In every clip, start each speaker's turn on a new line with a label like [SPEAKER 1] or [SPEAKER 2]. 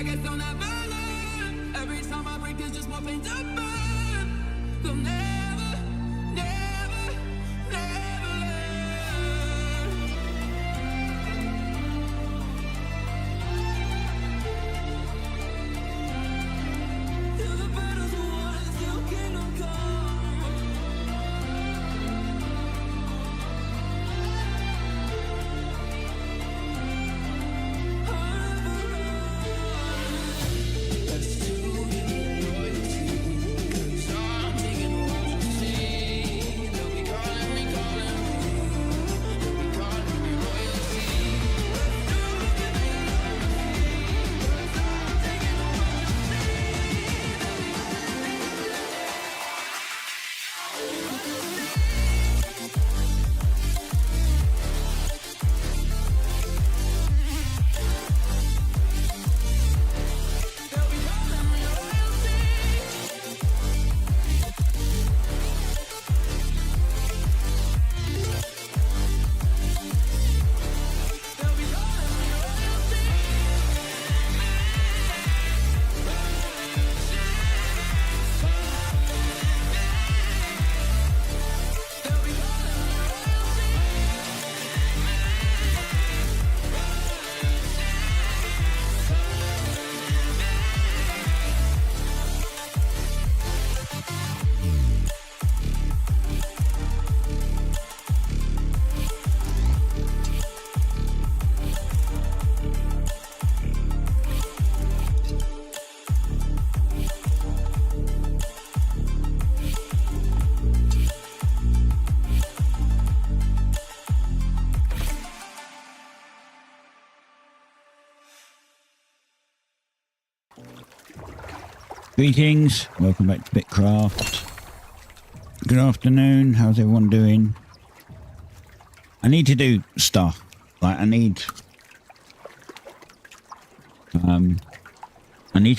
[SPEAKER 1] I guess they'll never learn. Every time I break, there's just more pain to burn. They'll never, never, never learn. Till the battles are won, still kingdom come.
[SPEAKER 2] Greetings, welcome back to BitCraft. Good afternoon, how's everyone doing? I need to do stuff, like I need to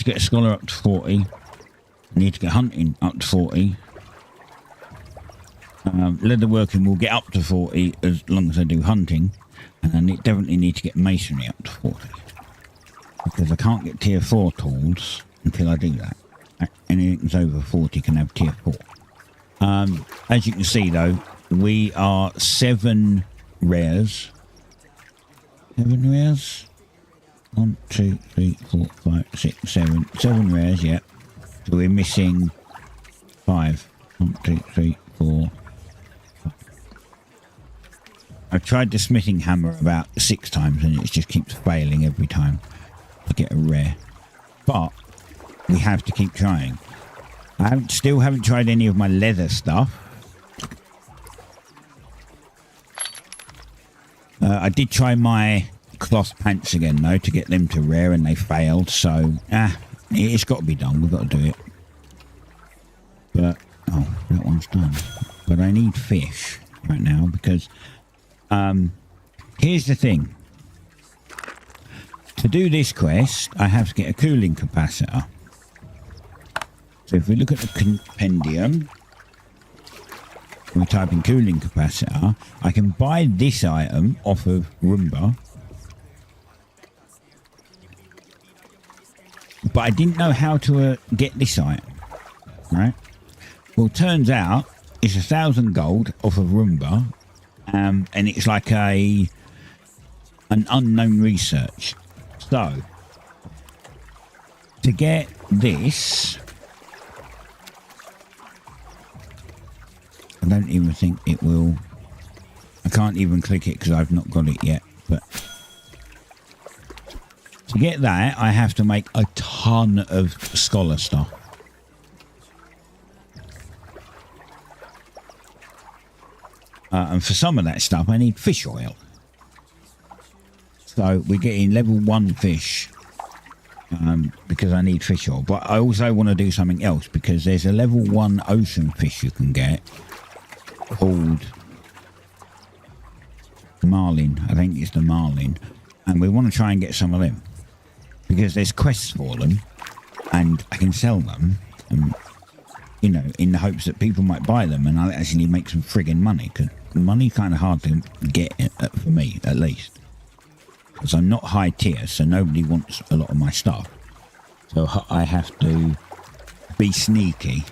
[SPEAKER 2] get a scholar up to 40, I need to get hunting up to 40, leatherworking will get up to 40 as long as I do hunting, and I definitely need to get masonry up to 40, because I can't get tier 4 tools until I do that. Anything that's over 40 can have tier 4. As you can see though, we are 7 rares. 7 rares? 1, 2, 3, 4, 5, 6, 7. 7 rares, yeah. So we're missing 5. 1, 2, 3, 4, 5. I've tried the smithing hammer about 6 times and it just keeps failing every time to get a rare. But we have to keep trying. I still haven't tried any of my leather stuff. I did try my cloth pants again though to get them to rare and they failed, so it's got to be done. We've got to do it. But oh, that one's done. But I need fish right now because here's the thing. To do this quest, I have to get a cooling capacitor. So if we look at the compendium, we type in cooling capacitor, I can buy this item off of Roomba. But I didn't know how to get this item, right? Well, turns out it's 1,000 gold off of Roomba, and it's like an unknown research. So, to get this, I don't even think it will. I can't even click it because I've not got it yet. But to get that, I have to make a ton of scholar stuff. And for some of that stuff, I need fish oil. So we're getting level 1 fish because I need fish oil. But I also want to do something else because there's a level 1 ocean fish you can get called marlin. I think it's the marlin. And we want to try and get some of them because there's quests for them and I can sell them. And, you know, in the hopes that people might buy them and I'll actually make some friggin' money because money's kind of hard to get for me, at least. Because I'm not high tier, so nobody wants a lot of my stuff. So I have to be sneaky.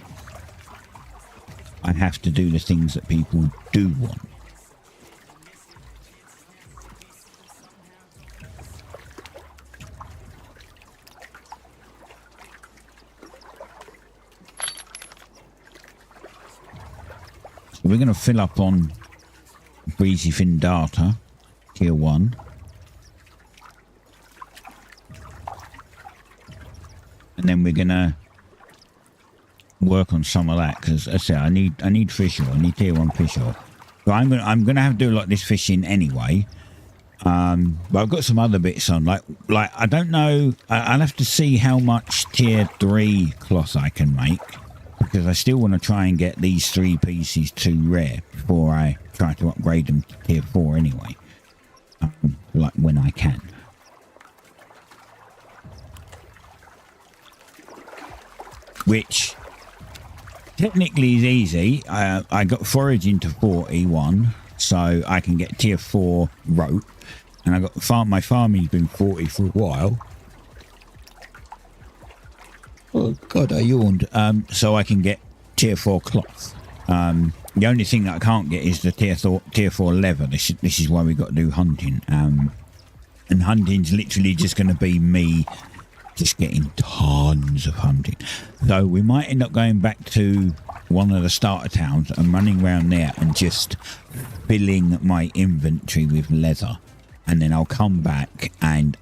[SPEAKER 2] I have to do the things that people do want. So we're going to fill up on Breezy Fin Data, tier 1. And then we're going to work on some of that, because I say I need fish oil. I need tier 1 fish oil. So I'm gonna have to do like this fishing anyway. But I've got some other bits on, like I don't know. I'll have to see how much tier 3 cloth I can make, because I still want to try and get these 3 pieces to rare before I try to upgrade them to tier 4 anyway. Like when I can. Which technically is easy. I got foraging to 41, so I can get tier 4 rope, and I got my farming's been 40 for a while. Oh god, I yawned. So I can get tier 4 cloth. The only thing that I can't get is the tier 4 leather. This is why we got to do hunting. And hunting's literally just going to be me just getting tons of hunting. So we might end up going back to one of the starter towns and running around there and just filling my inventory with leather. And then I'll come back and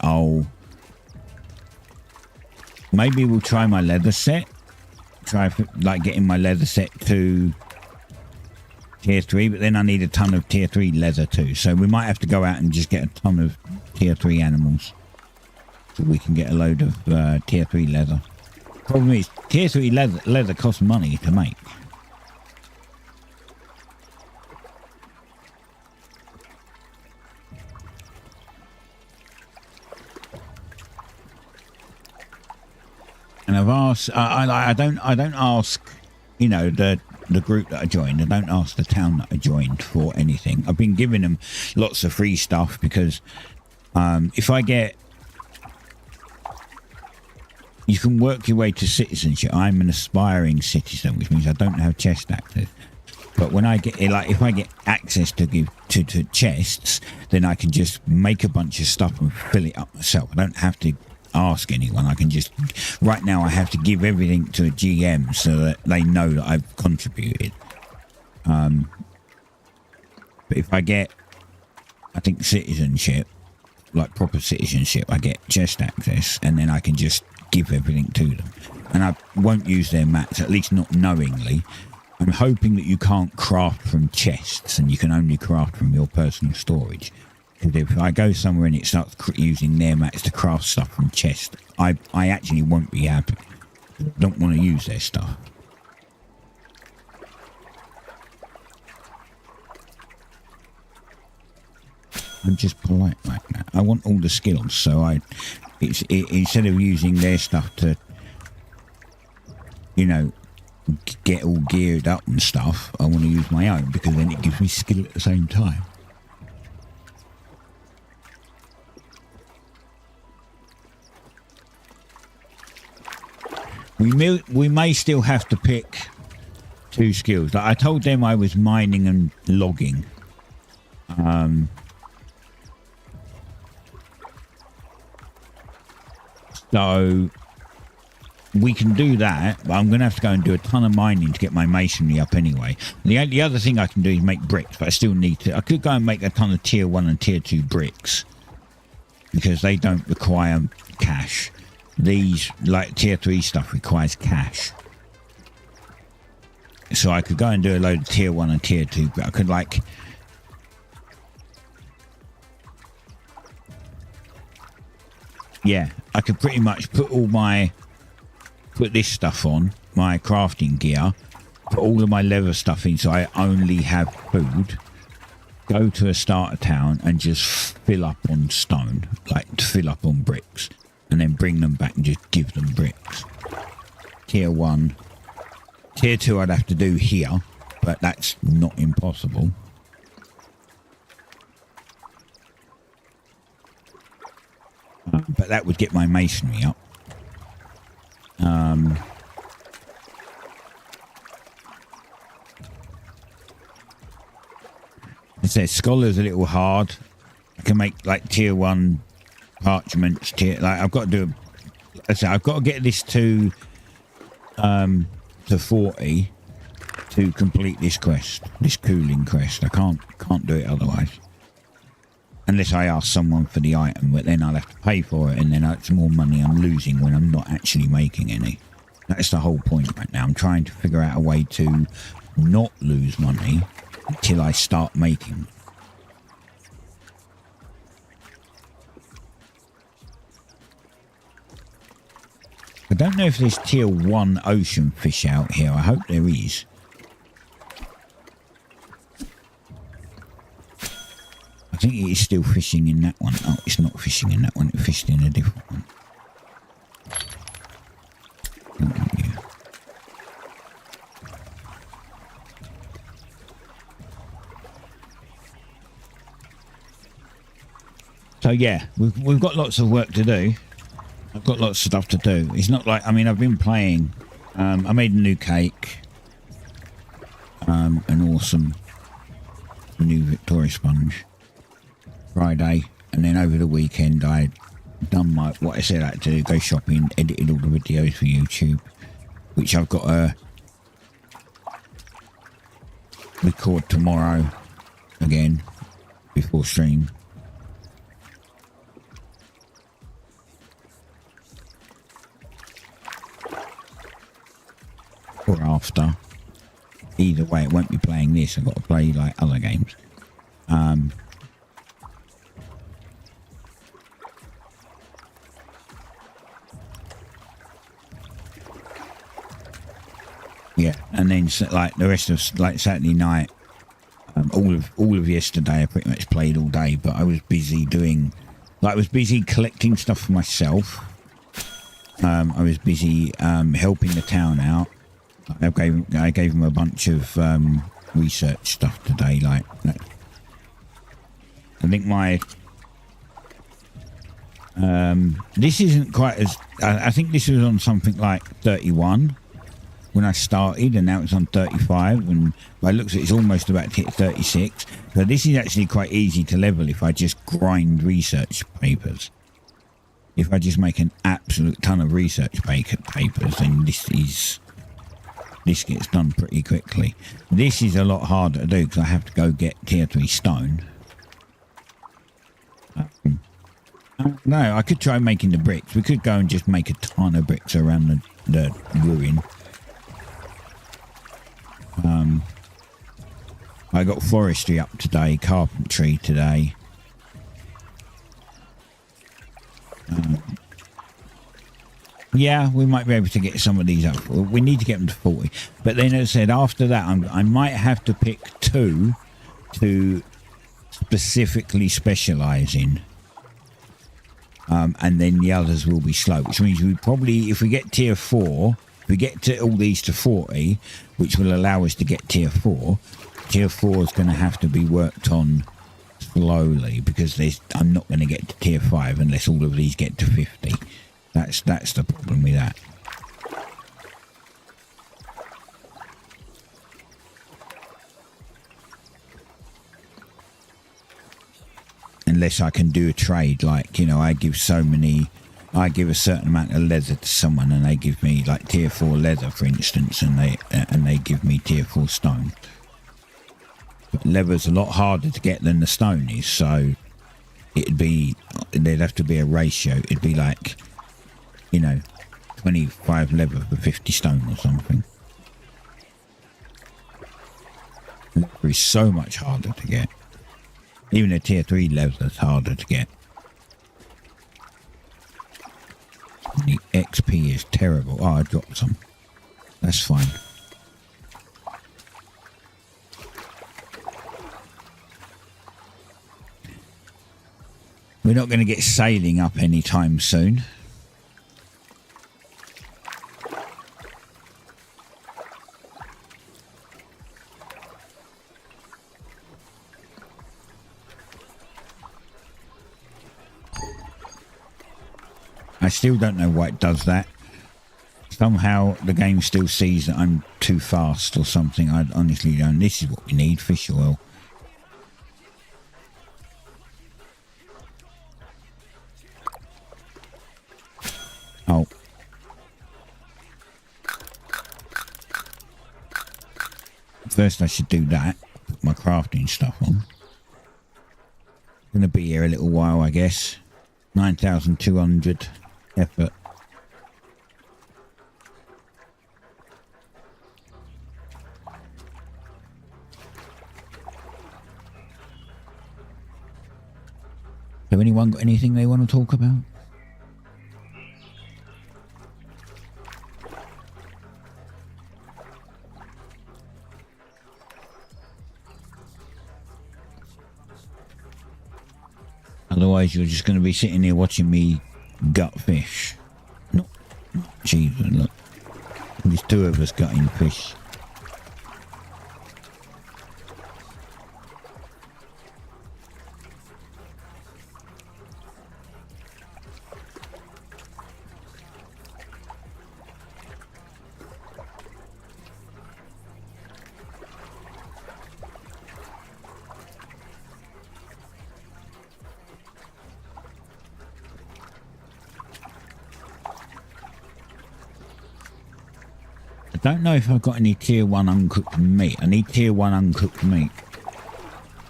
[SPEAKER 2] maybe we'll try my leather set. Try like getting my leather set to tier 3, but then I need a ton of tier 3 leather too. So we might have to go out and just get a ton of tier 3 animals, so we can get a load of tier 3 leather. Problem is, tier 3 leather costs money to make. And I've asked, I don't ask, you know, the group that I joined. I don't ask the town that I joined for anything. I've been giving them lots of free stuff, because if I get, you can work your way to citizenship. I'm an aspiring citizen, which means I don't have chest access. But when I get, like, if I get access to give to chests, then I can just make a bunch of stuff and fill it up myself. I don't have to ask anyone. I can just, right now I have to give everything to a GM so that they know that I've contributed. But if I get, I think, citizenship, like proper citizenship, I get chest access, and then I can just give everything to them, and I won't use their mats, at least not knowingly. I'm hoping that you can't craft from chests, and you can only craft from your personal storage. Because if I go somewhere and it starts using their mats to craft stuff from chests, I actually won't be happy. I don't want to use their stuff. I'm just polite like that. I want all the skills, so instead of using their stuff to, you know, get all geared up and stuff, I want to use my own, because then it gives me skill at the same time. We may still have to pick 2 skills. Like I told them I was mining and logging. So we can do that, but I'm going to have to go and do a ton of mining to get my masonry up anyway. The other thing I can do is make bricks, but I still need to. I could go and make a ton of tier 1 and tier 2 bricks, because they don't require cash. These, like tier 3 stuff, requires cash. So I could go and do a load of tier 1 and tier 2, but I could, like, yeah, I could pretty much put this stuff on, my crafting gear, put all of my leather stuff in so I only have food, go to a starter town and just fill up on stone, like fill up on bricks, and then bring them back and just give them bricks. Tier 1. Tier 2 I'd have to do here, but that's not impossible. But that would get my masonry up. It says Scholar's a little hard. I can make like tier 1 parchments. I've got to do. I've got to get this to 40 to complete this quest, this cooling quest. I can't do it otherwise, unless I ask someone for the item. But then I'll have to pay for it, and then it's more money I'm losing when I'm not actually making any. That's the whole point right now. I'm trying to figure out a way to not lose money until I start making. I don't know if there's tier 1 ocean fish out here. I hope there is. I think it is still fishing in that one. Oh, it's not fishing in that one. It fished in a different one. Oh, yeah. So yeah, we've got lots of work to do. I've got lots of stuff to do. It's not like, I mean, I've been playing. I made a new cake. An awesome new Victoria sponge. Friday, and then over the weekend I done what I said I had to do, go shopping, edited all the videos for YouTube, which I've got to record tomorrow again before stream. Or after. Either way, it won't be playing this. I've got to play like other games. Yeah, and then like the rest of like Saturday night, all of yesterday I pretty much played all day, but I was busy doing, like I was busy collecting stuff for myself. I was busy helping the town out. I gave them a bunch of research stuff today. Like, I think my this isn't quite as. I think this was on something like 31 when I started, and now it's on 35. And by looks at it, it's almost about to hit 36. So this is actually quite easy to level if I just grind research papers. If I just make an absolute ton of research papers, then this gets done pretty quickly. This is a lot harder to do because I have to go get tier 3 stone. No, I could try making the bricks. We could go and just make a ton of bricks around the ruin. I got forestry up today, carpentry today. Yeah, we might be able to get some of these up. We need to get them to 40. But then, as I said, after that, I might have to pick 2 to specifically specialise in. And then the others will be slow, which means we probably, if we get tier 4, if we get to all these to 40, which will allow us to get tier 4, tier 4 is going to have to be worked on slowly, because I'm not going to get to tier 5 unless all of these get to 50. That's the problem with that. Unless I can do a trade, like, you know, I give a certain amount of leather to someone and they give me like tier 4 leather, for instance, and they give me tier 4 stone. But leather's a lot harder to get than the stone is, so there'd have to be a ratio. It'd be like, you know, 25 leather for 50 stone or something. Leather is so much harder to get. Even a tier 3 leather's harder to get. The XP is terrible. Oh, I dropped some. That's fine. We're not going to get sailing up anytime soon. I still don't know why it does that. Somehow the game still sees that I'm too fast or something. I honestly don't. This is what we need, fish oil. Oh. First I should do that. Put my crafting stuff on. Gonna be here a little while, I guess. 9,200 effort. Have anyone got anything they want to talk about? Otherwise, you're just going to be sitting here watching me gut fish. Not Jesus, look. There's two of us gutting fish. I don't know if I've got any tier 1 uncooked meat. I need tier 1 uncooked meat.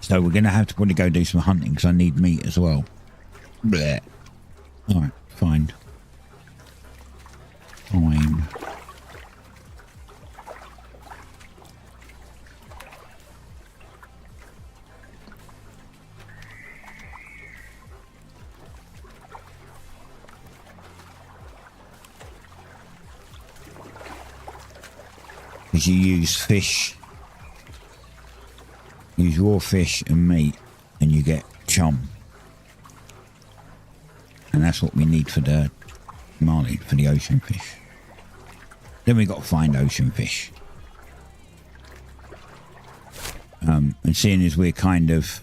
[SPEAKER 2] So we're going to have to probably go do some hunting because I need meat as well. Blech. Alright, fine. Fine. Because you use fish, use raw fish and meat, and you get chum. And that's what we need for the marlin, for the ocean fish. Then we got to find ocean fish. And seeing as we're kind of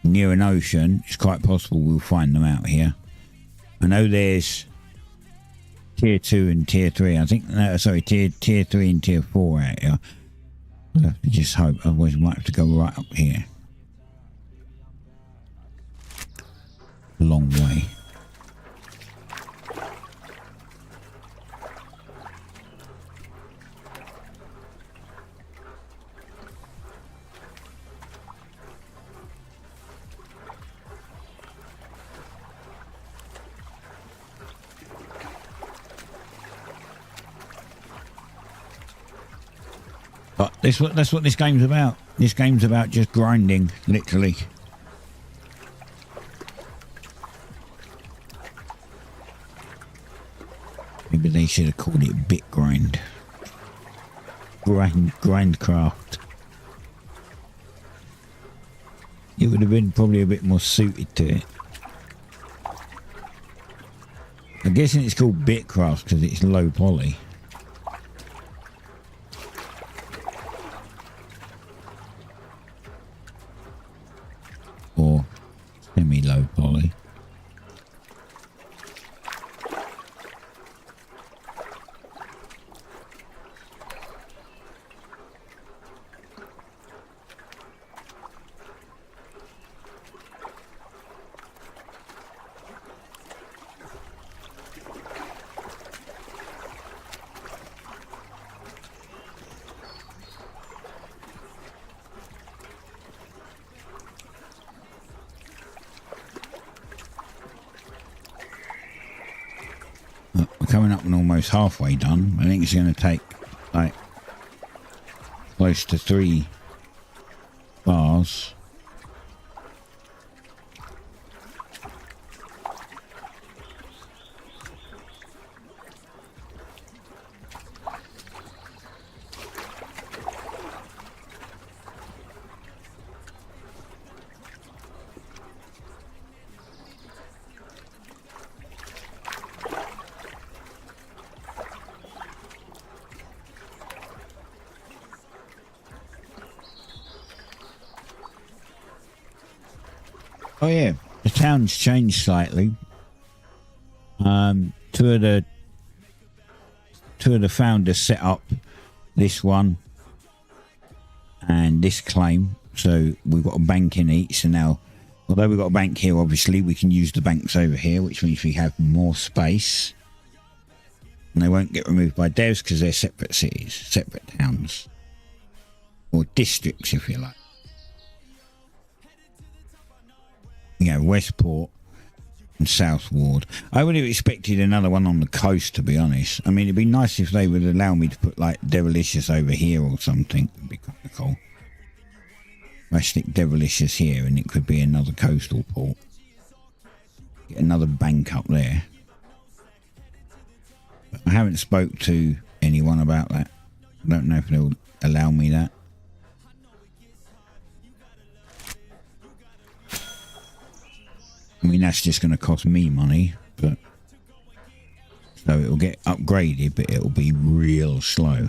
[SPEAKER 2] near an ocean, it's quite possible we'll find them out here. I know there's tier 2 and tier 3. I think, sorry, tier 3 and tier 4 out here. I'll have to just hope, otherwise we might have to go right up here. A long way. But that's what this game's about. This game's about just grinding, literally. Maybe they should have called it BitGrind. Grindcraft. It would have been probably a bit more suited to it. I'm guessing it's called BitCraft because it's low poly. Or semi-low poly. Coming up and almost halfway done. I think it's going to take like close to 3 bars. Oh yeah, the town's changed slightly. Two of the founders set up this one and this claim, so we've got a bank in each. So now, although we've got a bank here, obviously we can use the banks over here, which means we have more space, and they won't get removed by devs because they're separate cities, separate towns, or districts if you like. You know, Westport and South Ward. I would have expected another one on the coast, to be honest. I mean, it'd be nice if they would allow me to put like Devilicious over here or something. It'd be kind of cool. I stick Devilicious here and it could be another coastal port. Get another bank up there. But I haven't spoke to anyone about that. I don't know if they'll allow me that. I mean, that's just going to cost me money, but so it'll get upgraded, but it'll be real slow.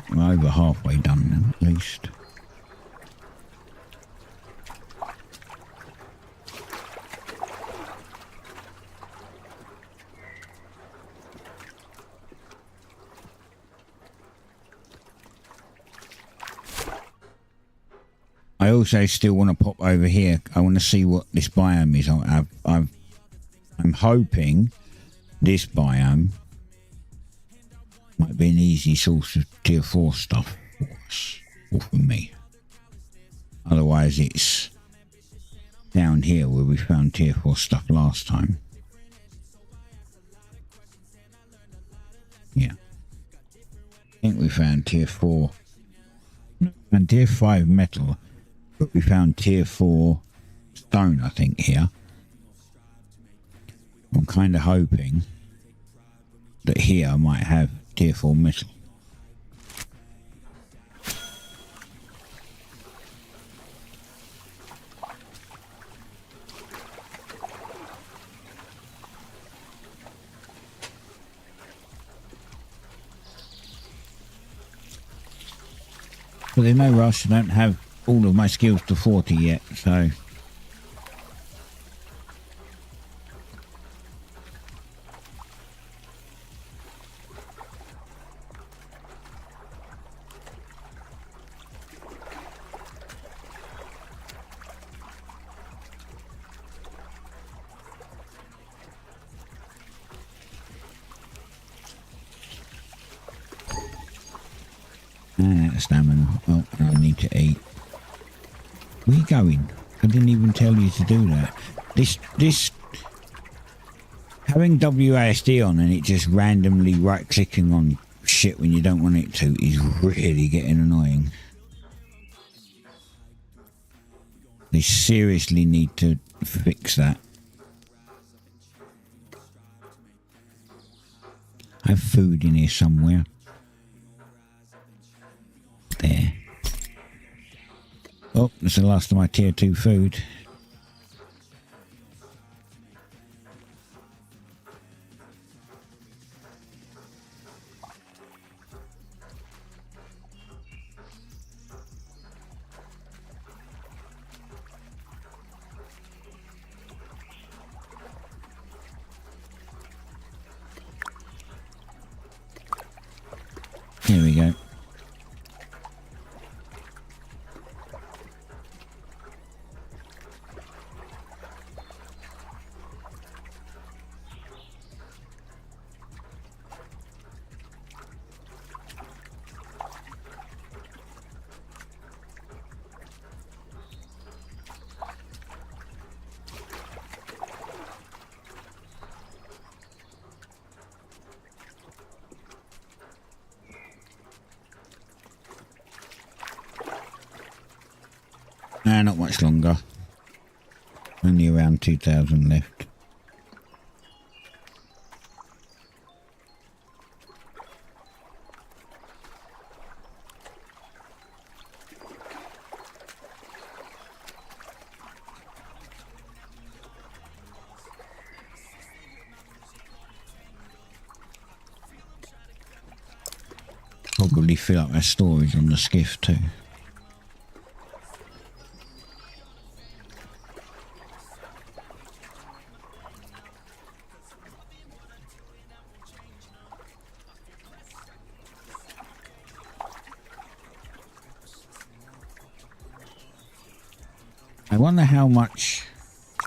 [SPEAKER 2] I'm over halfway done now, at least. I also still want to pop over here. I want to see what this biome is. I'm hoping this biome might be an easy source of tier 4 stuff for us, or for me. Otherwise it's down here where we found tier 4 stuff last time. Yeah. I think we found tier 4. No, and tier 5 metal, but we found tier 4 stone, I think, here. I'm kind of hoping that here I might have tier 4 metal. But there's no rush. I don't have all of my skills to 40 yet, so stamina. Oh, I need to eat. Where are you going? I didn't even tell you to do that. This having WASD on and it just randomly right clicking on shit when you don't want it to is really getting annoying. They seriously need to fix that. I have food in here somewhere. There. Oh, that's the last of my tier 2 food. Here we go. Not much longer. Only around 2,000 left. probably fill up our storage on the skiff too. I wonder how much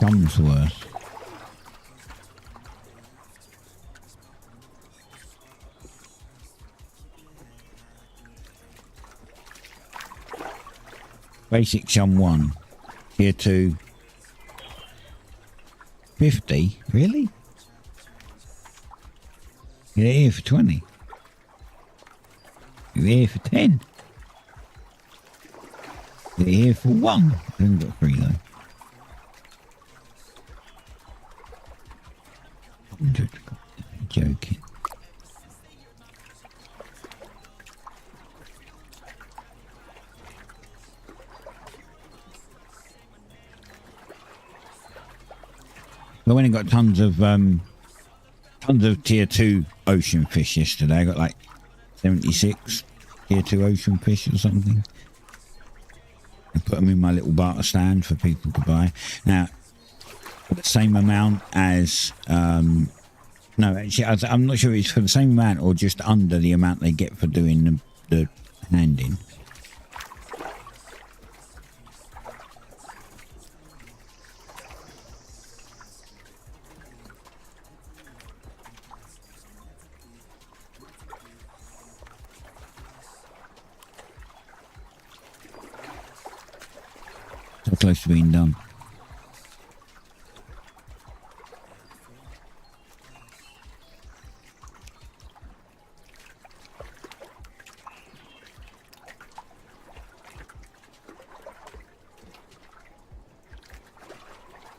[SPEAKER 2] chum's worth. Basic chum 1. Tier 2. 50? Really? You're here for 20. You're here for 10. You're here for 1. I haven't got 3 though. 100. I'm joking. I went and got tons of tier 2 ocean fish yesterday. I got like 76 tier 2 ocean fish or something. I put them in my little barter stand for people to buy. Now, for the same amount as no, actually, I'm not sure if it's for the same amount or just under the amount they get for doing the handing. So close to being done.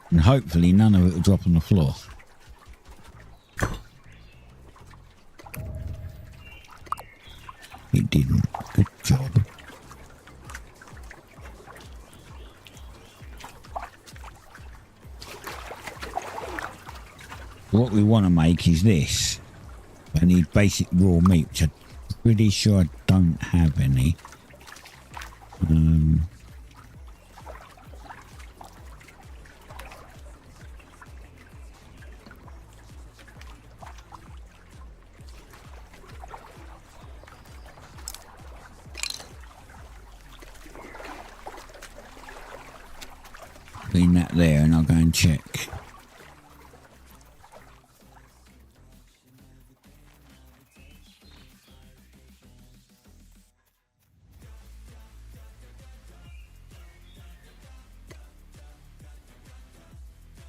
[SPEAKER 2] And hopefully none of it will drop on the floor. It didn't. Good job. What we want to make is this. I need basic raw meat, which I'm pretty sure I don't have any. Clean that there and I'll go and check.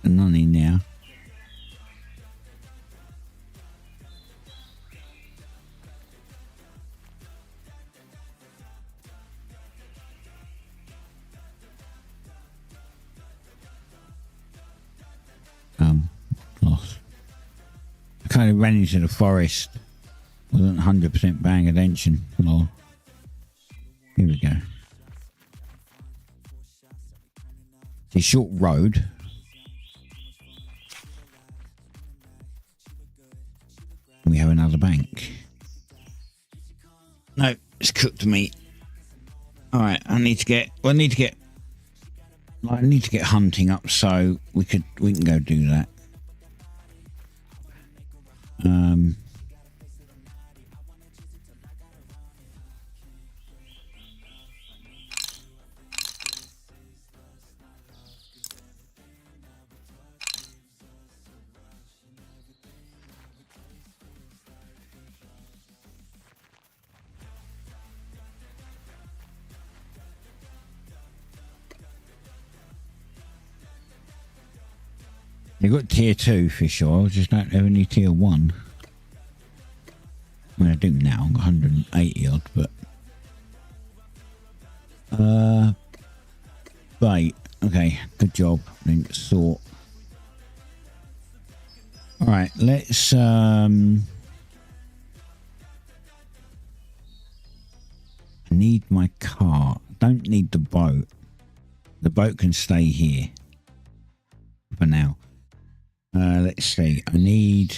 [SPEAKER 2] None in there. Lost. I kind of ran into the forest. Wasn't 100% paying attention. Lol. Here we go. It's a short road. We have another bank. No, it's cooked meat. All right, I need to get hunting up so we can go do that. They've got tier 2 fish oil, just don't have any tier 1. I mean, I do now, I've got 180 odd, but... Bait. Okay, good job. Then sort. Alright, let's, I need my cart. Don't need the boat. The boat can stay here. For now. Let's see. I need...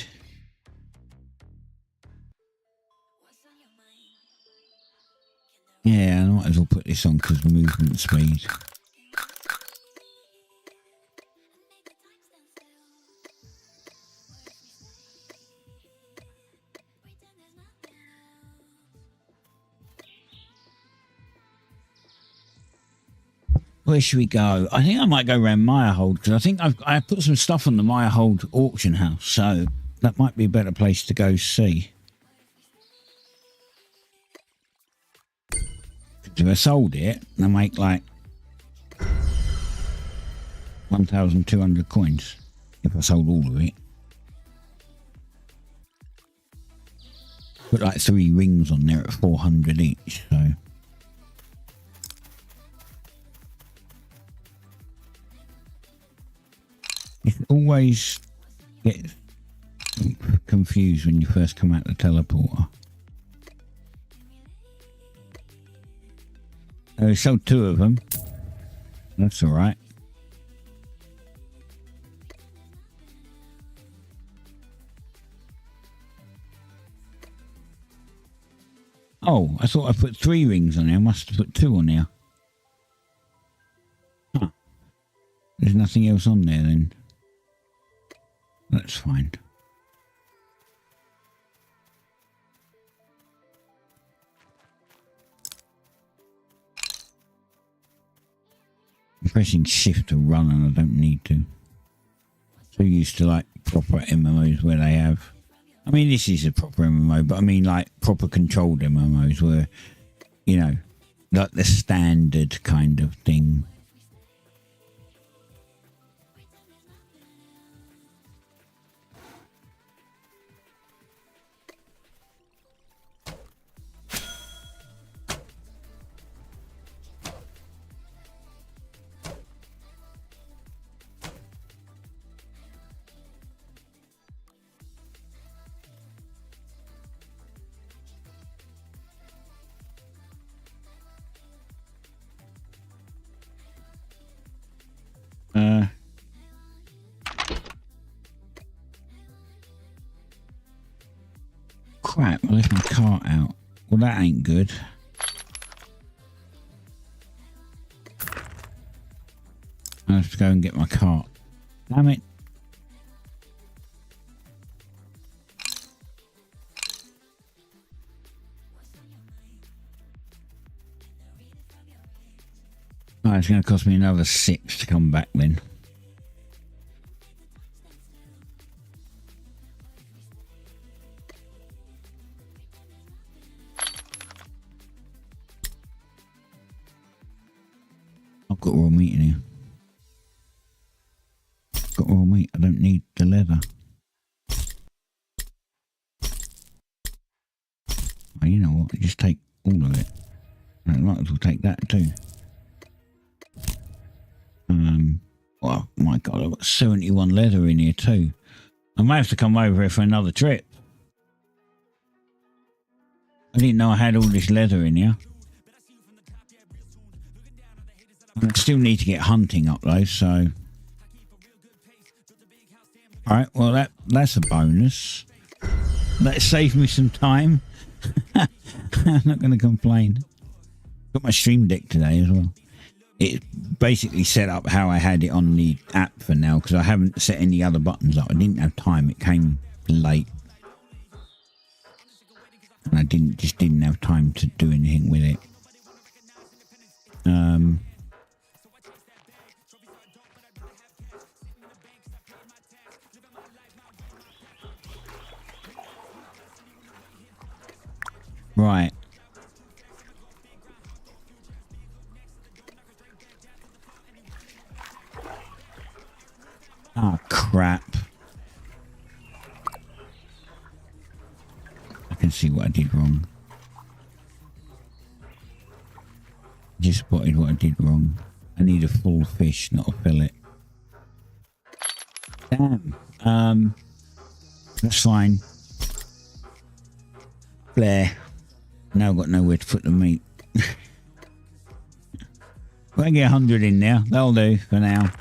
[SPEAKER 2] Yeah, I might as well put this on because of movement speed. Where should we go? I think I might go around Meyerhold because I think I put some stuff on the Meyerhold auction house, so that might be a better place to go see. If I sold it, I make like 1,200 coins if I sold all of it. Put like 3 rings on there at 400 each, so. It always gets confused when you first come out the teleporter. I sold 2 of them. That's all right. Oh, I thought I put 3 rings on there. I must have put 2 on there. Huh. There's nothing else on there then. That's fine. I'm pressing shift to run and I don't need to. So used to like proper MMOs where they have, I mean this is a proper MMO, but I mean like proper controlled MMOs where, you know, like the standard kind of thing. Crap, I left my cart out. Well, that ain't good. I have to go and get my cart. Damn it. Oh, it's going to cost me another 6 to come back then. I've got raw meat in here. Got raw meat. I don't need the leather. Oh, you know what? Just take all of it. I might as well take that too. Oh my god, I've got 71 leather in here too. I may have to come over here for another trip. I didn't know I had all this leather in here. I still need to get hunting up though, so. Alright, well that's a bonus. That saved me some time. I'm not going to complain. Got my stream deck today as well. It's basically set up how I had it on the app for now because I haven't set any other buttons up. I didn't have time. It came late. And I didn't have time to do anything with it. Right. Oh, crap. I can see what I did wrong. Just spotted what I did wrong. I need a full fish, not a fillet. Damn. That's fine. There. Now I've got nowhere to put the meat. If I can get 100 in there, that'll do for now.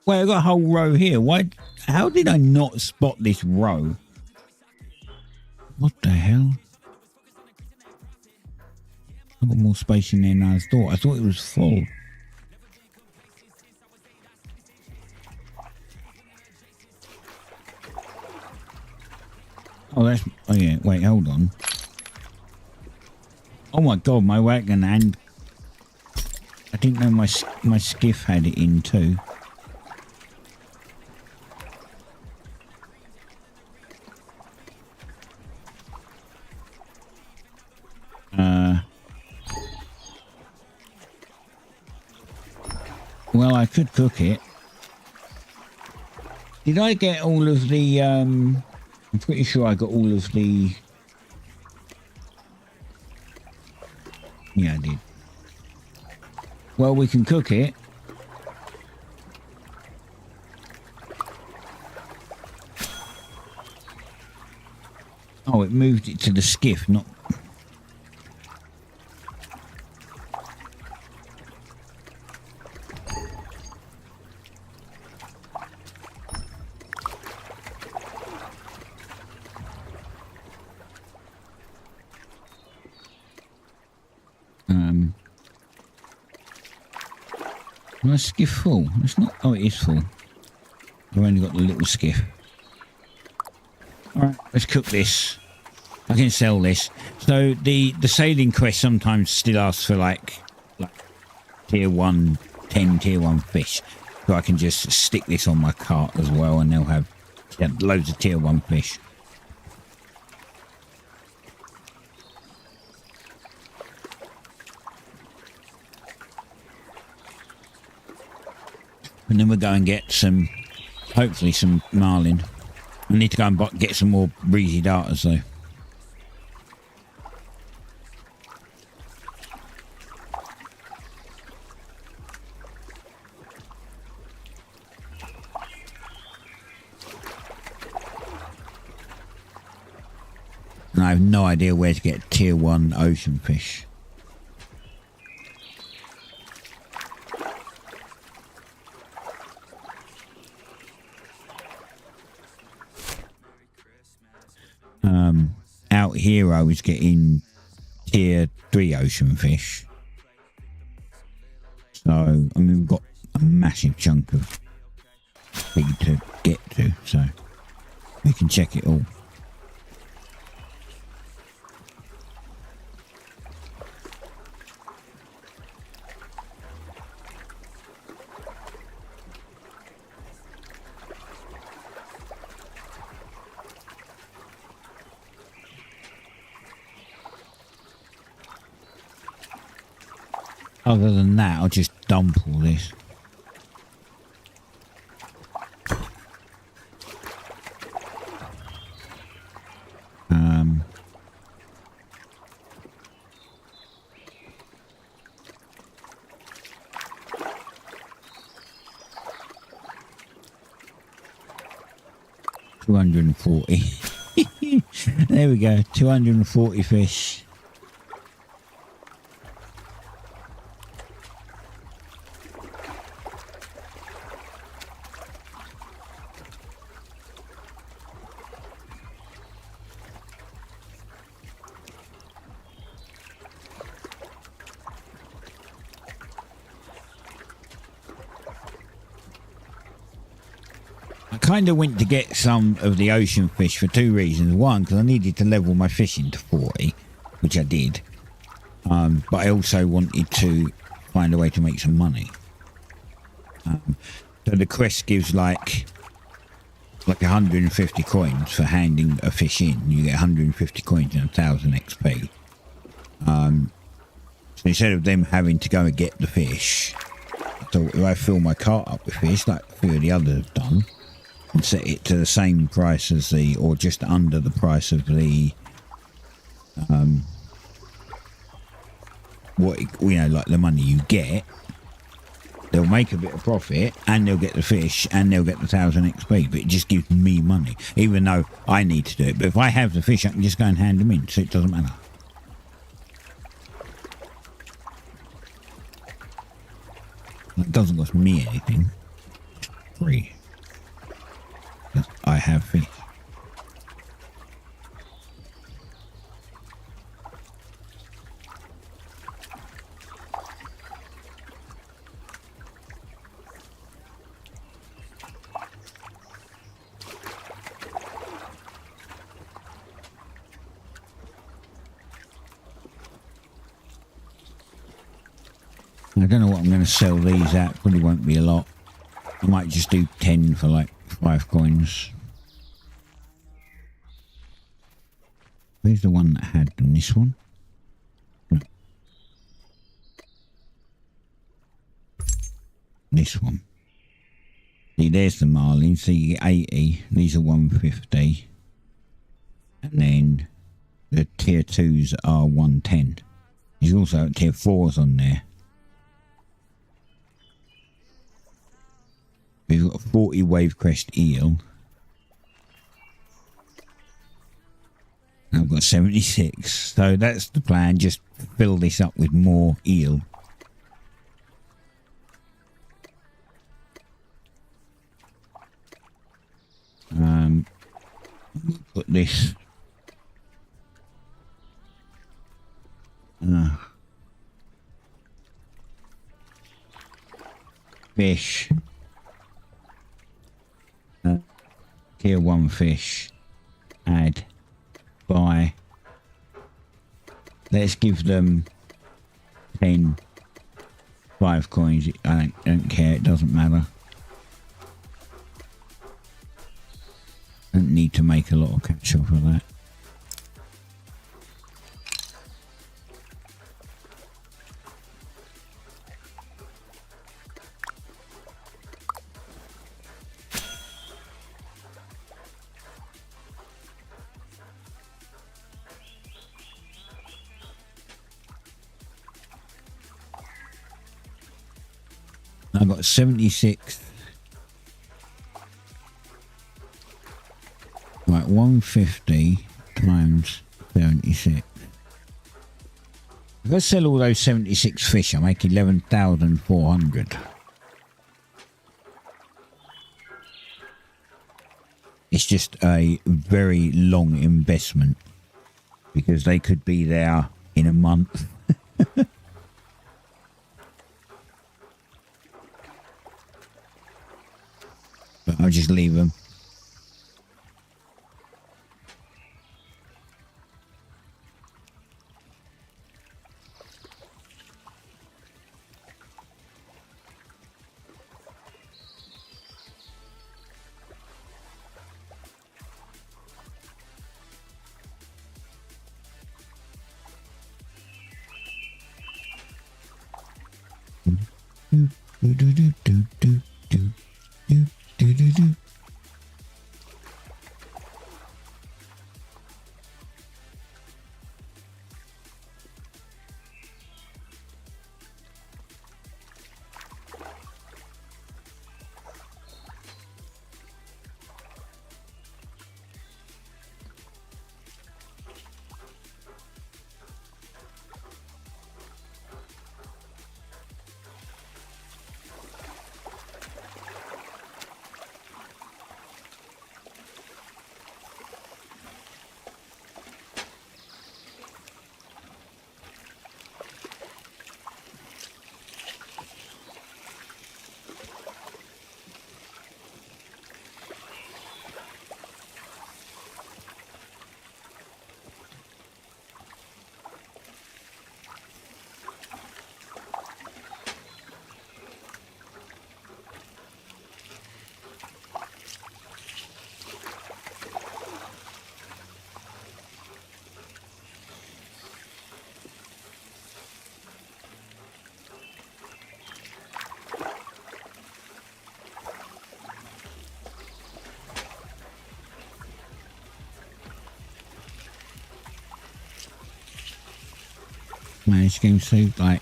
[SPEAKER 2] Wait, I've got a whole row here. Why? How did I not spot this row? What the hell? I've got more space in there than I thought. I thought it was full. Oh, that's... Oh, yeah. Wait, hold on. Oh, my God. My wagon and... I didn't know my skiff had it in too. Well, I could cook it. Did I get all of the... I'm pretty sure I got all of the... Yeah, I did. Well, we can cook it. Oh, it moved it to the skiff, not... My skiff full? It's not. Oh, it is full. I've only got the little skiff. All right, let's cook this. I can sell this. So the sailing quest sometimes still asks for like tier 1, 10 tier 1 fish. So I can just stick this on my cart as well, and they'll have loads of tier 1 fish. And then we'll go and get some, hopefully some marlin. I need to go and get some more breezy darters though. And I have no idea where to get tier 1 ocean fish. Out here I was getting tier 3 ocean fish. So, I mean, we've got a massive chunk of thing to get to, so we can check it all. Other than that, I'll just dump all this. $240. There we go, 240 fish. I kind of went to get some of the ocean fish for 2 reasons. One, because I needed to level my fishing to 40, which I did. But I also wanted to find a way to make some money. So the quest gives like 150 coins for handing a fish in. You get 150 coins and 1,000 XP. So instead of them having to go and get the fish, I thought if I fill my cart up with fish, like a few of the others have done, and set it to the same price as or just under the price of the, like the money you get, they'll make a bit of profit and they'll get the fish and they'll get the 1,000 XP, but it just gives me money, even though I need to do it. But if I have the fish, I can just go and hand them in, so it doesn't matter. It doesn't cost me anything. It's free. I have fish. I don't know what I'm going to sell these at. Probably won't be a lot. I might just do 10 for like 5 coins. Where's the one that had them? This one? This one. See, there's the marlin. So you get 80. These are 150. And then the tier 2s are 110. There's also tier 4s on there. We've got a 40 wave crest eel. I've got 76. So that's the plan. Just fill this up with more eel. Put this. Fish. Tier 1 fish. Add. Buy. Let's give them 10. 5 coins. I don't care. It doesn't matter. Don't need to make a lot of capture for that. I've got 76. Right, 150 times 76. If I sell all those 76 fish, I make 11,400. It's just a very long investment because they could be there in a month. But I'll just leave them. Man, this game's so like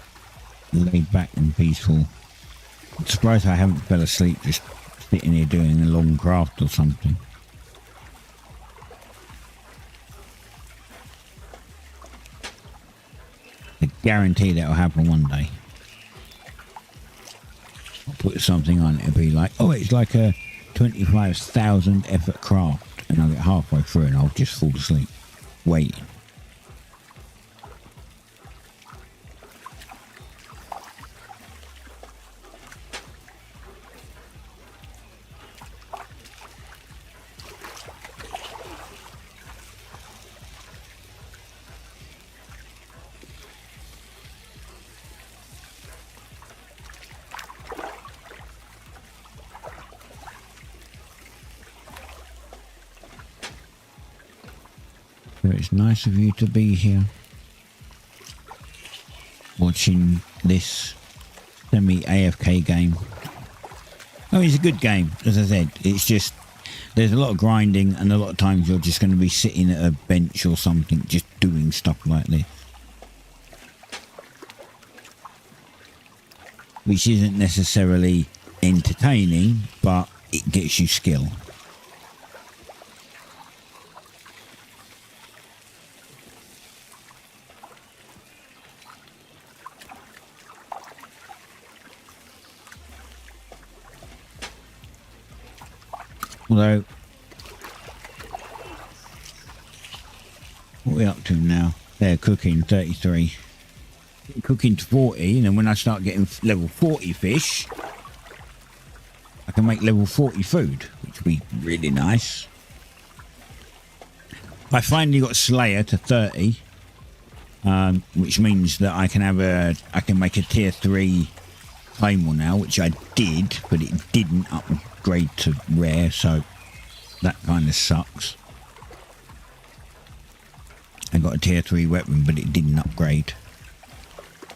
[SPEAKER 2] laid back and peaceful. I'm surprised I haven't fell asleep just sitting here doing a long craft or something. I guarantee that'll happen one day. I'll put something on it, it'll be like, oh, it's like a 25,000 effort craft, and I'll get halfway through and I'll just fall asleep waiting. So it's nice of you to be here, watching this semi-AFK game. Oh, it's a good game, as I said. It's just, there's a lot of grinding, and a lot of times you're just going to be sitting at a bench or something, just doing stuff like this. Which isn't necessarily entertaining, but it gets you skill. Although, what are we up to now? They're cooking 33. Cooking to 40, and then when I start getting level 40 fish, I can make level 40 food, which would be really nice. I finally got Slayer to 30, which means that I can make a tier 3 Claymore now, which I did, but it didn't upgrade to rare, so that kind of sucks. I got a tier 3 weapon, but it didn't upgrade.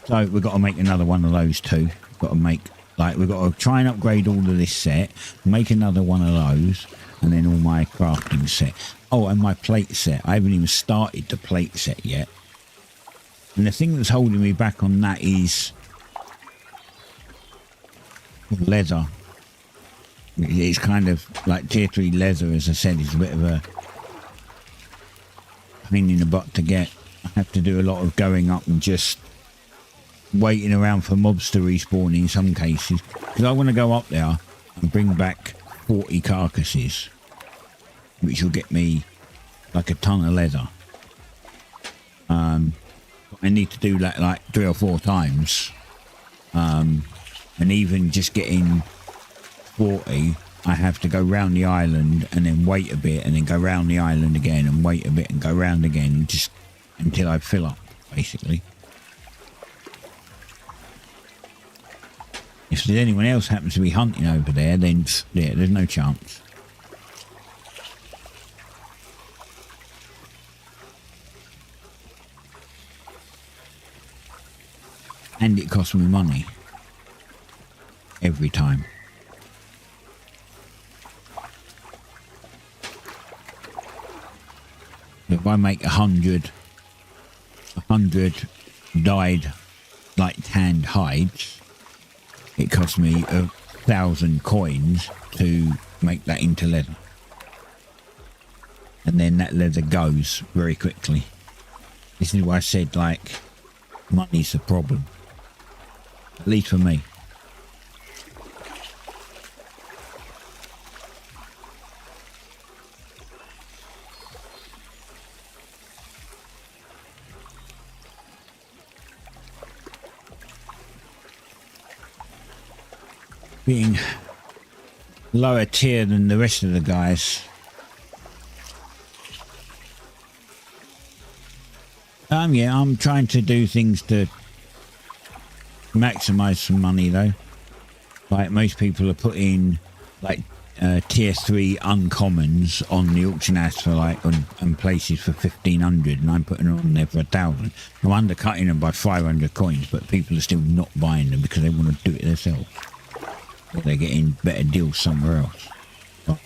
[SPEAKER 2] So we've got to make another one of those too. We've got to try and upgrade all of this set, make another one of those, and then all my crafting set. Oh, and my plate set. I haven't even started the plate set yet. And the thing that's holding me back on that is leather. It's kind of like tier 3 leather, as I said, is a bit of a pain in the butt to get. I have to do a lot of going up and just waiting around for mobs to respawn in some cases, because I want to go up there and bring back 40 carcasses, which will get me like a ton of leather. I need to do that like 3 or 4 times, and even just getting 40, I have to go round the island and then wait a bit, and then go round the island again and wait a bit and go round again, just until I fill up, basically. If there's anyone else happens to be hunting over there, then yeah, there's no chance. And it costs me money every time. If I make 100 dyed, like tanned hides, it costs me 1,000 coins to make that into leather. And then that leather goes very quickly. This is why I said, like, money's the problem. At least for me. Being lower tier than the rest of the guys. Yeah, I'm trying to do things to maximize some money though. Like most people are putting like tier 3 uncommons on the auction house for like on places for 1,500, and I'm putting them on there for 1,000. I'm undercutting them by 500 coins, but people are still not buying them because they want to do it themselves. Or they're getting better deals somewhere else. But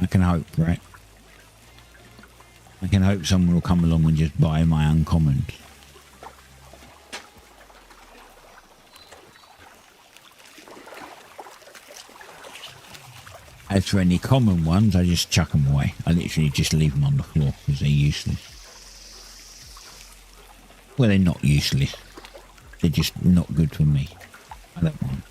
[SPEAKER 2] I can hope, right? I can hope someone will come along and just buy my uncommons. As for any common ones, I just chuck them away. I literally just leave them on the floor because they're useless. Well, they're not useless. They're just not good for me. I don't mind.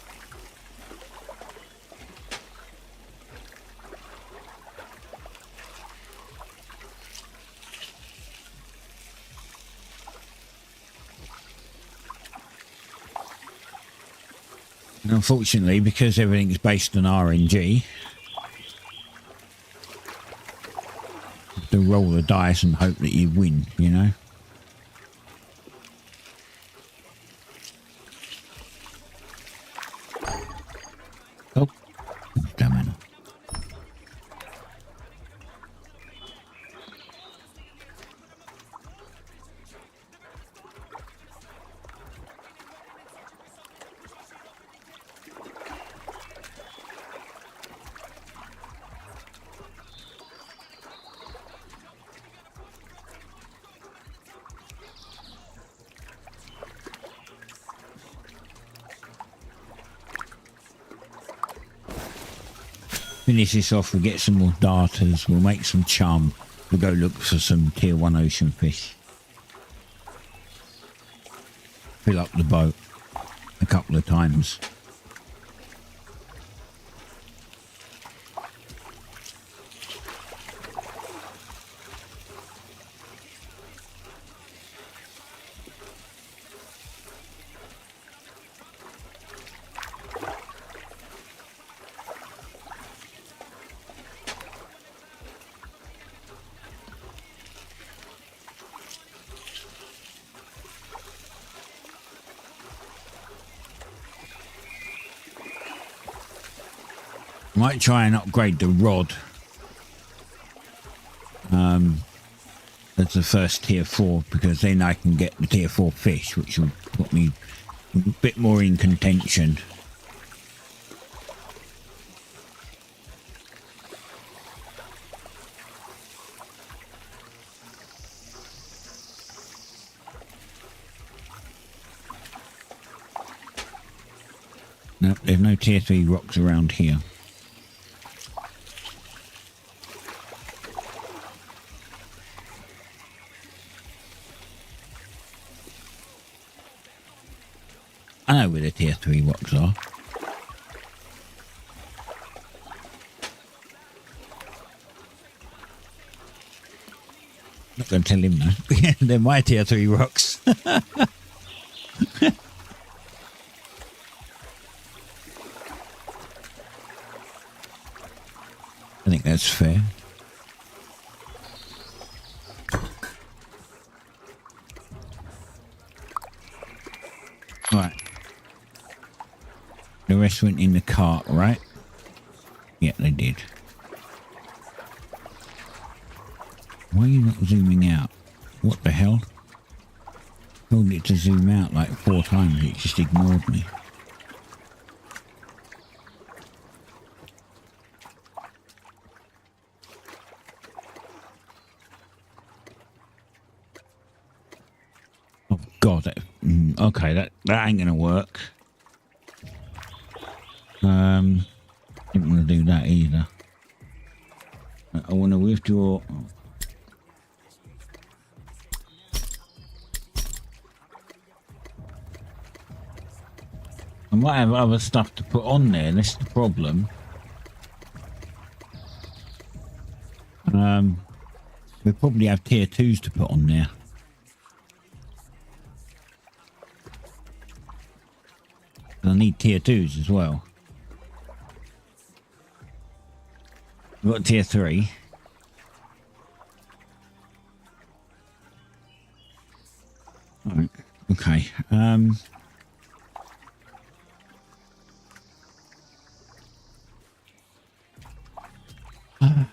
[SPEAKER 2] And unfortunately, because everything's based on RNG, to roll the dice and hope that you win, you know? Oh, damn it. Finish this off, we'll get some more darters, we'll make some chum, we'll go look for some tier 1 ocean fish. Fill up the boat a couple of times. Might try and upgrade the rod as the first tier 4, because then I can get the tier 4 fish, which will put me a bit more in contention. No, there's no tier 3 rocks around here. I know where the tier 3 rocks are. Not going to tell him that. They're my tier 3 rocks. I think that's fair. Right. The rest went in the cart, right? Yeah, they did. Why are you not zooming out? What the hell? Told it to zoom out like 4 times, it just ignored me. Oh god, okay, that ain't gonna work. Didn't want to do that either. I want to withdraw. I might have other stuff to put on there, that's the problem. We probably have tier 2s to put on there. I need tier 2s as well. We've got tier 3. Alright, okay.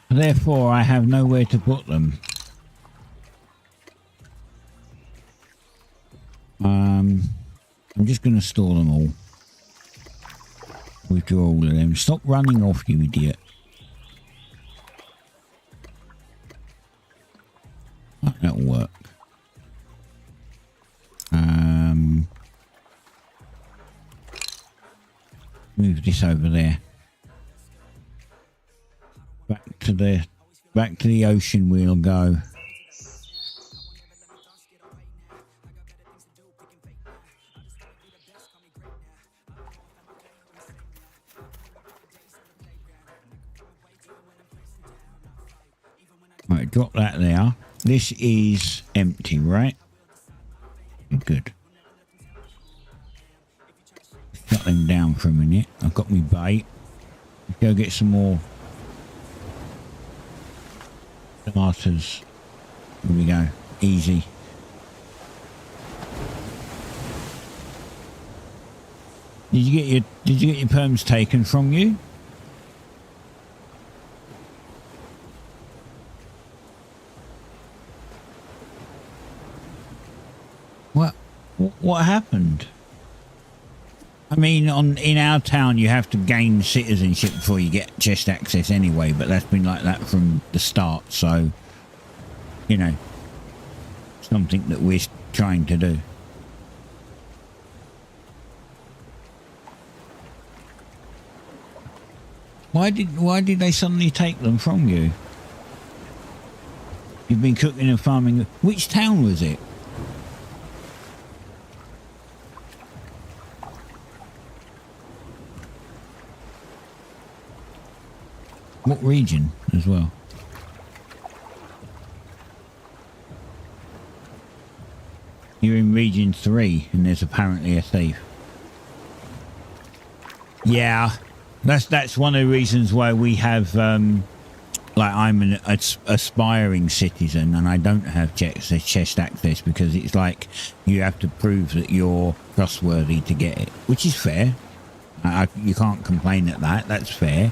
[SPEAKER 2] Therefore, I have nowhere to put them. I'm just going to store them all. Withdraw all of them. Stop running off, you idiot. Oh, that'll work. Move this over there. Back to the ocean we'll go. Right, drop that there. This is empty, right? Good. Shut them down for a minute. I've got my bait. Go get some more tomatoes. Here we go. Easy. Did you get your perms taken from you? What happened? I mean, in our town, you have to gain citizenship before you get chest access anyway, but that's been like that from the start, so, you know, something that we're trying to do. Why did they suddenly take them from you? You've been cooking and farming. Which town was it? What region as well? You're in region 3 and there's apparently a thief. Yeah, that's one of the reasons why we have like I'm an aspiring citizen and I don't have chest access, because it's like you have to prove that you're trustworthy to get it, which is fair. You can't complain at that. That's fair.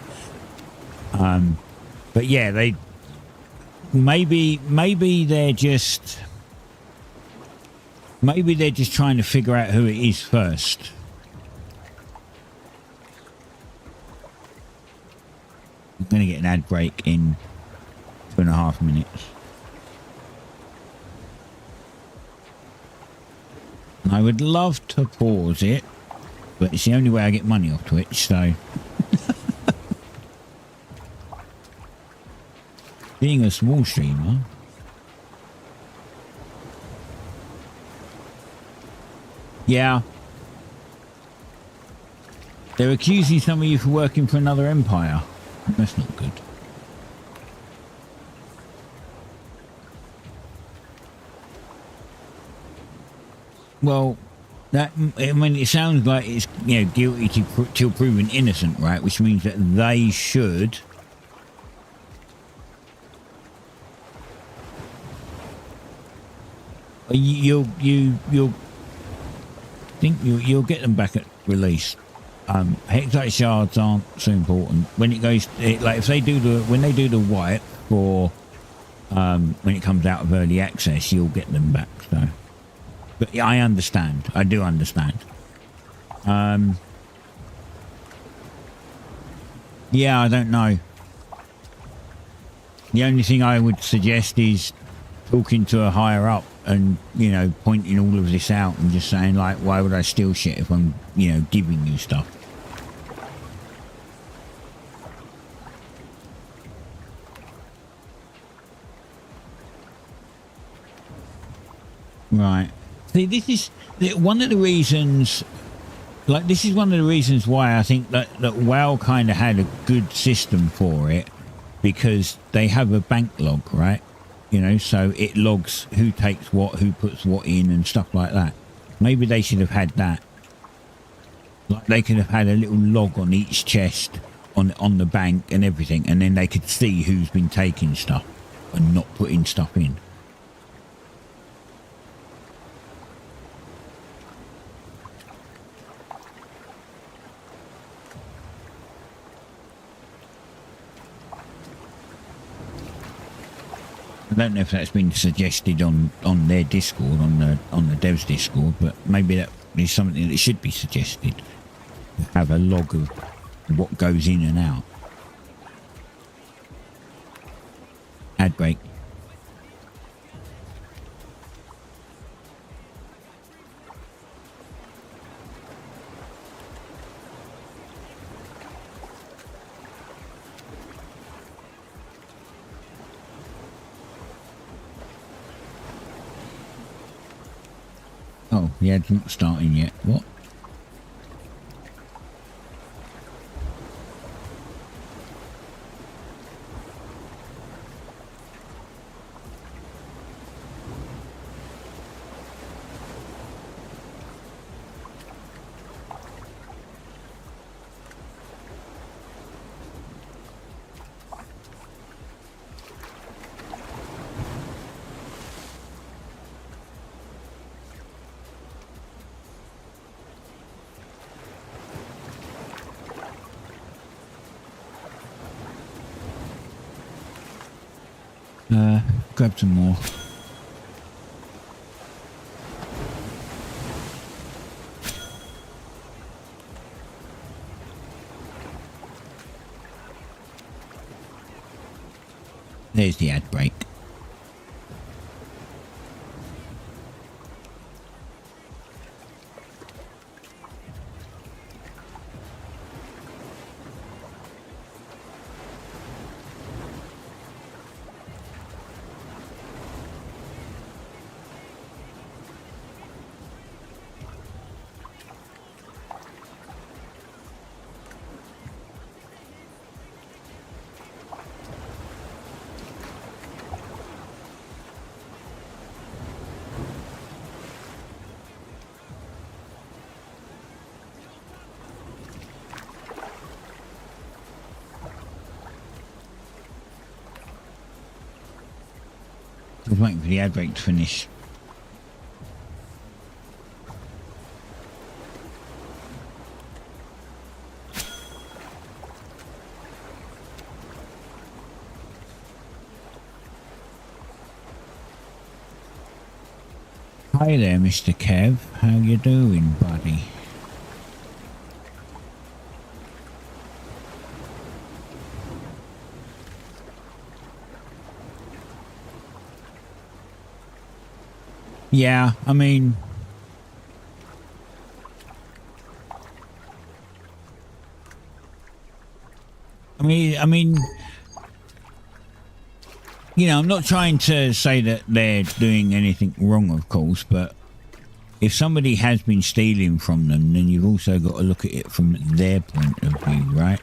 [SPEAKER 2] But yeah, they maybe they're just trying to figure out who it is first. I'm going to get an ad break in 2.5 minutes. And I would love to pause it, but it's the only way I get money off Twitch, so... Being a small streamer... Yeah. They're accusing some of you for working for another empire. That's not good. Well, I mean, it sounds like it's, you know, guilty till proven innocent, right? Which means that they should... You'll get them back at release. Hexite shards aren't so important. When it goes, like if they do when they do the white, or when it comes out of early access, you'll get them back. So, but I understand. I do understand. Yeah, I don't know. The only thing I would suggest is talking to a higher up and, you know, pointing all of this out and just saying, like, why would I steal shit if I'm, you know, giving you stuff? Right. See, this is one of the reasons, like, this is one of the reasons why I think that WoW kind of had a good system for it, because they have a bank log, right? You know, so it logs who takes what, who puts what in and stuff like that. Maybe they should have had that. Like, they could have had a little log on each chest on the bank and everything, and then they could see who's been taking stuff and not putting stuff in. I don't know if that's been suggested on their Discord, on the devs Discord, but maybe that is something that should be suggested. Have a log of what goes in and out. Ad break. Oh, the ad's not starting yet. What? Grab some more. There's the ad break. was waiting for the ad break to finish. Hi there, Mr. Kev. How you doing, buddy? Yeah, I mean, you know, I'm not trying to say that they're doing anything wrong, of course, but if somebody has been stealing from them, then you've also got to look at it from their point of view, right?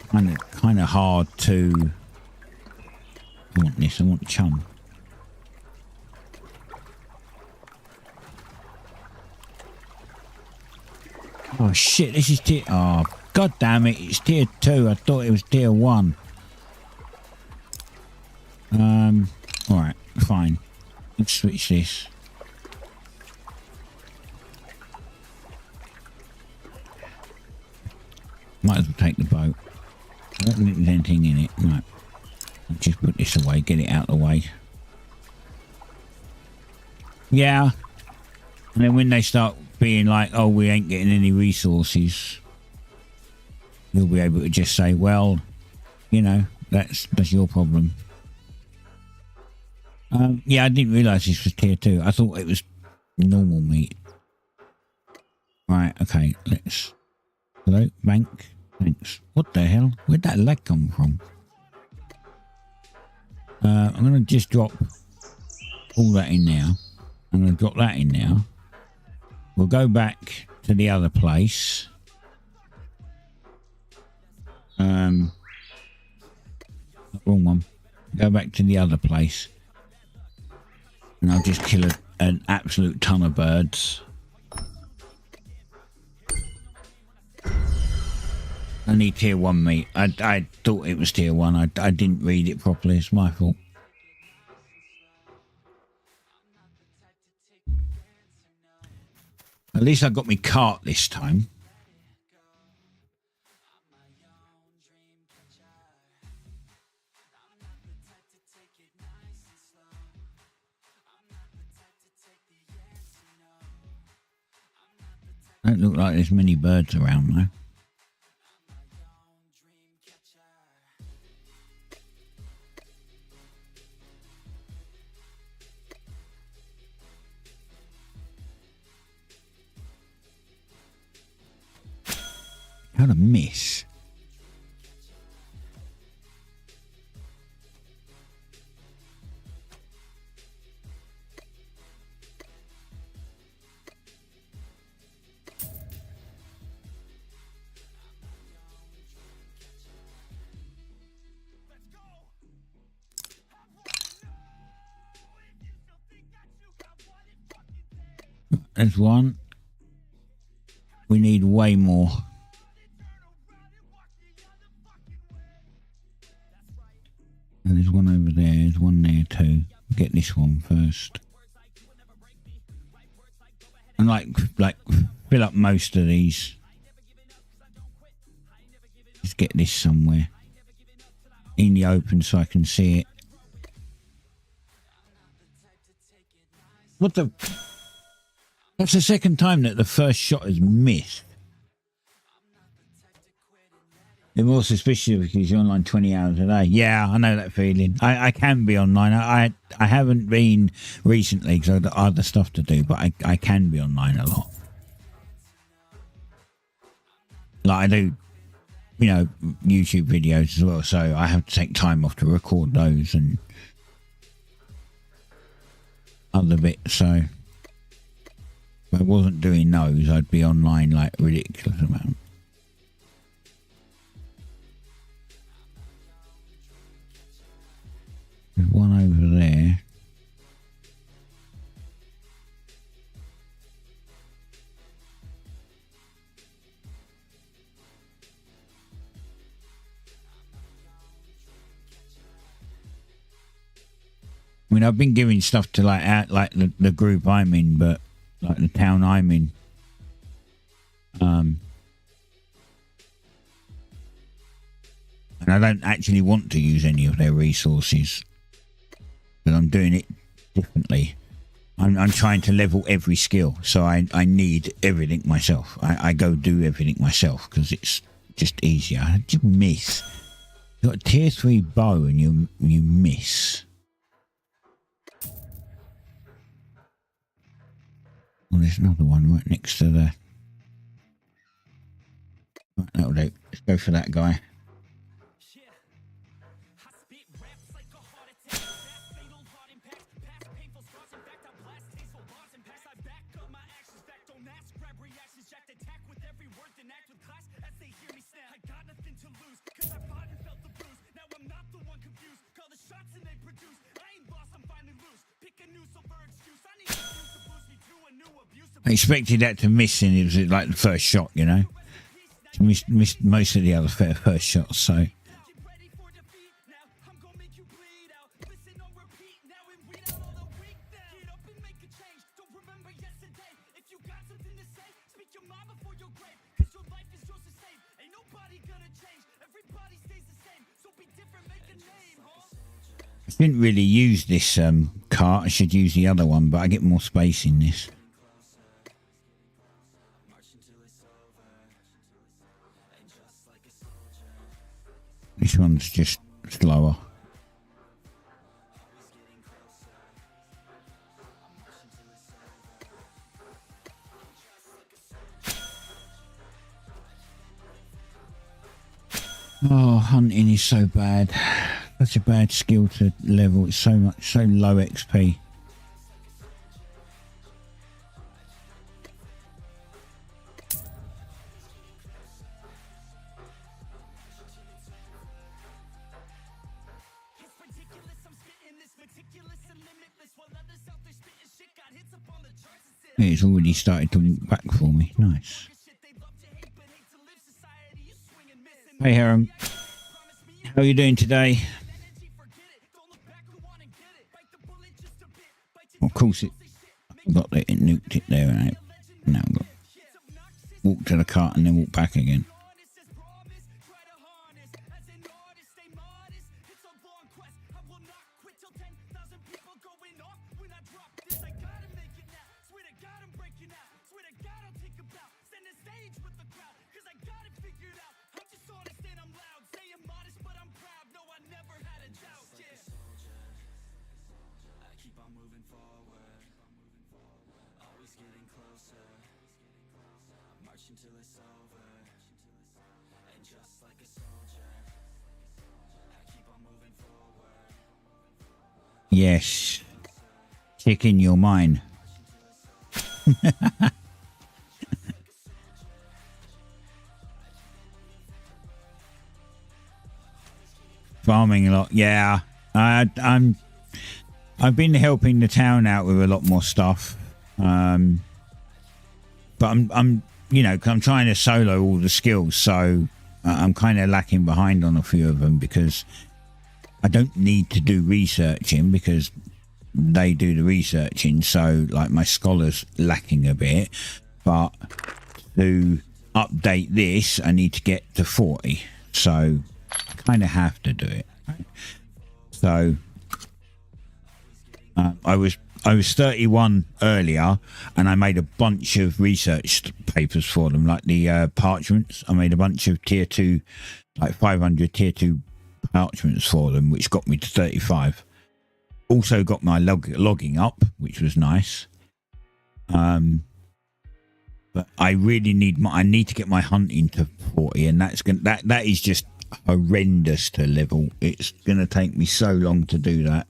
[SPEAKER 2] Kind of hard to. I want this. I want chum. Oh shit! This is tier. Oh god damn it! It's tier 2. I thought it was tier 1. All right, fine. Let's switch this. Might as well take the boat. I don't think there's anything in it. No. I'll just put this away, get it out of the way. Yeah. And then when they start being like, oh, we ain't getting any resources, you'll be able to just say, well, you know, that's your problem. Yeah, I didn't realise this was tier 2. I thought it was normal meat. Right, okay, let's... Hello, bank. Thanks. What the hell? Where'd that leg come from? I'm going to just drop all that in now. I'm going to drop that in now. We'll go back to the other place. Wrong one. Go back to the other place. And I'll just kill an absolute ton of birds. I need tier 1 meat. I thought it was tier 1. I didn't read it properly. It's my fault. At least I got my cart this time. Don't look like there's many birds around though. How to miss? There's one. We need way more. And there's one over there. There's one there too. Get this one first. And like fill up most of these. Just get this somewhere in the open so I can see it. What the? That's the second time that the first shot has missed. They're more suspicious because you're online 20 hours a day. Yeah, I know that feeling. I can be online. I haven't been recently because I've got other stuff to do, but I can be online a lot. Like I do, you know, YouTube videos as well, so I have to take time off to record those and other bits, so if I wasn't doing those, I'd be online like a ridiculous amount. There's one over there. I mean, I've been giving stuff to like the group I'm in, but like the town I'm in. And I don't actually want to use any of their resources, but I'm doing it differently. I'm trying to level every skill, so I need everything myself. I go do everything myself because it's just easier. I just miss. You got a tier 3 bow and you miss. Well, there's another one right next to the. Right, that'll do. Let's go for that guy. I expected that to miss, and it was like the first shot, you know. Missed most of the other first shots, so. I didn't really use this cart. I should use the other one, but I get more space in this. This one's just slower. Oh, hunting is so bad. Such a bad skill to level. It's so low XP. It's already started to walk back for me. Nice. Hey, Harem. How are you doing today? Of course, I forgot that it nuked it there. And now I've got walk to the cart and then walk back again. Yes. Chicken, you're mine. Farming a lot. Yeah. I've been helping the town out with a lot more stuff. But I'm you know, 'cause I'm trying to solo all the skills, so I'm kind of lacking behind on a few of them because I don't need to do researching because they do the researching. So like my scholar's lacking a bit, but to update this, I need to get to 40. So I kind of have to do it. Right? So I was 31 earlier, and I made a bunch of research papers for them, like the parchments. I made a bunch of tier 2, like 500 tier 2 parchments for them, which got me to 35. Also got my logging up, which was nice. But I really need I need to get my hunting to 40, and that is just horrendous to level. It's gonna take me so long to do that.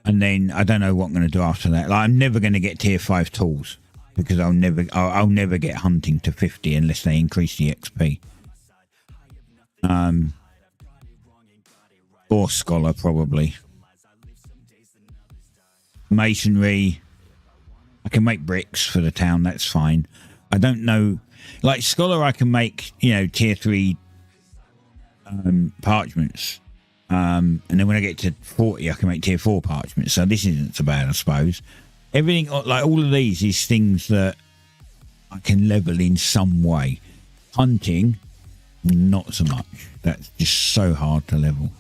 [SPEAKER 2] And then I don't know what I'm going to do after that. Like, I'm never going to get tier 5 tools because I'll never get hunting to 50 unless they increase the XP. Or scholar probably. Masonry. I can make bricks for the town. That's fine. I don't know. Like scholar, I can make, you know, tier 3 parchments. And then when I get to 40, I can make tier 4 parchment. So this isn't so bad, I suppose. Everything, like all of these, is things that I can level in some way. Hunting, not so much. That's just so hard to level.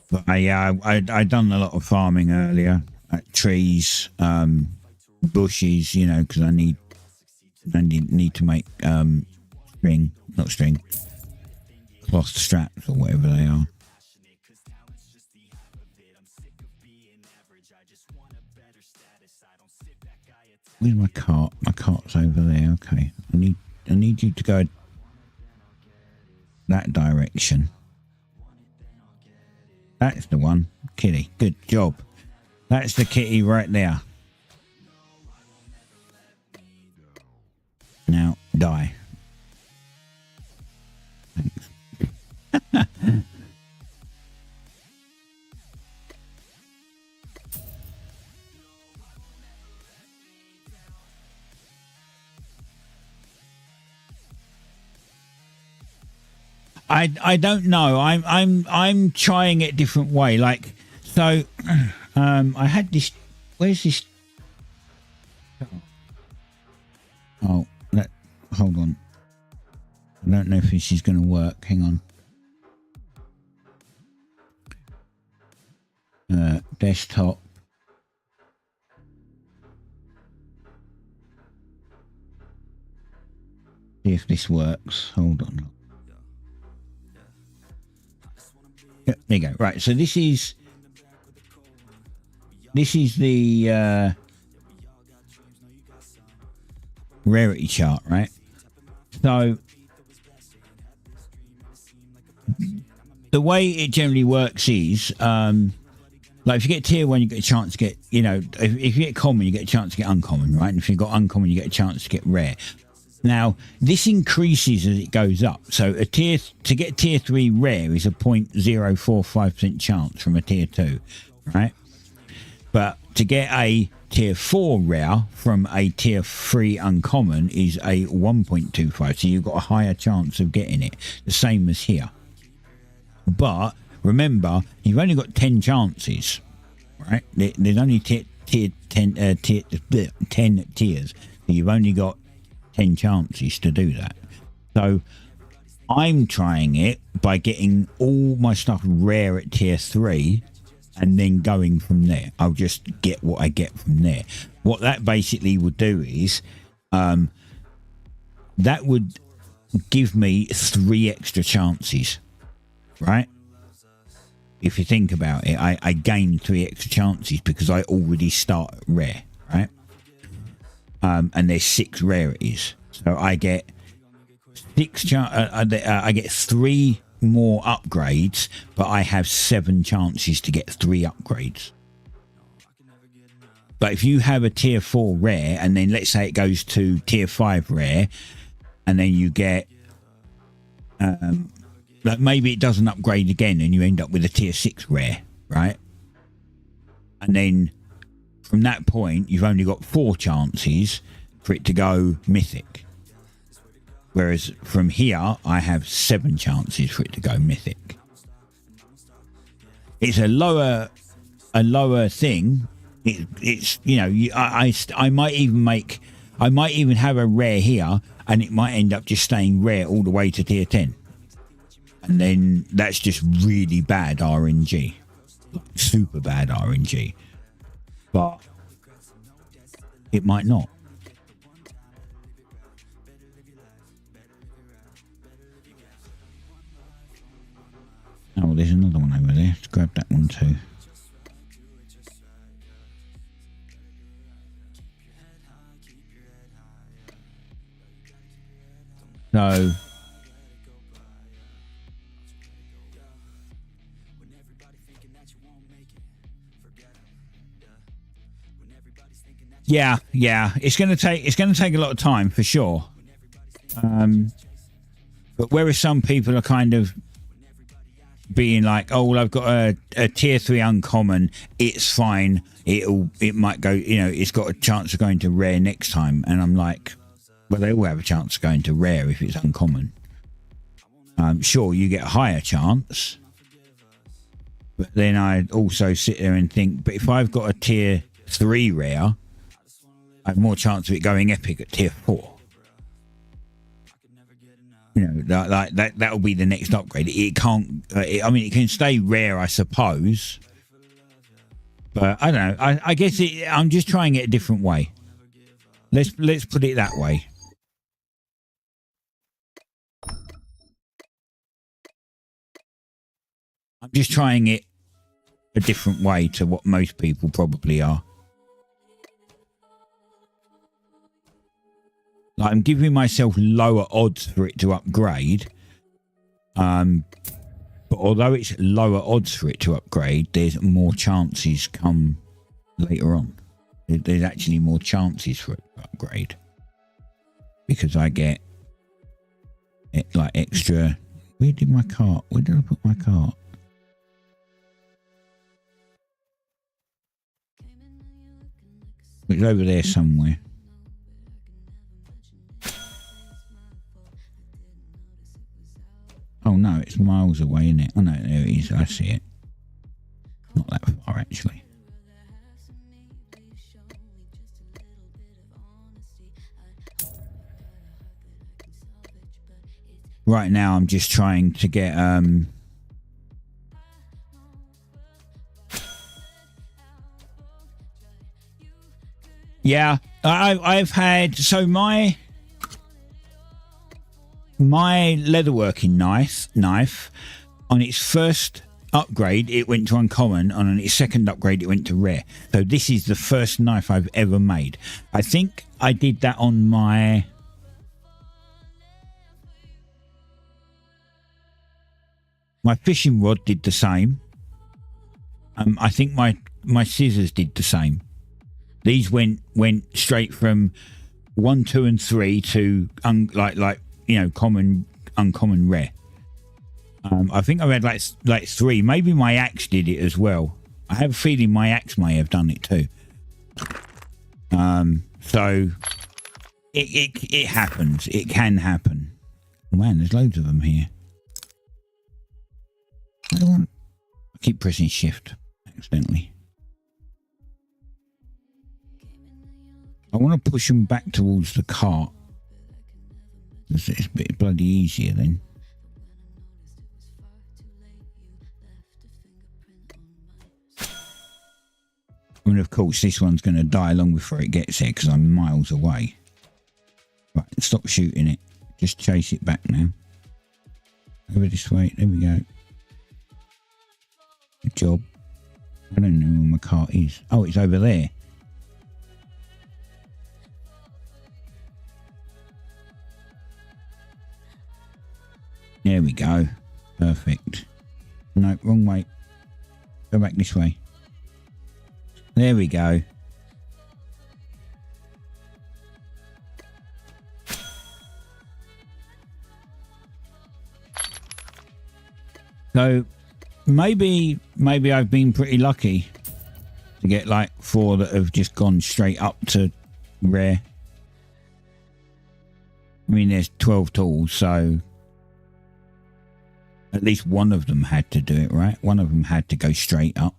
[SPEAKER 2] But I done a lot of farming earlier, trees, bushes, you know, because I need to make cloth straps or whatever they are. Where's my cart? My cart's over there. Okay, I need you to go that direction. That's the one, kitty. Good job. That's the kitty right there. Now die. Thanks. I don't know. I'm trying it a different way. Like, so I had this. Where's this? Oh, hold on. I don't know if this is going to work. Hang on. Desktop. See if this works. Hold on. Yeah, there you go. Right, so this is the rarity chart, right? So the way it generally works is like if you get tier 1, you get a chance to get, you know, if you get common, you get a chance to get uncommon, right? And if you got uncommon, you get a chance to get rare. Now, this increases as it goes up. So to get tier 3 rare is a 0.045% chance from a tier 2, right? But to get a tier 4 rare from a tier 3 uncommon is a 1.25. So you've got a higher chance of getting it. The same as here. But remember, you've only got 10 chances, right? There's only 10 tiers. So you've only got 10 chances to do that. So I'm trying it by getting all my stuff rare at tier 3 and then going from there. I'll just get what I get from there. What that basically would do is that would give me 3 extra chances, right? If you think about it, I gain 3 extra chances because I already start at rare, right? And there's 6 rarities, so I get 6 I get 3 more upgrades, but I have 7 chances to get 3 upgrades. But if you have a tier 4 rare, and then let's say it goes to tier 5 rare, and then you get like maybe it doesn't upgrade again, and you end up with a tier 6 rare, right? And then from that point, you've only got 4 chances for it to go mythic. Whereas from here, I have 7 chances for it to go mythic. It's a lower thing. It's you know, I might even have a rare here, and it might end up just staying rare all the way to tier 10. And then that's just really bad RNG. Super bad RNG. But it might not. Oh, there's another one over there. Let's grab that one too. So yeah, it's going to take a lot of time for sure. But whereas some people are kind of being like, oh, well, I've got a tier 3 uncommon, it's fine, it might go, you know, it's got a chance of going to rare next time. And I'm like, well, they all have a chance of going to rare if it's uncommon. Sure, you get a higher chance, but then I also sit there and think, but if I've got a tier 3 rare, I have more chance of it going epic at tier 4. You know, like that'll be the next upgrade. It can't. I mean, it can stay rare, I suppose. But I don't know. I guess I'm just trying it a different way. Let's put it that way. I'm just trying it a different way to what most people probably are. Like, I'm giving myself lower odds for it to upgrade. But although it's lower odds for it to upgrade, there's more chances come later on. There's actually more chances for it to upgrade. Because I get like extra... Where did my cart? Where did I put my cart? It's over there somewhere. Oh no, it's miles away, isn't it? Oh no, there it is. I see it. Not that far, actually. Right now, I'm just trying to get yeah, I've had so my leatherworking knife on its first upgrade it went to uncommon, and on its second upgrade it went to rare. So this is the first knife I've ever made. I think I did that on my fishing rod did the same. I think my scissors did the same. These went straight from 1, 2 and 3 to like you know, common, uncommon, rare. I think I've had like 3. Maybe my axe did it as well. I have a feeling my axe may have done it too. So it happens. It can happen. Oh, man, there's loads of them here. I keep pressing shift accidentally. I want to push them back towards the cart. It's a bit bloody easier then. I mean, of course, this one's going to die long before it gets there because I'm miles away. Right, stop shooting it. Just chase it back now. Over this way. There we go. Good job. I don't know where my cart is. Oh, it's over there. There we go. Perfect. No, wrong way. Go back this way. There we go. So maybe I've been pretty lucky to get like 4 that have just gone straight up to rare. I mean, there's 12 tools, so at least one of them had to do it, right? One of them had to go straight up.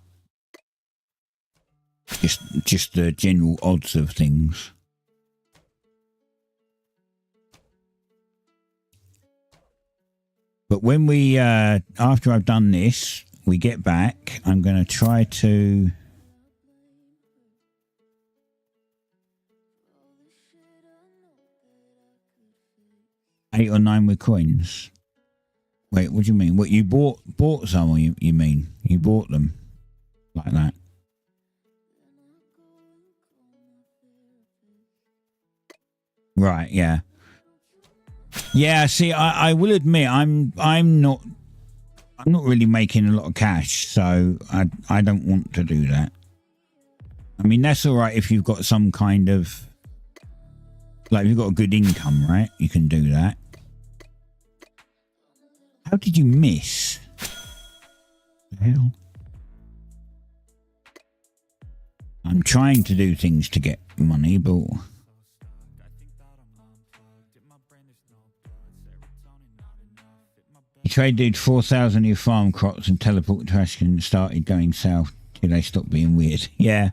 [SPEAKER 2] Just the general odds of things. But when we, after I've done this, we get back, I'm going to try to... $8 or 9 with coins. Wait, what do you mean? What, you bought some, or you mean? You bought them? Like that? Right, yeah. Yeah, see, I will admit I'm not really making a lot of cash, so I don't want to do that. I mean, that's all right if you've got some kind of, like, if you've got a good income, right? You can do that. How did you miss? The hell? I'm trying to do things to get money, but you traded 4,000 of your farm crops and teleported to Ashton and started going south till they stopped being weird. Yeah.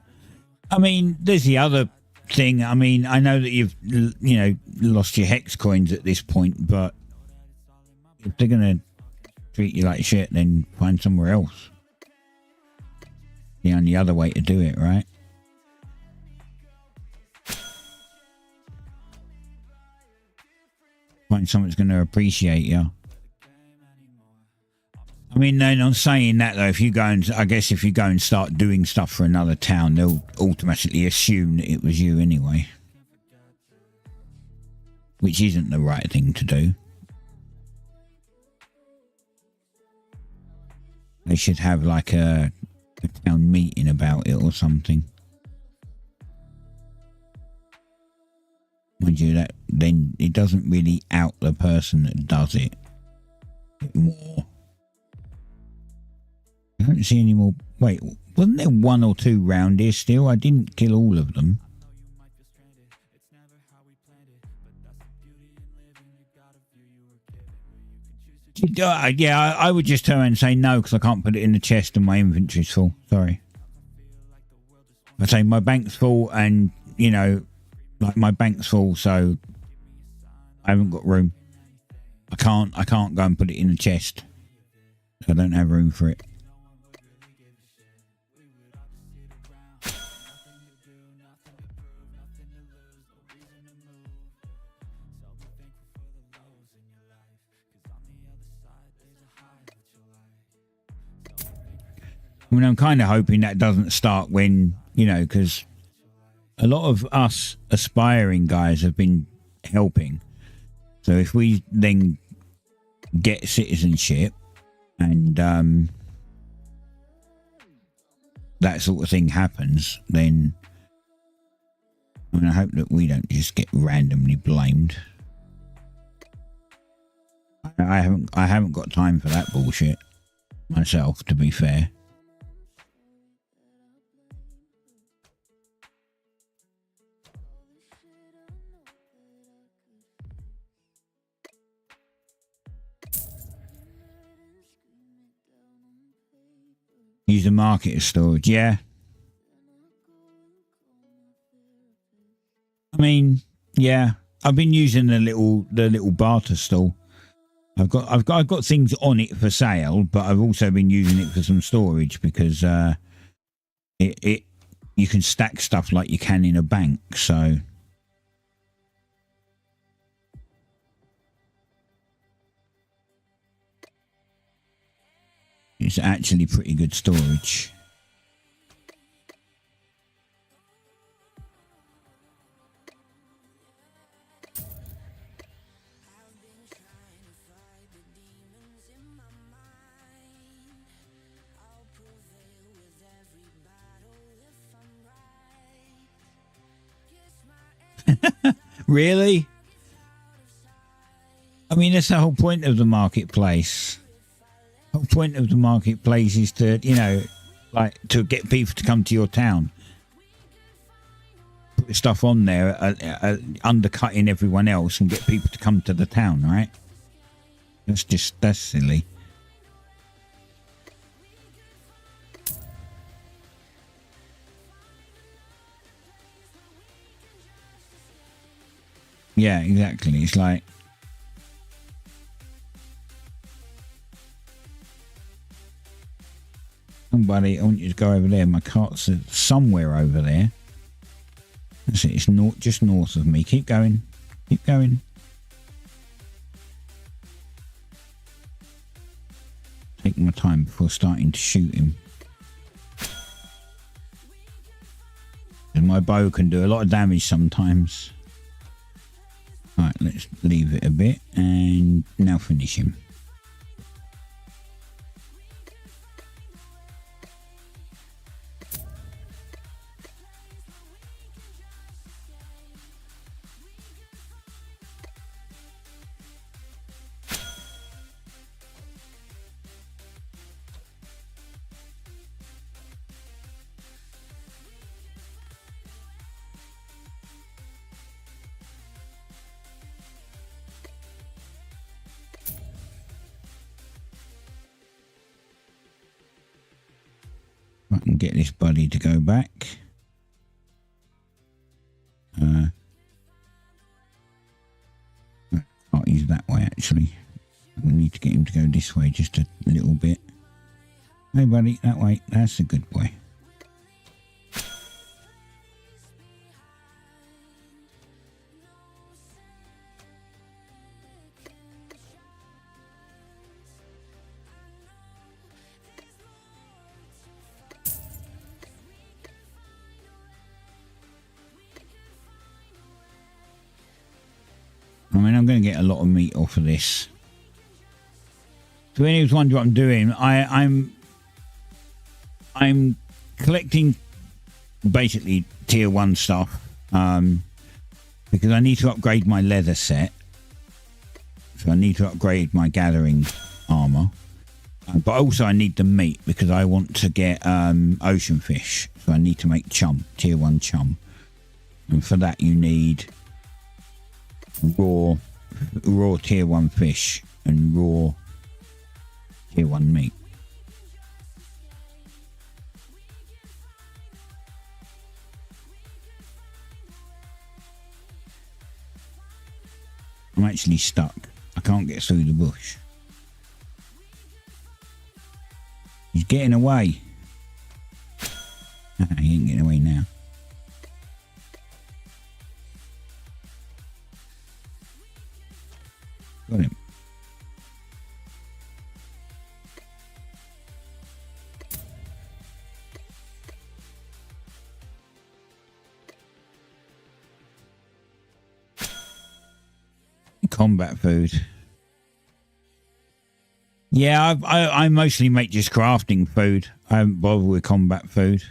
[SPEAKER 2] I mean, there's the other thing. I mean, I know that you've, you know, lost your hex coins at this point, but if they're going to treat you like shit, then find somewhere else. The only other way to do it, right? Find someone that's going to appreciate you. I mean, then on saying that though, if you go and, I guess if you go and start doing stuff for another town, they'll automatically assume that it was you anyway. Which isn't the right thing to do. They should have like a town meeting about it or something. Mind you, that then it doesn't really out the person that does it more. I don't see any more. Wait, wasn't there one or two round here still? I didn't kill all of them. Yeah, I would just turn and say no because I can't put it in the chest and my inventory's full. Sorry. I say my bank's full and, you know, like my bank's full, so I haven't got room. I can't go and put it in the chest. I don't have room for it. I mean, I'm kind of hoping that doesn't start when, you know, because a lot of us aspiring guys have been helping. So if we then get citizenship and that sort of thing happens, then I mean, I hope that we don't just get randomly blamed. I haven't got time for that bullshit myself, to be fair. Use the market as storage, yeah. I mean, yeah. I've been using the little barter stall. I've got things on it for sale, but I've also been using it for some storage because you can stack stuff like you can in a bank, so it's actually pretty good storage. Really? I mean, that's the whole point of the marketplace. The whole point of the marketplace is to, you know, like to get people to come to your town. Put stuff on there, undercutting everyone else and get people to come to the town, right? That's silly. Yeah, exactly. It's like, somebody, I want you to go over there. My cart's somewhere over there. That's it. It's just north of me. Keep going. Keep going. Taking my time before starting to shoot him. And my bow can do a lot of damage sometimes. Right, let's leave it a bit and now finish him. and get this buddy to go back. Can't use that way actually. We need to get him to go this way just a little bit. Hey buddy, that way. That's a good boy. I mean, I'm going to get a lot of meat off of this. So anyone's wondering what I'm doing, I'm collecting basically tier 1 stuff because I need to upgrade my leather set. So I need to upgrade my gathering armor. But also I need the meat because I want to get ocean fish. So I need to make chum, tier 1 chum. And for that you need raw tier 1 fish and raw tier 1 meat. I'm actually stuck. I can't get through the bush. He's getting away. He ain't getting away now. Got him. Combat food. Yeah, I mostly make just crafting food. I haven't bothered with combat food.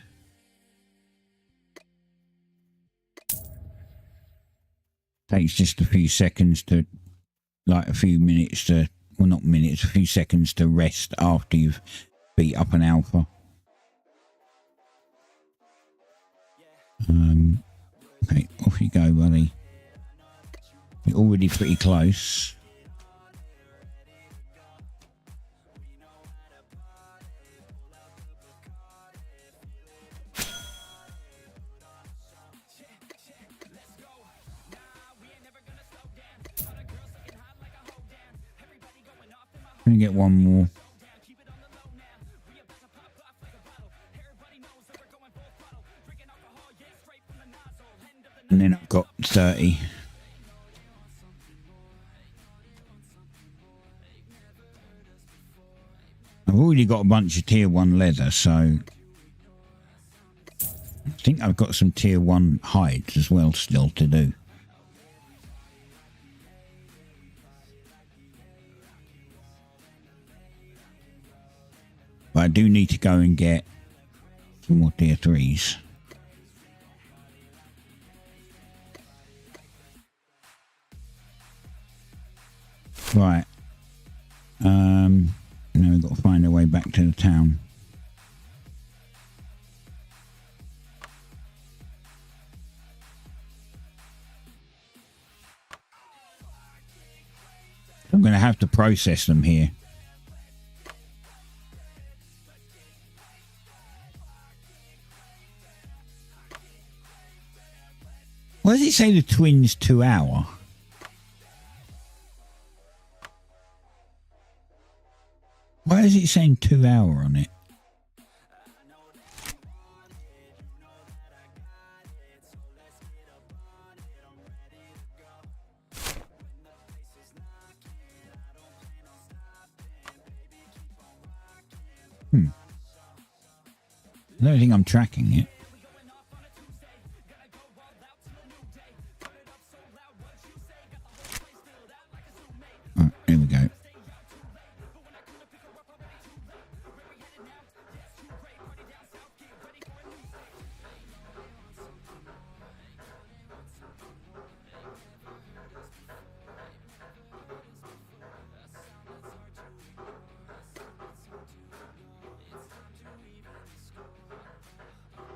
[SPEAKER 2] Takes just a few seconds to, like a few minutes to, well not minutes, a few seconds to rest after you've beat up an alpha. Okay, off you go, buddy. You're already pretty close. I'm gonna get one more. And then I've got 30. I've already got a bunch of tier 1 leather, so I think I've got some tier 1 hides as well still to do. But I do need to go and get some more tier 3s. Right. Now we've got to find our way back to the town. I'm going to have to process them here. Why does it say the twins 2 hour? Why is it saying 2 hour on it? I don't think I'm tracking it. Right, here we go.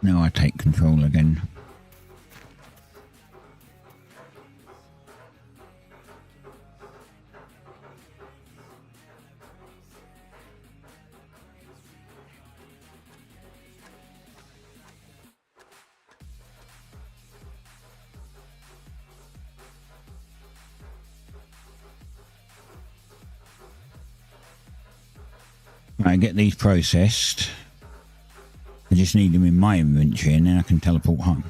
[SPEAKER 2] Now I take control again. Right, get these processed. I just need them in my inventory and then I can teleport home.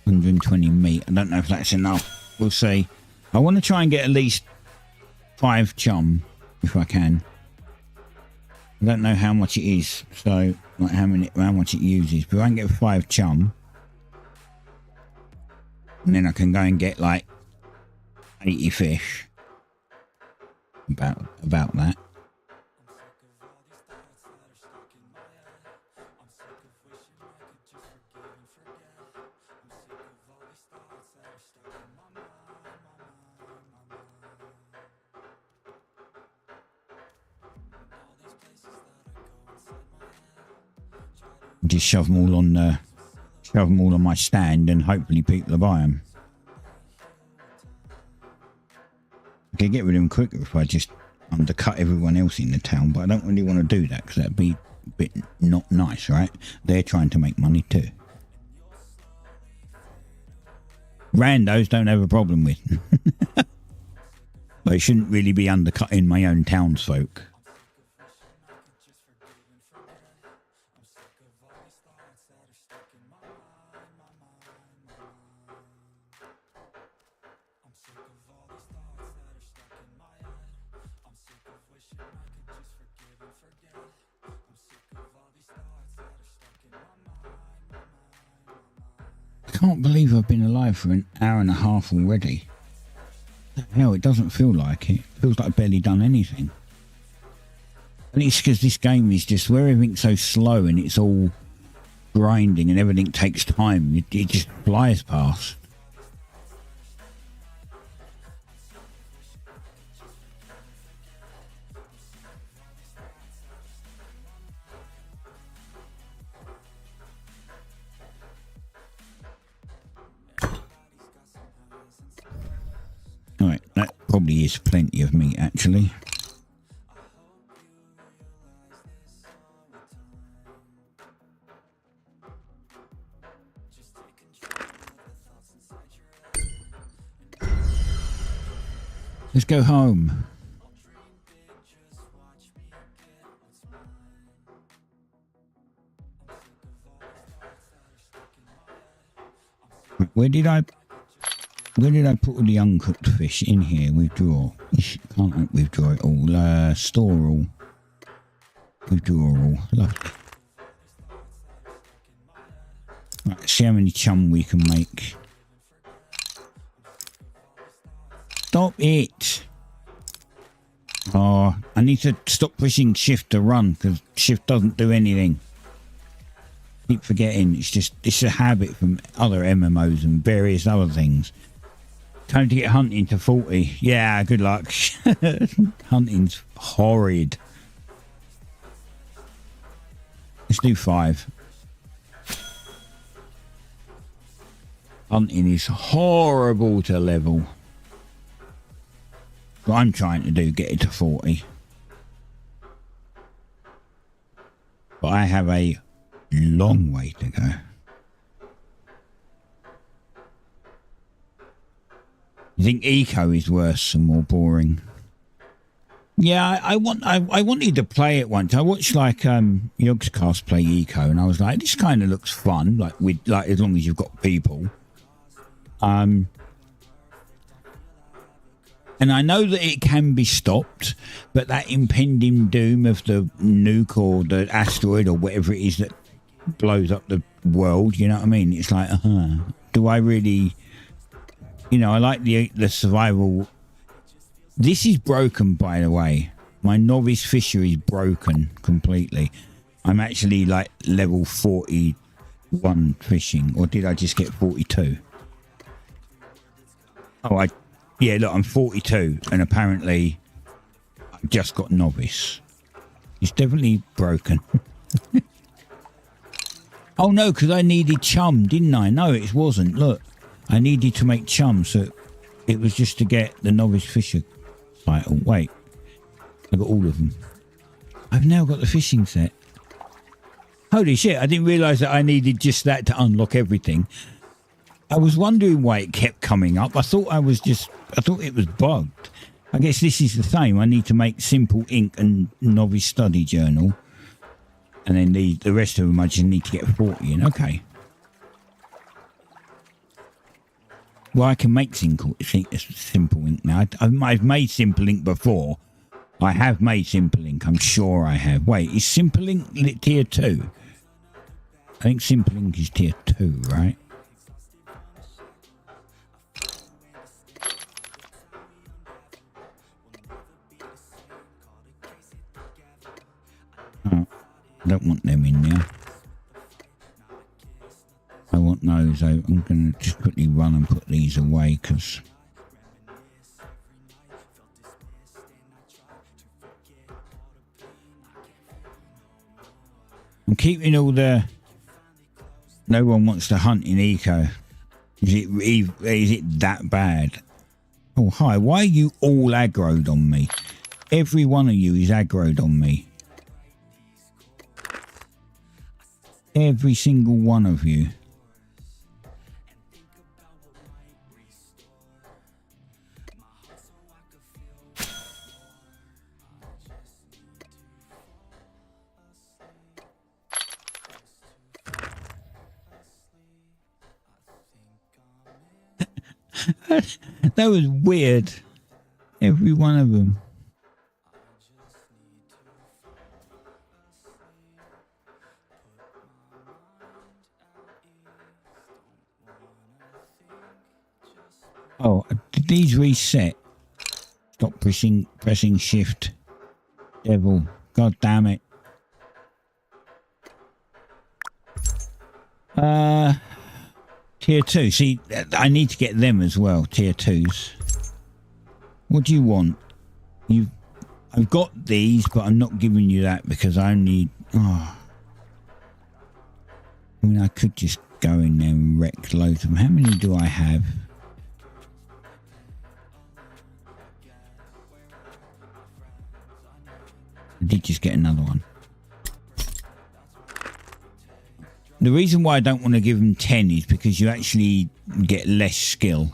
[SPEAKER 2] $120 meat. I don't know if that's enough. We'll see. I want to try and get at least 5 chum if I can. I don't know how much it is, so like how much it uses. But I can get 5 chum, and then I can go and get like 80 fish. About that. Just shove them all on my stand, and hopefully people will buy them. I could get rid of them quicker if I just undercut everyone else in the town, but I don't really want to do that because that'd be a bit not nice, right? They're trying to make money too. Randos don't have a problem with. But it shouldn't really be undercutting my own townsfolk. I can't believe I've been alive for an hour and a half already. Hell, it doesn't feel like it. It feels like I've barely done anything. And it's because this game is just where everything's so slow and it's all grinding and everything takes time. It just flies past. Alright, that probably is plenty of meat actually. Let's go home. Where did I put all the uncooked fish? In here? Withdraw. Can't withdraw it all. Store all. Withdraw all. Lovely. Right, let's see how many chum we can make. Stop it! Oh, I need to stop pushing shift to run because shift doesn't do anything. Keep forgetting. It's a habit from other MMOs and various other things. Time to get hunting to 40. Yeah, good luck. Hunting's horrid. Let's do 5. Hunting is horrible to level. What I'm trying to do, get it to 40. But I have a long way to go. You think eco is worse and more boring? Yeah, I wanted to play it once. I watched like Yogscast play eco, and I was like, this kind of looks fun. Like as long as you've got people. And I know that it can be stopped, but that impending doom of the nuke or the asteroid or whatever it is that blows up the world, you know what I mean? It's like, do I really... You know, I like the survival. This is broken, by the way. My novice fisher is broken completely. I'm actually like level 41 fishing. Or did I just get 42? Oh, yeah, look, I'm 42. And apparently I've just got novice. It's definitely broken. Oh, no, because I needed chum, didn't I? No, it wasn't. Look. I needed to make chum, so it was just to get the novice fisher title. Wait, I got all of them. I've now got the fishing set. Holy shit, I didn't realise that I needed just that to unlock everything. I was wondering why it kept coming up. I thought it was bugged. I guess this is the same. I need to make simple ink and novice study journal. And then the rest of them I just need to get 40 in. Okay. Well, I can make simple ink now. I've made simple ink before. I have made simple ink. I'm sure I have. Wait, is simple ink tier 2? I think simple ink is tier 2, right? Oh, I don't want them in there. I want those. I'm going to just quickly run and put these away because I'm keeping all the. No one wants to hunt in eco. Is it that bad? Oh hi! Why are you all aggroed on me? Every one of you is aggroed on me. Every single one of you. That was weird. Every one of them. Oh, did these reset? Stop pressing shift. Devil. God damn it. Tier 2. See, I need to get them as well. Tier 2s. What do you want? I've got these, but I'm not giving you that because I only... Oh. I mean, I could just go in there and wreck loads of them. How many do I have? I did just get another one. The reason why I don't want to give them 10 is because you actually get less skill.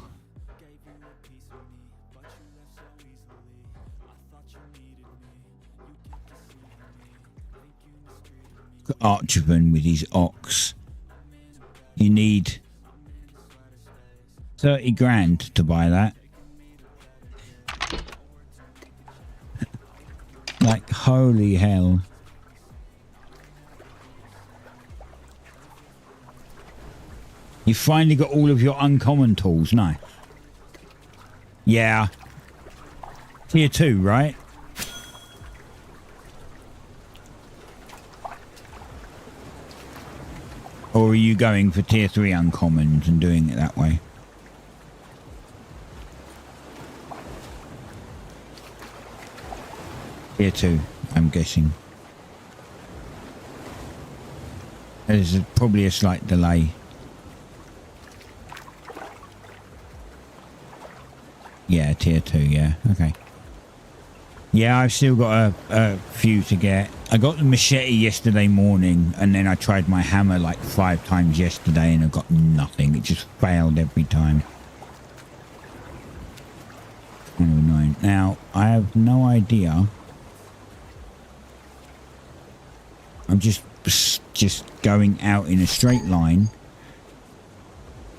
[SPEAKER 2] Archibald with his ox. You need 30 grand to buy that. Like, holy hell. You finally got all of your uncommon tools, nice. Yeah. Tier 2, right? Or are you going for tier 3 uncommons and doing it that way? Tier 2, I'm guessing. There's probably a slight delay. Yeah, tier 2, yeah, okay. Yeah, I've still got a few to get. I got the machete yesterday morning, and then I tried my hammer like 5 times yesterday, and I got nothing. It just failed every time. Kind of annoying. Now, I have no idea. I'm just going out in a straight line.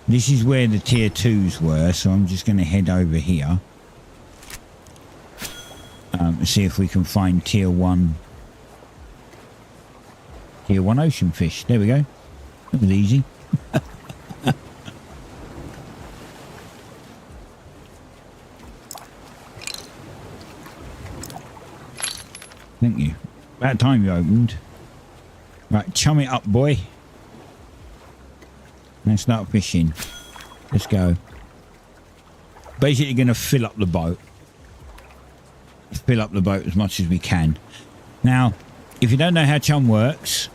[SPEAKER 2] This is where the tier 2s were, so I'm just going to head over here. And see if we can find tier 1 ocean fish. There we go. That was easy. Thank you. About time you opened. Right, chum it up, boy. Let's start fishing. Let's go. Basically going to fill up the boat. Fill up the boat as much as we can. Now, if you don't know how chum works,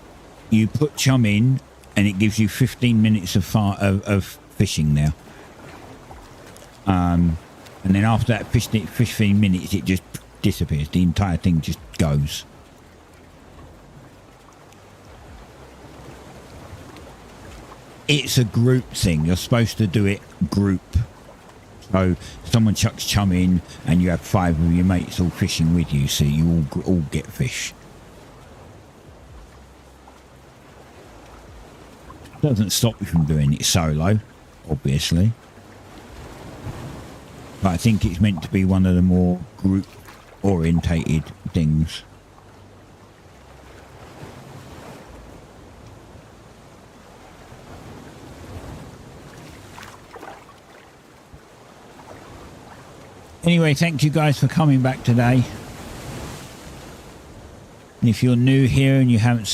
[SPEAKER 2] you put chum in and it gives you 15 minutes of fishing now. And then after that 15 minutes, it just disappears. The entire thing just goes. It's a group thing. You're supposed to do it group. So someone chucks chum in and you have 5 of your mates all fishing with you, so you all get fish. Doesn't stop you from doing it solo, obviously. But I think it's meant to be one of the more group orientated things. Anyway, thank you guys for coming back today. And if you're new here and you haven't,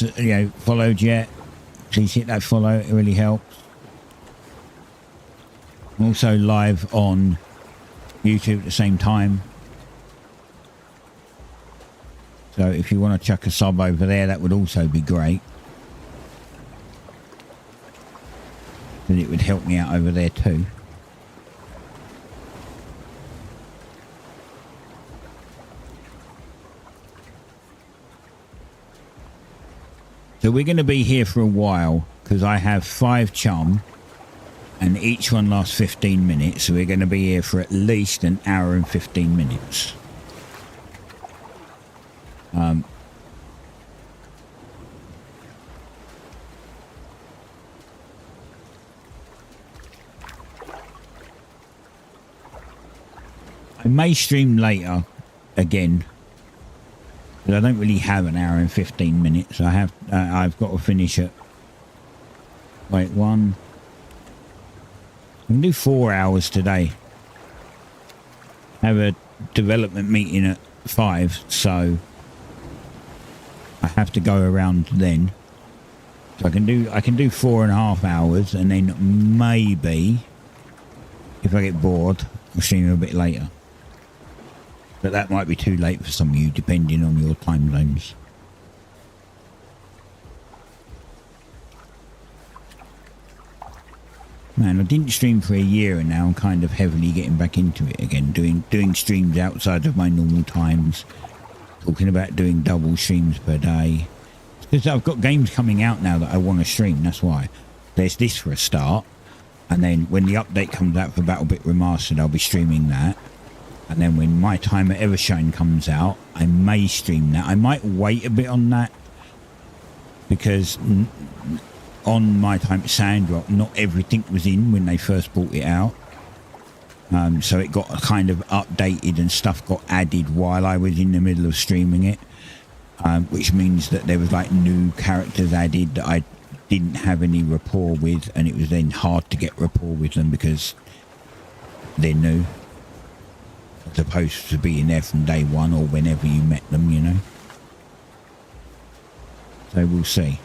[SPEAKER 2] followed yet, please hit that follow. It really helps. I'm also live on YouTube at the same time. So if you want to chuck a sub over there, that would also be great. And it would help me out over there too. So we're going to be here for a while because I have 5 chum and each one lasts 15 minutes. So we're going to be here for at least an hour and 15 minutes. I may stream later again. But I don't really have an hour and 15 minutes. I've got to finish at, wait, 1. I can do 4 hours today. Have a development meeting at 5, so I have to go around then. So I can do 4.5 hours, and then maybe if I get bored, I'll stream a bit later. But that might be too late for some of you, depending on your time zones. Man, I didn't stream for a year, and now I'm kind of heavily getting back into it again. Doing streams outside of my normal times. Talking about doing double streams per day. Because I've got games coming out now that I want to stream, that's why. There's this for a start. And then when the update comes out for BattleBit Remastered, I'll be streaming that. And then when My Time at Evershine comes out, I may stream that. I might wait a bit on that. Because on My Time at Sandrock, not everything was in when they first brought it out. So it got kind of updated and stuff got added while I was in the middle of streaming it. Which means that there was like new characters added that I didn't have any rapport with. And it was then hard to get rapport with them because they're new. As opposed to being there from day one or whenever you met them, you know. So we'll see.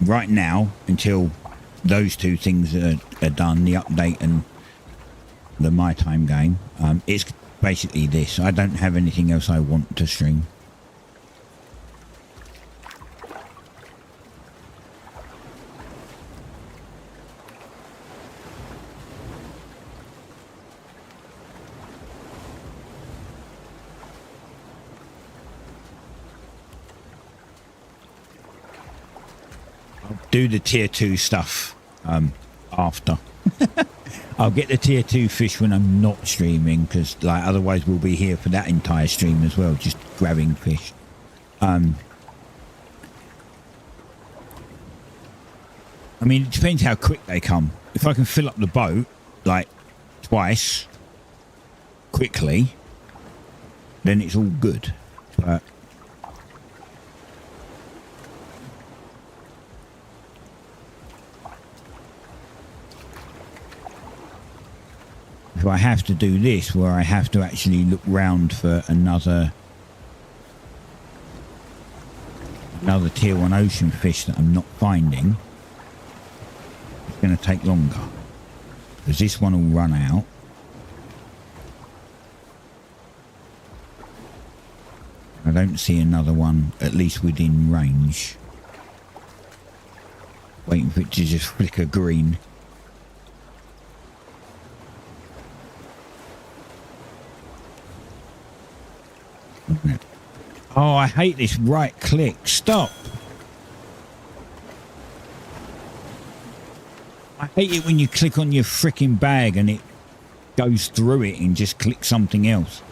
[SPEAKER 2] Right now, until those 2 things are done, the update and the My Time game, it's basically this. I don't have anything else I want to stream. Do the tier 2 stuff after. I'll get the tier 2 fish when I'm not streaming, because like otherwise we'll be here for that entire stream as well, just grabbing fish. I mean, it depends how quick they come. If I can fill up the boat like twice quickly, then it's all good. But if I have to do this, where I have to actually look round for another tier 1 ocean fish that I'm not finding, it's going to take longer. Because this one will run out. I don't see another one, at least within range. Waiting for it to just flicker green. Oh, I hate this right click. Stop. I hate it when you click on your freaking bag and it goes through it and just clicks something else.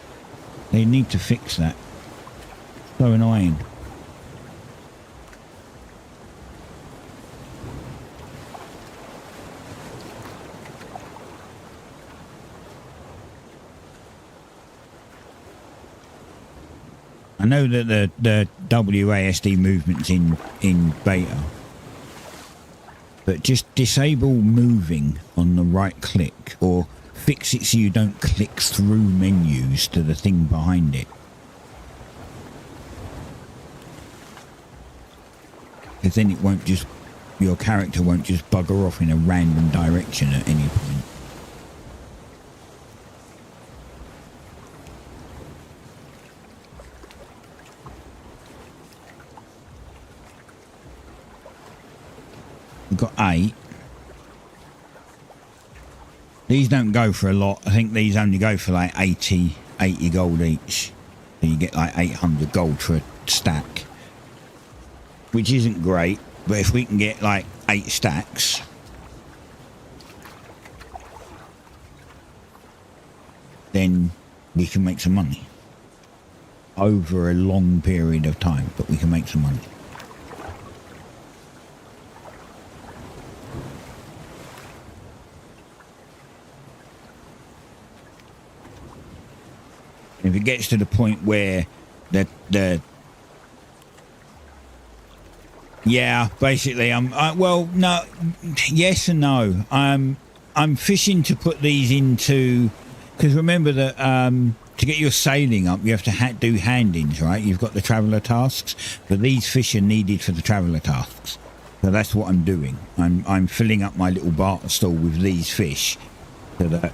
[SPEAKER 2] They need to fix that. So annoying. I know that the WASD movement's in beta, but just disable moving on the right click or fix it so you don't click through menus to the thing behind it. Because then it won't just, your character won't just bugger off in a random direction at any point. We've got 8. These don't go for a lot. I think these only go for like 80 gold each. So you get like 800 gold for a stack. Which isn't great, but if we can get like 8 stacks, then we can make some money. Over a long period of time, but we can make some money. If it gets to the point where yeah, basically, well, no, yes and no. I'm fishing to put these into, because remember that to get your sailing up, you have to do hand-ins, right? You've got the traveller tasks, but these fish are needed for the traveller tasks. So that's what I'm doing. I'm filling up my little barter stall with these fish so that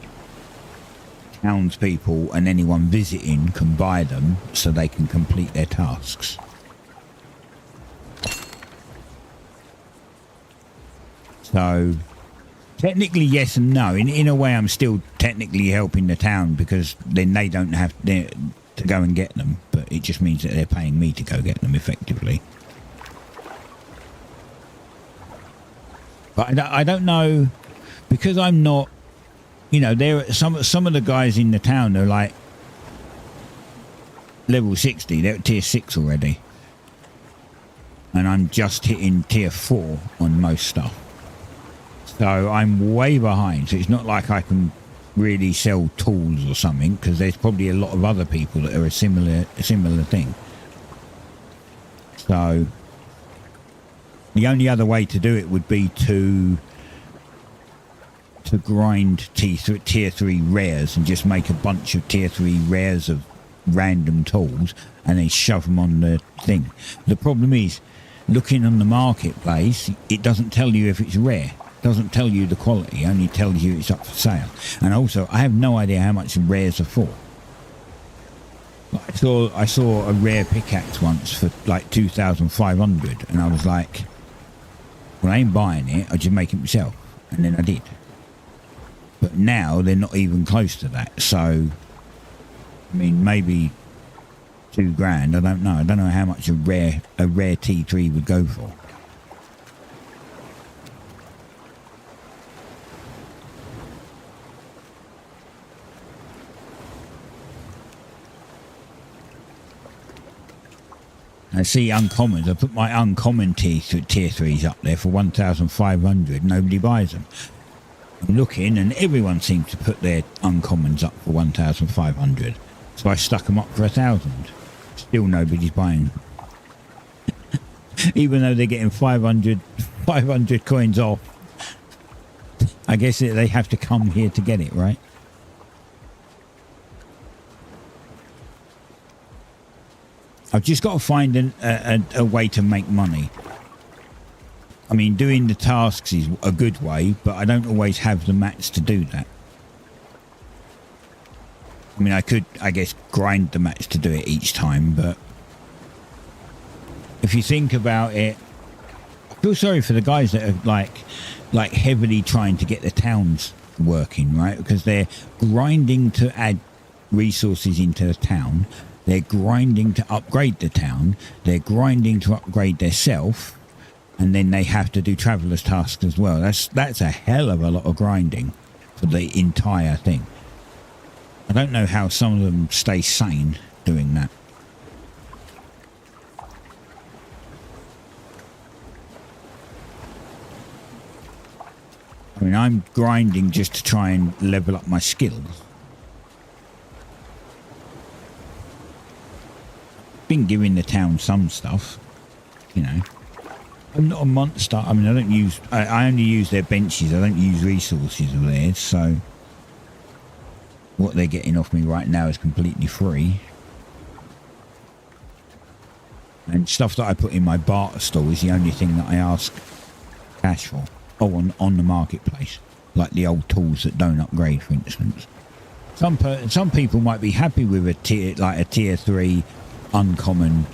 [SPEAKER 2] townspeople and anyone visiting can buy them so they can complete their tasks. So technically yes and no. In a way I'm still technically helping the town because then they don't have to go and get them, but it just means that they're paying me to go get them effectively. But I don't know, because I'm not, you know, there some of the guys in the town are like level 60. They're at tier 6 already, and I'm just hitting tier 4 on most stuff. So I'm way behind. So it's not like I can really sell tools or something, because there's probably a lot of other people that are a similar thing. So the only other way to do it would be to grind tier 3 rares and just make a bunch of tier 3 rares of random tools and then shove them on the thing. The problem is, looking on the marketplace, it doesn't tell you if it's rare. It doesn't tell you the quality, it only tells you it's up for sale. And also, I have no idea how much rares are for. I saw a rare pickaxe once for like 2,500, and I was like, well, I ain't buying it, I just make it myself. And then I did. But now they're not even close to that. So, I mean, maybe $2,000. I don't know. I don't know how much a rare T3 would go for. I see uncommons. I put my uncommon tier 3s up there for 1,500. Nobody buys them. I'm looking, and everyone seems to put their uncommons up for 1,500. So I stuck them up for 1,000. Still nobody's buying them. Even though they're getting 500 coins off. I guess they have to come here to get it, right? I've just got to find a way to make money. I mean, doing the tasks is a good way, but I don't always have the mats to do that. I mean, I could, I guess, grind the mats to do it each time, but if you think about it, I feel sorry for the guys that are like heavily trying to get the towns working, right? Because they're grinding to add resources into the town, They're grinding to upgrade the town. They're grinding to upgrade their self. And then they have to do traveller's tasks as well. That's a hell of a lot of grinding for the entire thing. I don't know how some of them stay sane doing that. I mean, I'm grinding just to try and level up my skills. Been giving the town some stuff, you know. I'm not a monster. I mean, I only use their benches. I don't use resources of theirs, so what they're getting off me right now is completely free. And stuff that I put in my barter store is the only thing that I ask cash for. Oh, on the marketplace, like the old tools that don't upgrade, for instance. Some people might be happy with a tier 3 uncommon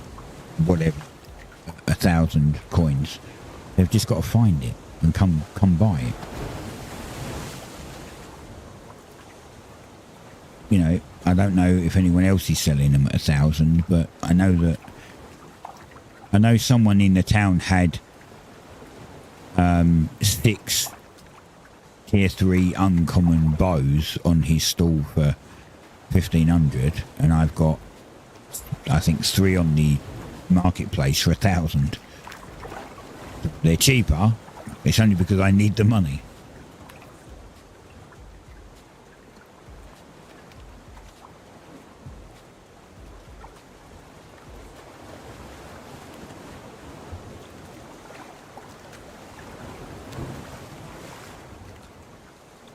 [SPEAKER 2] whatever. 1,000 coins. They've just got to find it and come buy it. You know, I don't know if anyone else is selling them at 1,000, but I know someone in the town had 6 tier 3 uncommon bows on his stall for 1,500, and I've got, I think, 3 on the marketplace for 1,000. They're cheaper. It's only because I need the money.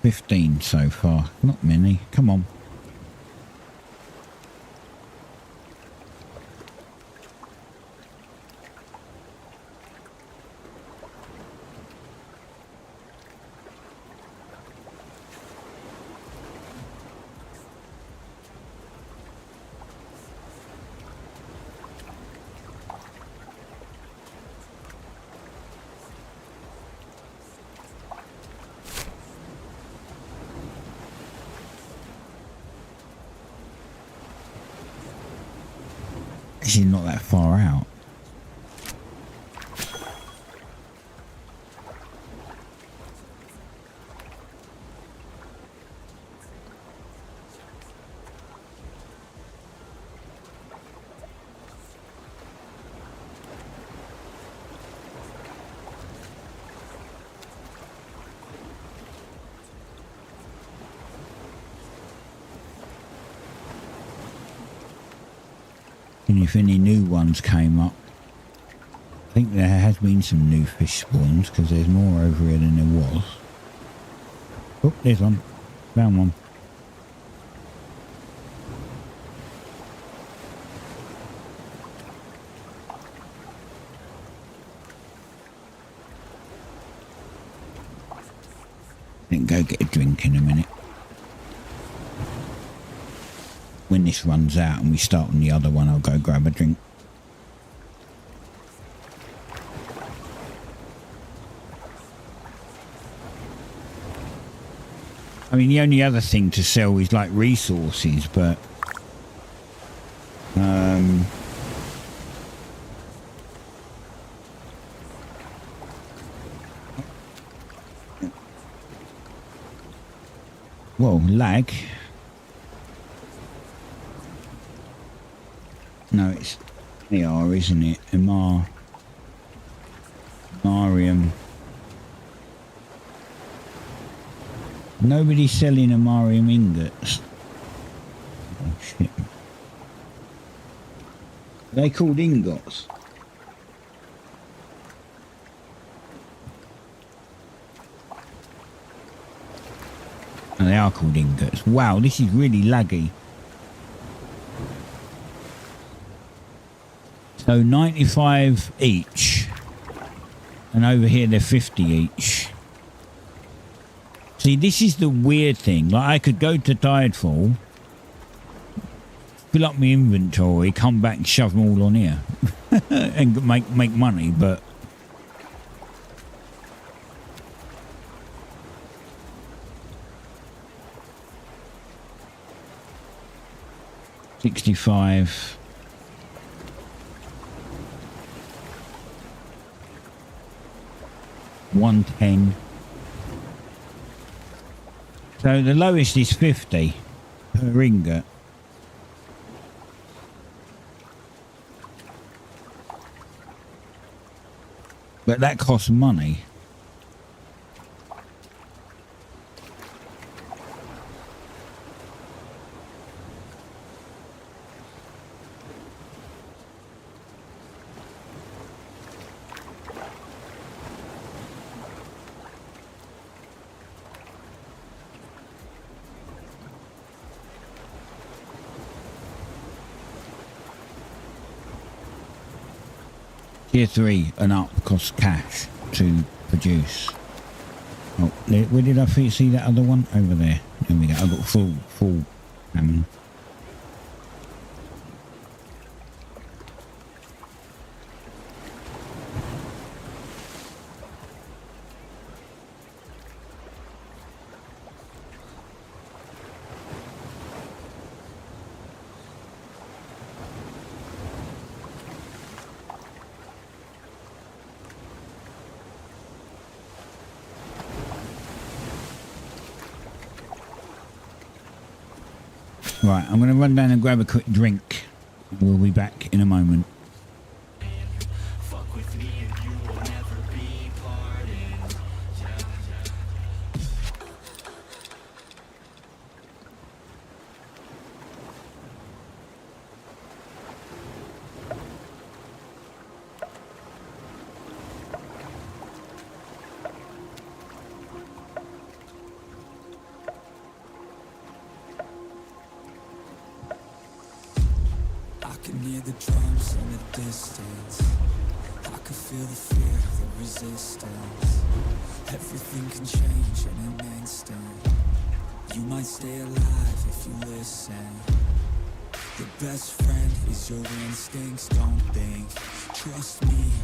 [SPEAKER 2] $15 so far. Not many. Come on. Actually not that far out. And if any new ones came up, I think there has been some new fish spawns because there's more over here than there was. Oh, there's one. Found one. Then go get a drink in a minute. When this runs out and we start on the other one, I'll go grab a drink. I mean, the only other thing to sell is like resources, but well, lag. No, it's AR, isn't it? Amarium. Nobody's selling Amarium ingots. Oh, shit. Are they called ingots? Oh, they are called ingots. Wow, this is really laggy. So 95 each, and over here they're 50 each. See, this is the weird thing. Like, I could go to Tidefall, fill up my inventory, come back and shove them all on here and make money, but 65. $110. So the lowest is 50 per ingot. But that costs money. Tier 3 and up costs cash to produce. Oh, where did I see that other one? Over there. There we go. I've got full ammo. Right, I'm going to run down and grab a quick drink. We'll be back in a moment.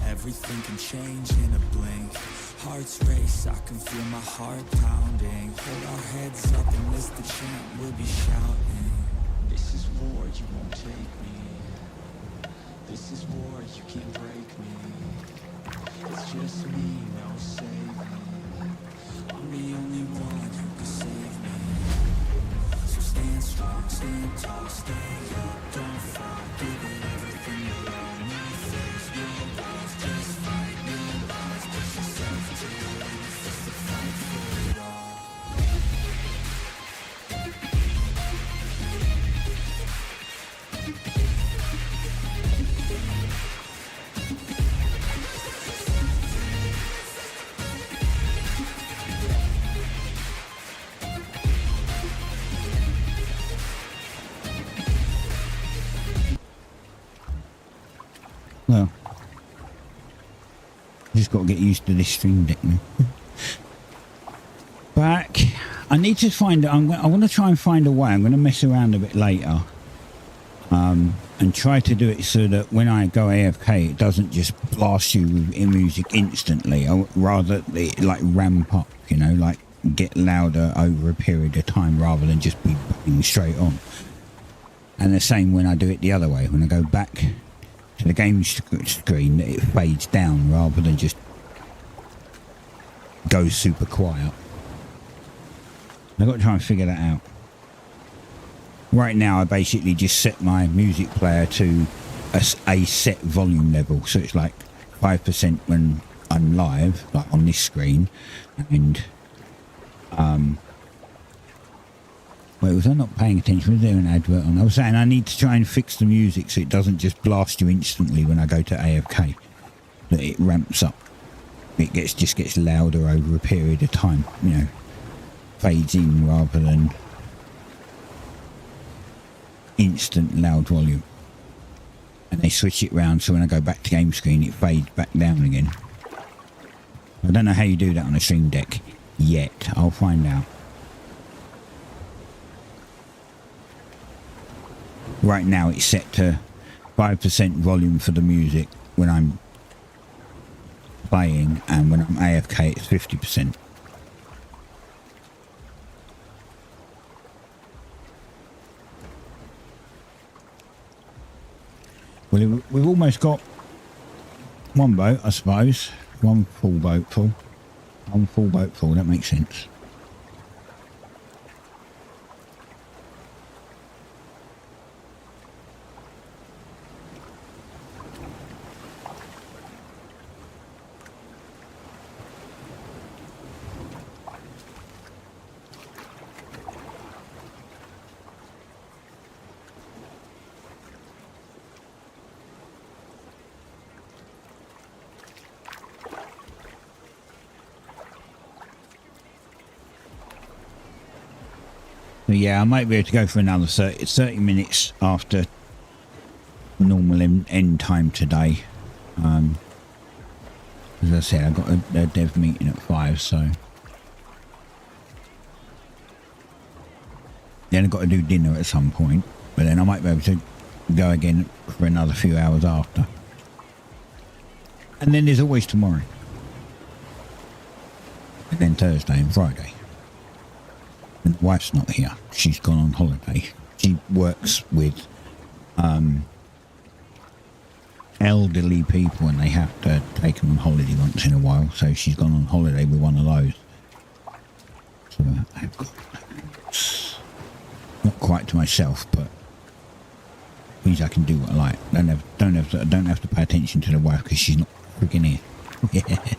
[SPEAKER 1] Everything can change in a blink. Hearts race, I can feel my heart pounding. Hold our heads up and list the chant, we'll be shouting. This is war, you won't take me. This is war, you can't break me. It's just me, no saving. I'm the only one who can save me. So stand strong, stand tall, stay up, don't fall. Give it everything you got.
[SPEAKER 2] Well, just got to get used to this stream deck now. Back. I need to find. I want to try and find a way. I'm going to mess around a bit later, and try to do it so that when I go AFK, it doesn't just blast you with music instantly. Rather, it like ramp up. You know, like get louder over a period of time, rather than just be banging straight on. And the same when I do it the other way. When I go back to the game screen, it fades down rather than just goes super quiet. I've got to try and figure that out. Right now I basically just set my music player to a set volume level, so it's like 5% when I'm live, like on this screen, and wait, was I not paying attention? Was there an advert on? I was saying I need to try and fix the music so it doesn't just blast you instantly when I go to AFK. That it ramps up. It just gets louder over a period of time. You know, fades in rather than instant loud volume. And they switch it round so when I go back to game screen, it fades back down again. I don't know how you do that on a stream deck yet. I'll find out. Right now it's set to 5% volume for the music when I'm playing, and when I'm AFK it's 50%. Well, we've almost got one boat, I suppose. One full boat full. One full boat full, that makes sense. So yeah, I might be able to go for another 30 minutes after normal end time today. As I said, I've got a dev meeting at 5, so... Then I've got to do dinner at some point, but then I might be able to go again for another few hours after. And then there's always tomorrow. And then Thursday and Friday. And the wife's not here. She's gone on holiday. She works with elderly people and they have to take them on holiday once in a while. So she's gone on holiday with one of those. So I've got not quite to myself, but means I can do what I like. Don't have to pay attention to the wife because she's not freaking here. Yeah.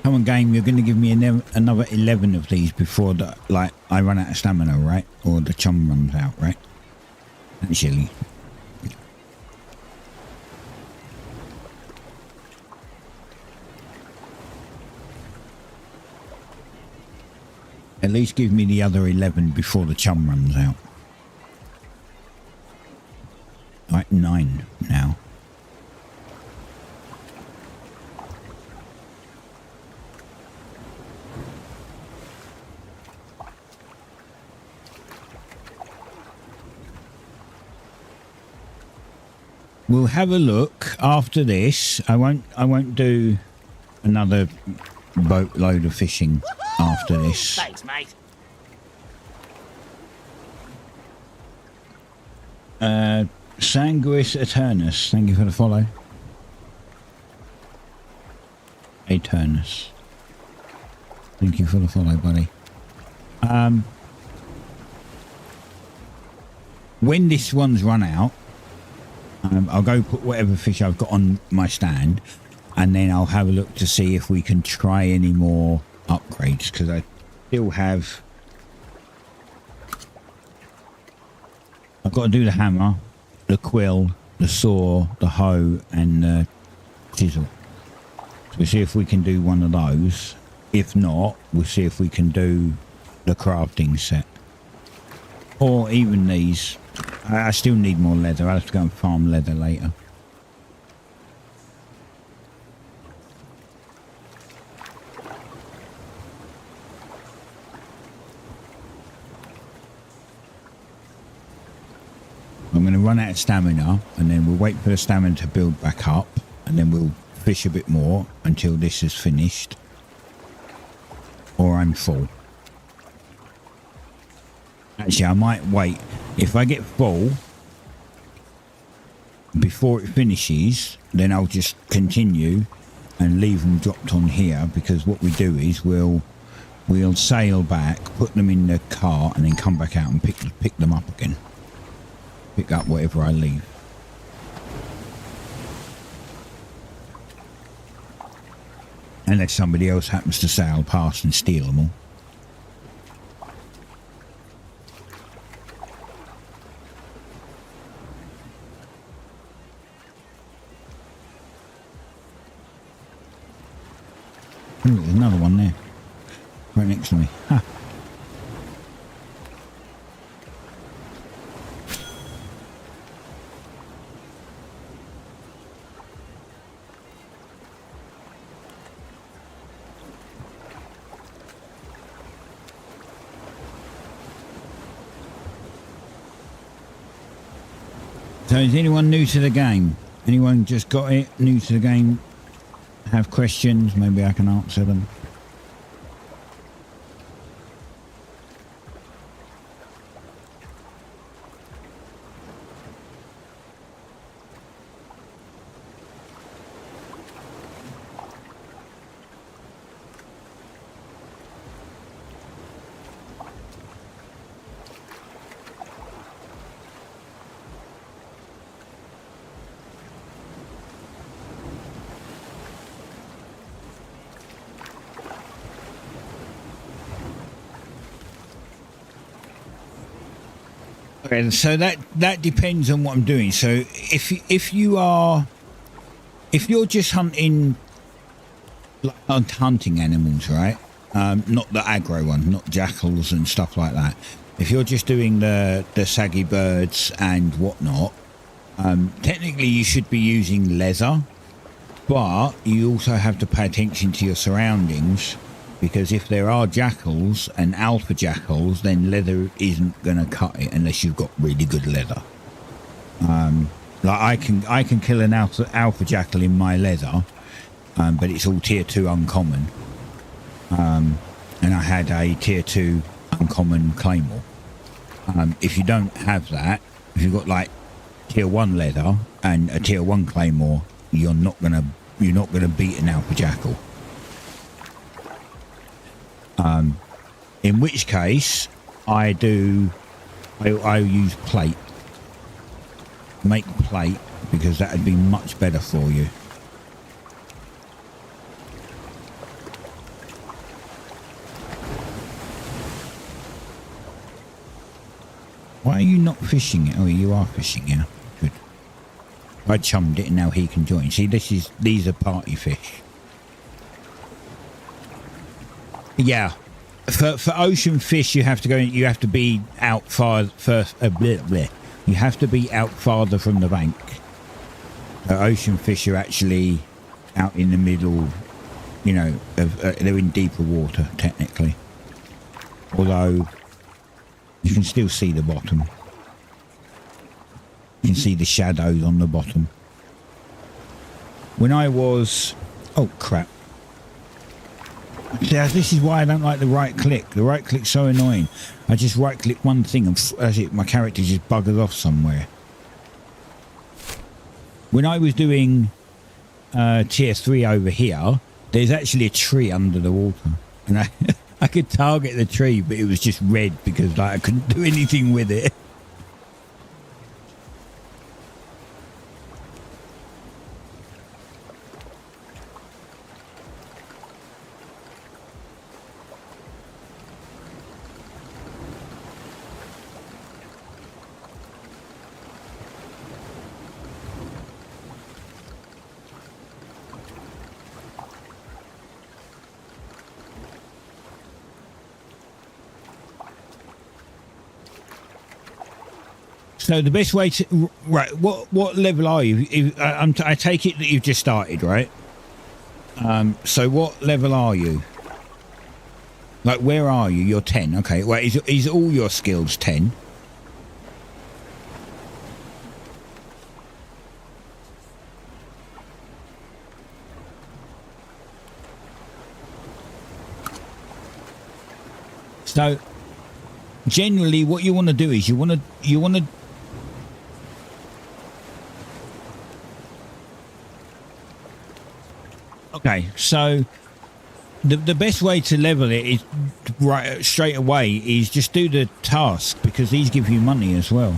[SPEAKER 2] Come on, game, you're going to give me another 11 of these before I run out of stamina, right? Or the chum runs out, right? Actually. At least give me the other 11 before the chum runs out. Like 9 now. We'll have a look after this. I won't do another boatload of fishing after this.
[SPEAKER 3] Thanks, mate.
[SPEAKER 2] Sanguis Eternus, thank you for the follow. Eternus. Thank you for the follow, buddy. When this one's run out, I'll go put whatever fish I've got on my stand, and then I'll have a look to see if we can try any more upgrades, because I still have... I've got to do the hammer, the quill, the saw, the hoe, and the chisel. So we'll see if we can do one of those. If not, we'll see if we can do the crafting set. Or even these. I still need more leather. I'll have to go and farm leather later. I'm going to run out of stamina, and then we'll wait for the stamina to build back up, and then we'll fish a bit more until this is finished. Or I'm full. Actually, I might wait. If I get full before it finishes, then I'll just continue and leave them dropped on here, because what we do is we'll sail back, put them in the car, and then come back out and pick them up again. Pick up whatever I leave. Unless somebody else happens to sail past and steal them all. Oh, there's another one there. Right next to me. Ha! So is anyone new to the game? Anyone just got it? New to the game? Have questions? Maybe I can answer them. Okay, so that depends on what I'm doing. So if you're just hunting like hunting animals, right? Not the aggro ones, not jackals and stuff like that. If you're just doing the saggy birds and whatnot, technically you should be using leather, but you also have to pay attention to your surroundings. Because if there are jackals and alpha jackals, then leather isn't going to cut it unless you've got really good leather. Like I can kill an alpha jackal in my leather, but it's all tier 2 uncommon. And I had a tier 2 uncommon claymore. If you don't have that, if you've got like tier 1 leather and a tier 1 claymore, you're not gonna beat an alpha jackal. In which case I use plate. Make plate, because that would be much better for you. Why are you not fishing it? Oh, you are fishing, yeah. Good. I chummed it and now he can join. See, these are party fish. Yeah. For ocean fish, you have to be out far first. You have to be out farther from the bank. Ocean fish are actually out in the middle. You know, they're in deeper water technically. Although you can still see the bottom. You can see the shadows on the bottom. When I was, oh crap. Yeah, this is why I don't like the right click. The right click's so annoying. I just right click one thing and that's it. My character just buggers off somewhere. When I was doing tier 3 over here, there's actually a tree under the water. And I could target the tree, but it was just red because like, I couldn't do anything with it. So the best way to what level are you? I take it that you've just started, right? So what level are you? Like where are you? You're 10. Okay. Well, is all your skills 10? So generally, what you want to do is you want to. Okay, so the best way to level it is right straight away is just do the task, because these give you money as well.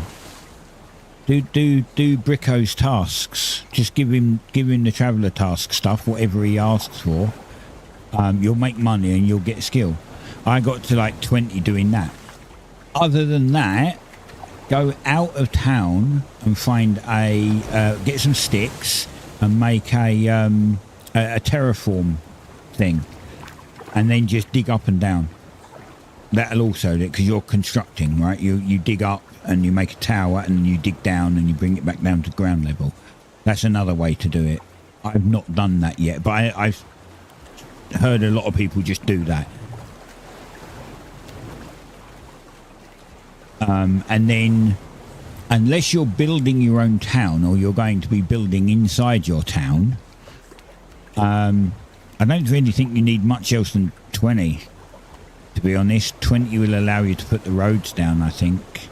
[SPEAKER 2] Do Bricko's tasks. Just give him the traveller task stuff, whatever he asks for. You'll make money and you'll get skill. I got to like 20 doing that. Other than that, go out of town and find get some sticks and make a terraform thing, and then just dig up and down. That'll also, because you're constructing, right? You dig up and you make a tower and you dig down and you bring it back down to ground level. That's another way to do it. I've not done that yet, but I've heard a lot of people just do that. And then unless you're building your own town or you're going to be building inside your town, I don't really think you need much else than 20. To be honest, 20 will allow you to put the roads down, I think.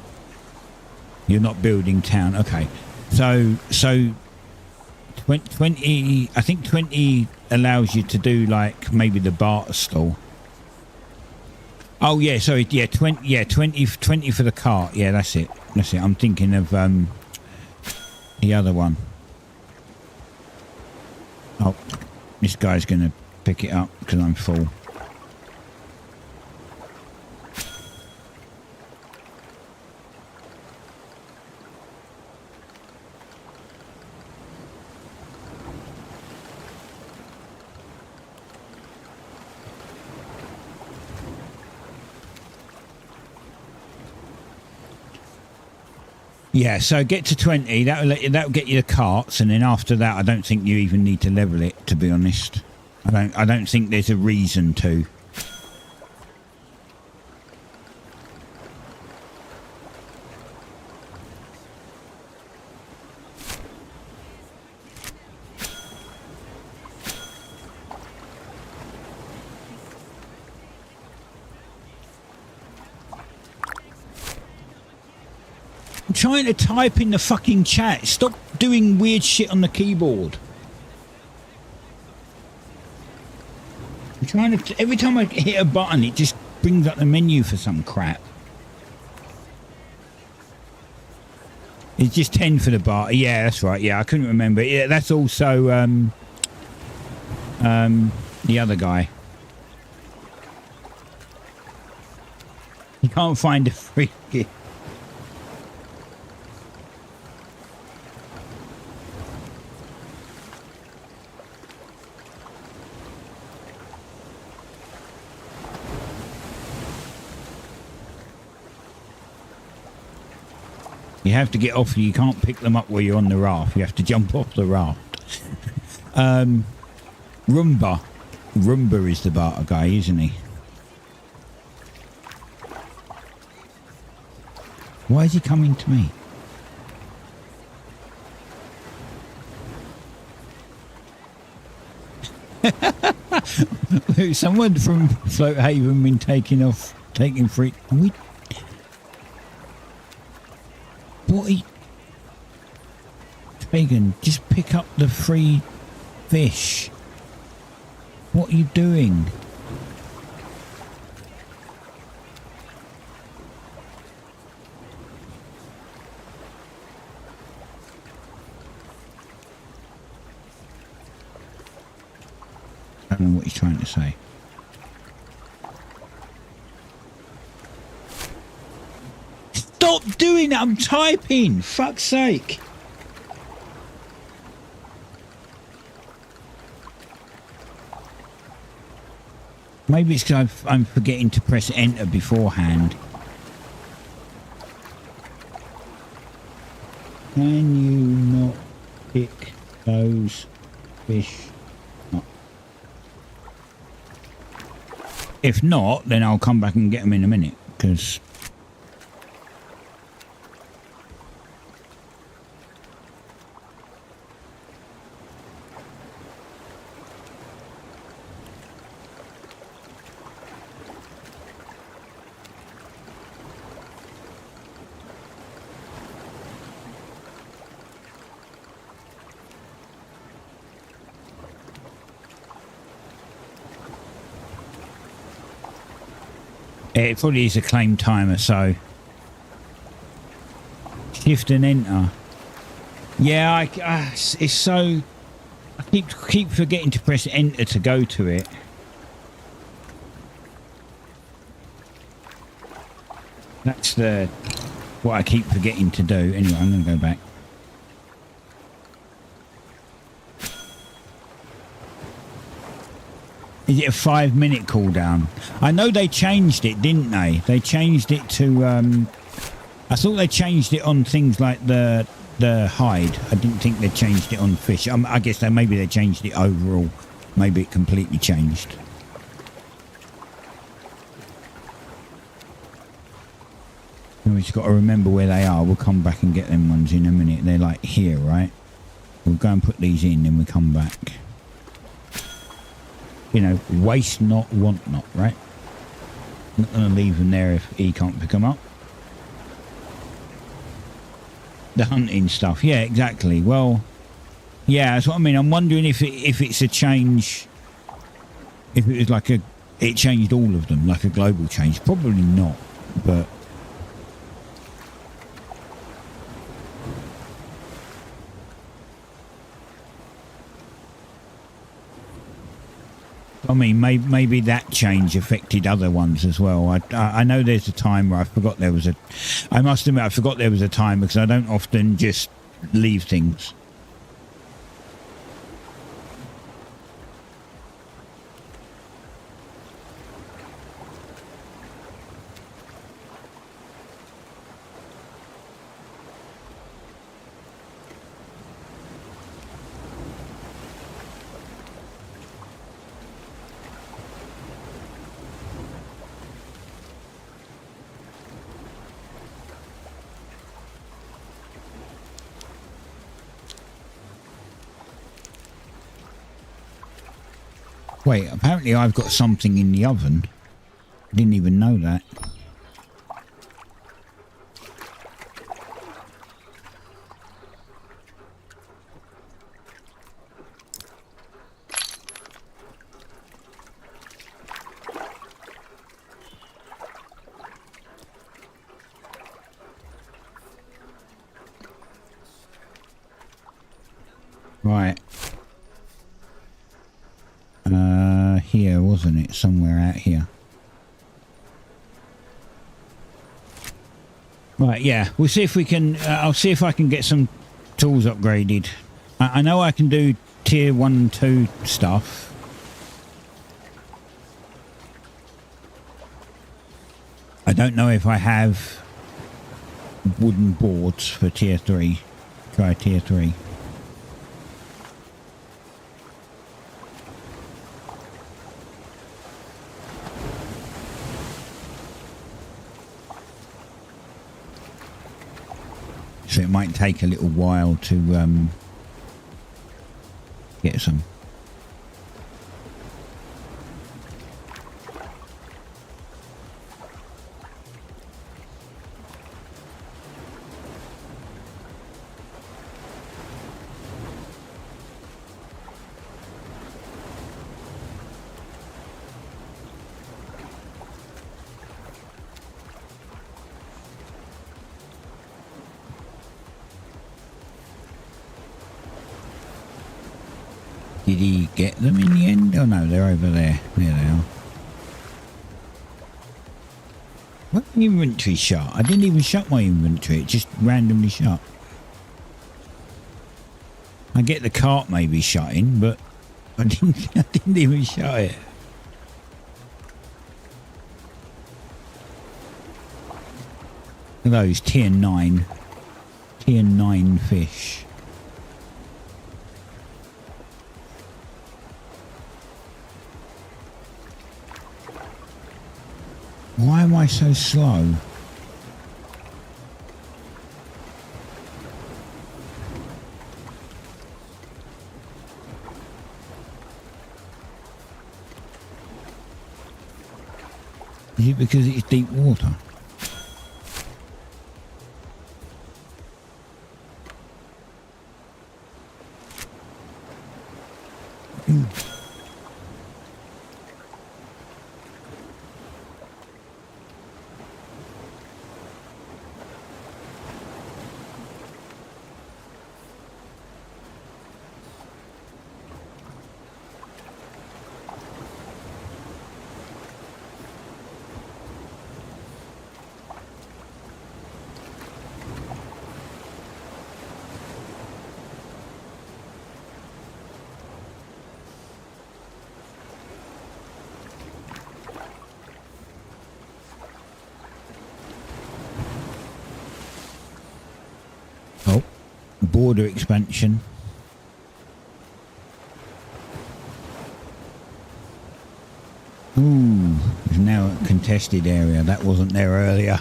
[SPEAKER 2] You're not building town. Okay. So 20, I think 20 allows you to do like maybe the barter stall. Oh yeah, sorry, yeah, 20, yeah, 20 for the cart. Yeah, that's it. That's it. I'm thinking of the other one. Oh, this guy's going to pick it up because I'm full. Yeah, so get to 20. That'll get you the carts, and then after that, I don't think you even need to level it. To be honest, I don't think there's a reason to. I'm trying to type in the fucking chat. Stop doing weird shit on the keyboard. I'm trying to... Every time I hit a button, it just brings up the menu for some crap. It's just 10 for the bar. Yeah, that's right. Yeah, I couldn't remember. Yeah, that's also the other guy. You can't find a free gift. You have to get off. You can't pick them up while you're on the raft. You have to jump off the raft. Roomba is the barter guy, isn't he? Why is he coming to me? Someone from Floathaven been taking free. What? Pagan, just pick up the free fish. What are you doing? I don't know what he's trying to say. Stop doing that! I'm typing! Fuck's sake! Maybe it's because I'm forgetting to press enter beforehand. Can you not pick those fish up? If not, then I'll come back and get them in a minute, because... It probably is a claim timer, so shift and enter. Yeah, it's so I keep forgetting to press enter to go to it. That's what I keep forgetting to do. Anyway, I'm going to go back. Is it a 5-minute cooldown? I know they changed it, didn't they? They changed it to... I thought they changed it on things like the hide. I didn't think they changed it on fish. I guess maybe they changed it overall. Maybe it completely changed. And we just got to remember where they are. We'll come back and get them ones in a minute. They're like here, right? We'll go and put these in, then we come back. You know, waste not, want not, right? Not going to leave them there if he can't pick them up. The hunting stuff, yeah, exactly. Well, yeah, that's what I mean. I'm wondering if it's a change. If it was like it changed all of them, like a global change. Probably not, but. I mean, maybe that change affected other ones as well. I know there's a time where I forgot there was a... I must admit, I forgot there was a time because I don't often just leave things. Wait, apparently I've got something in the oven. I didn't even know that. Right. Here, wasn't it? Somewhere out here. Right, yeah. We'll see if we can... I'll see if I can get some tools upgraded. I know I can do tier 1 and 2 stuff. I don't know if I have wooden boards for tier 3. Try tier 3. So it might take a little while to get some. Did he get them in the end? Oh no, they're over there. There they are. What inventory shut? I didn't even shut my inventory. It just randomly shut. I get the cart maybe shutting, but I didn't even shut it. Look at those tier 9 fish. Why am I so slow? Is it because it's deep water? Oh, border expansion. Ooh, there's now a contested area. That wasn't there earlier.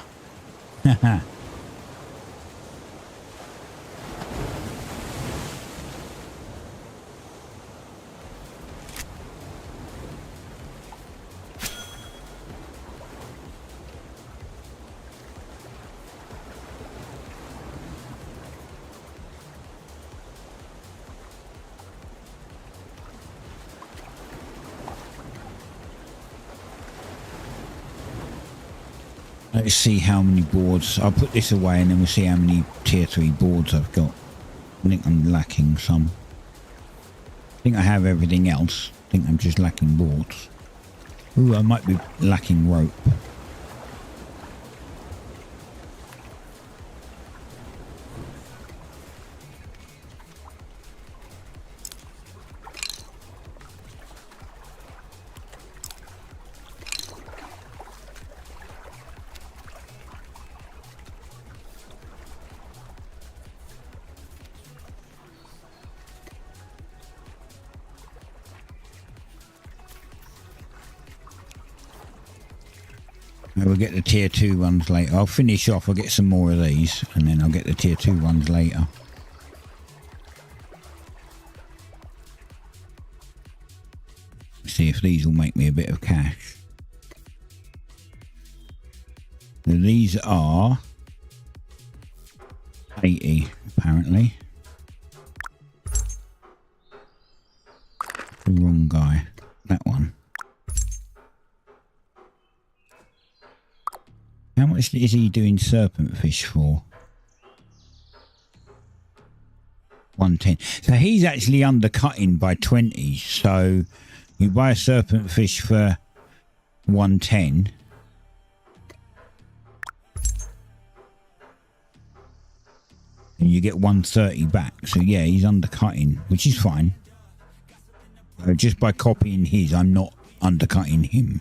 [SPEAKER 2] Let's see how many boards. I'll put this away and then we'll see how many tier 3 boards I've got. I think I'm lacking some. I think I have everything else. I think I'm just lacking boards. Ooh, I might be lacking rope. We'll get the tier 2 ones later. I'll finish off, I'll get some more of these and then I'll get the tier 2 ones later. See if these will make me a bit of cash. Now these are 80 apparently. The wrong guy. That one. How much is he doing serpent fish for? 110. So he's actually undercutting by 20. So you buy a serpent fish for 110. And you get 130 back. So yeah, he's undercutting, which is fine. Just by copying his, I'm not undercutting him.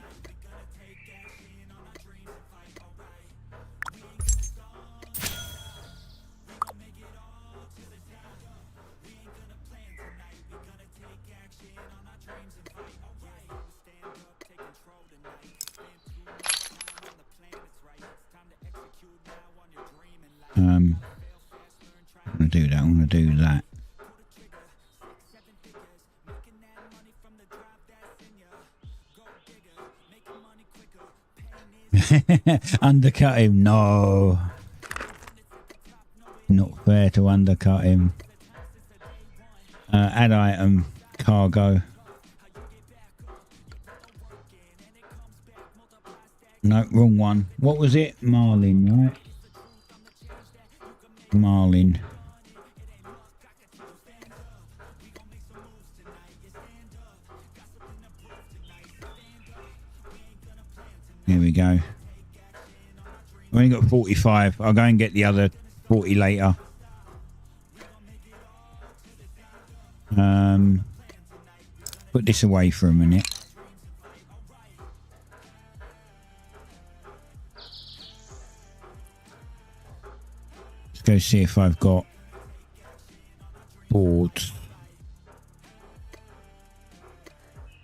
[SPEAKER 2] I'm gonna do that. I'm gonna do that. Undercut him? No. Not fair to undercut him. Add item, cargo. No, wrong one. What was it? Marlin, right? Marlin. There we go. I've only got 45. I'll go and get the other 40 later. Put this away for a minute. Let's go see if I've got boards.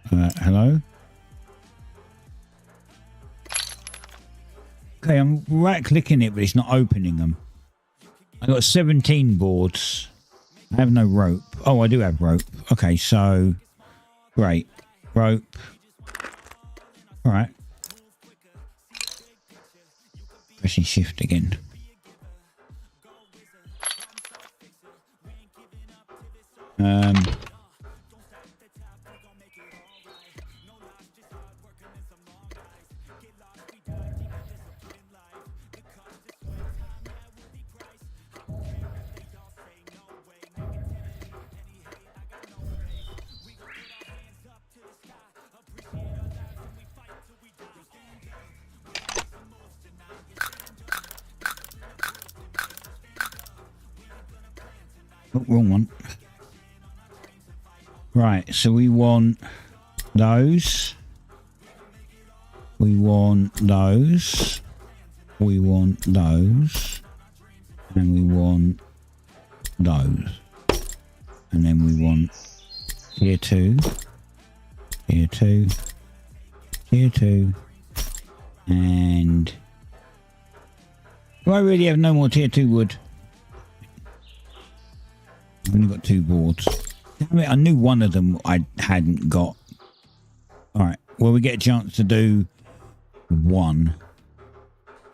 [SPEAKER 2] Hello? Okay, I'm right clicking it, but it's not opening them. I got 17 boards. I have no rope. Oh, I do have rope. Okay, so great. Rope. All right. Pressing shift again. Oh, wrong one. Right, so we want those. We want those. We want those. And we want those. And then we want tier 2. Tier 2. Tier 2. And Do I really have no more tier 2 wood? I've only got 2 boards. Damn it, I knew one of them I hadn't got. Alright, well, we get a chance to do one.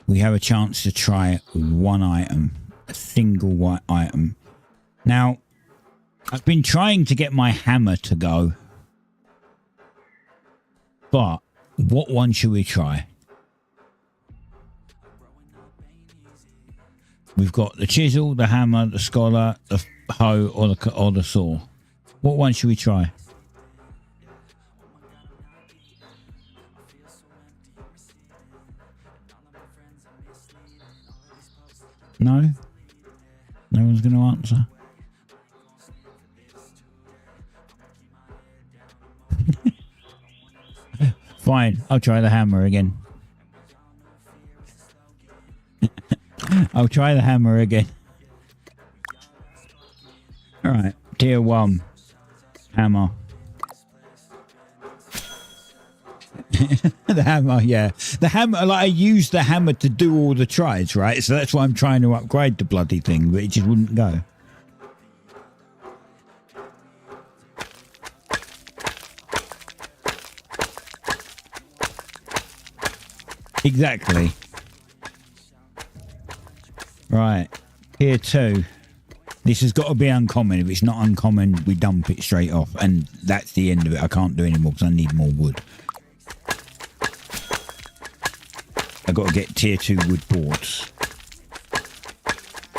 [SPEAKER 2] We have a chance to try one item. A single white item. Now, I've been trying to get my hammer to go. But, what one should we try? We've got the chisel, the hammer, the scholar, the hoe, or the saw. What one should we try? No? No one's going to answer? Fine, I'll try the hammer again. I'll try the hammer again. Alright, tier 1. Hammer. The hammer, yeah. The hammer, like I used the hammer to do all the tries, right? So that's why I'm trying to upgrade the bloody thing, but it just wouldn't go. Exactly. Right, tier 2. This has got to be uncommon. If it's not uncommon, we dump it straight off. And that's the end of it. I can't do any more because I need more wood. I've got to get tier 2 wood boards.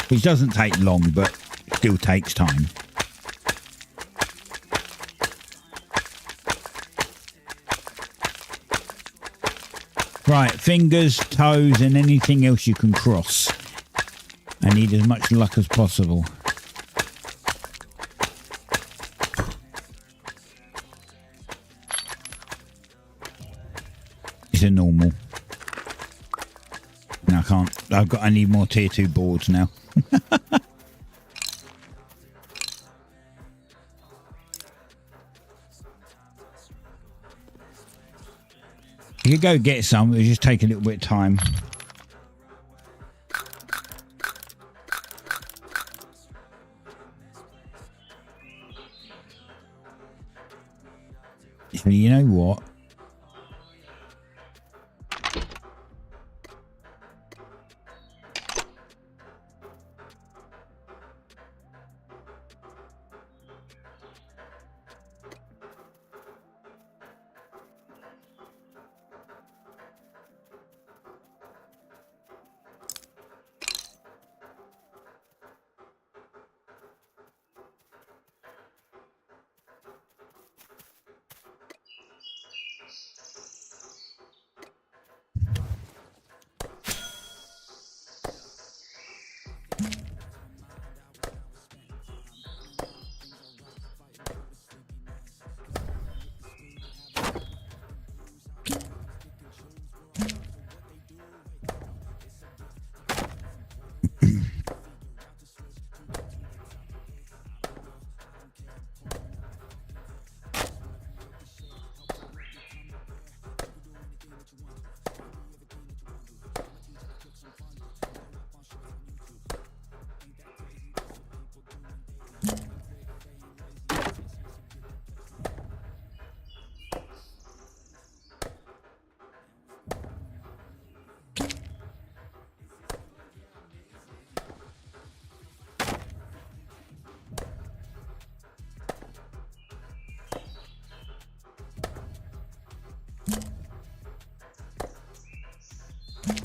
[SPEAKER 2] Which doesn't take long, but still takes time. Right, fingers, toes, and anything else you can cross. I need as much luck as possible. It's a normal. No, I can't. I need more tier 2 boards now. You could go get some, it'll just take a little bit of time. So you know what?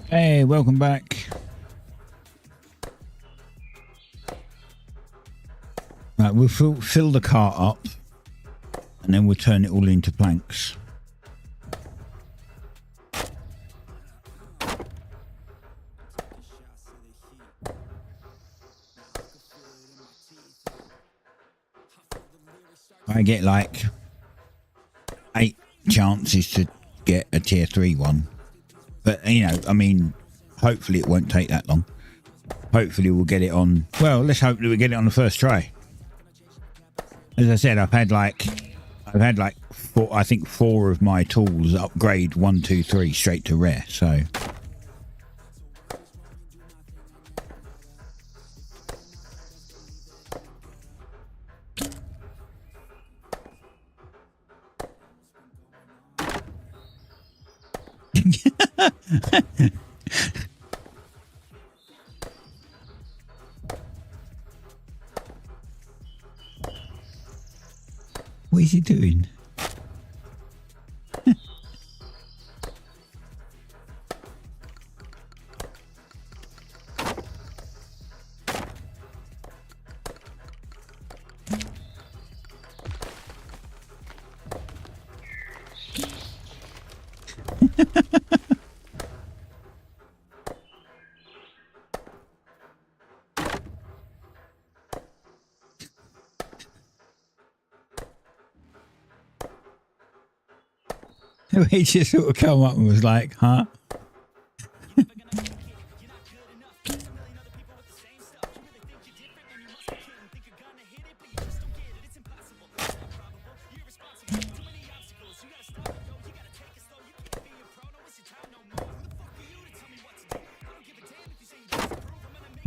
[SPEAKER 2] Hey, welcome back. Right, we'll fill the cart up and then we'll turn it all into planks. I get like 8 chances to get a tier 3 one. But, you know, I mean, hopefully it won't take that long. Hopefully we'll get it on... Well, let's hope that we get it on the first try. As I said, I've had like 4, I think 4 of my tools upgrade 1, 2, 3 straight to rare, so... What is he doing? He just sort of come up and was like, huh?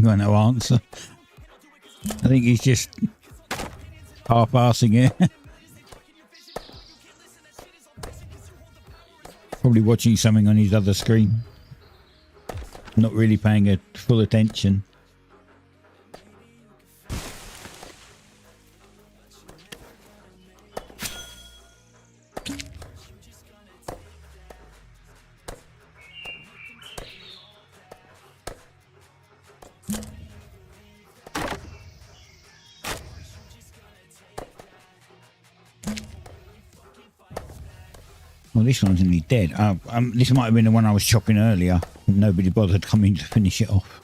[SPEAKER 2] Got no answer. I think he's just half-assing it. Probably watching something on his other screen. Not really paying a full attention. Well, this one's nearly dead. This might have been the one I was chopping earlier. Nobody bothered coming to finish it off.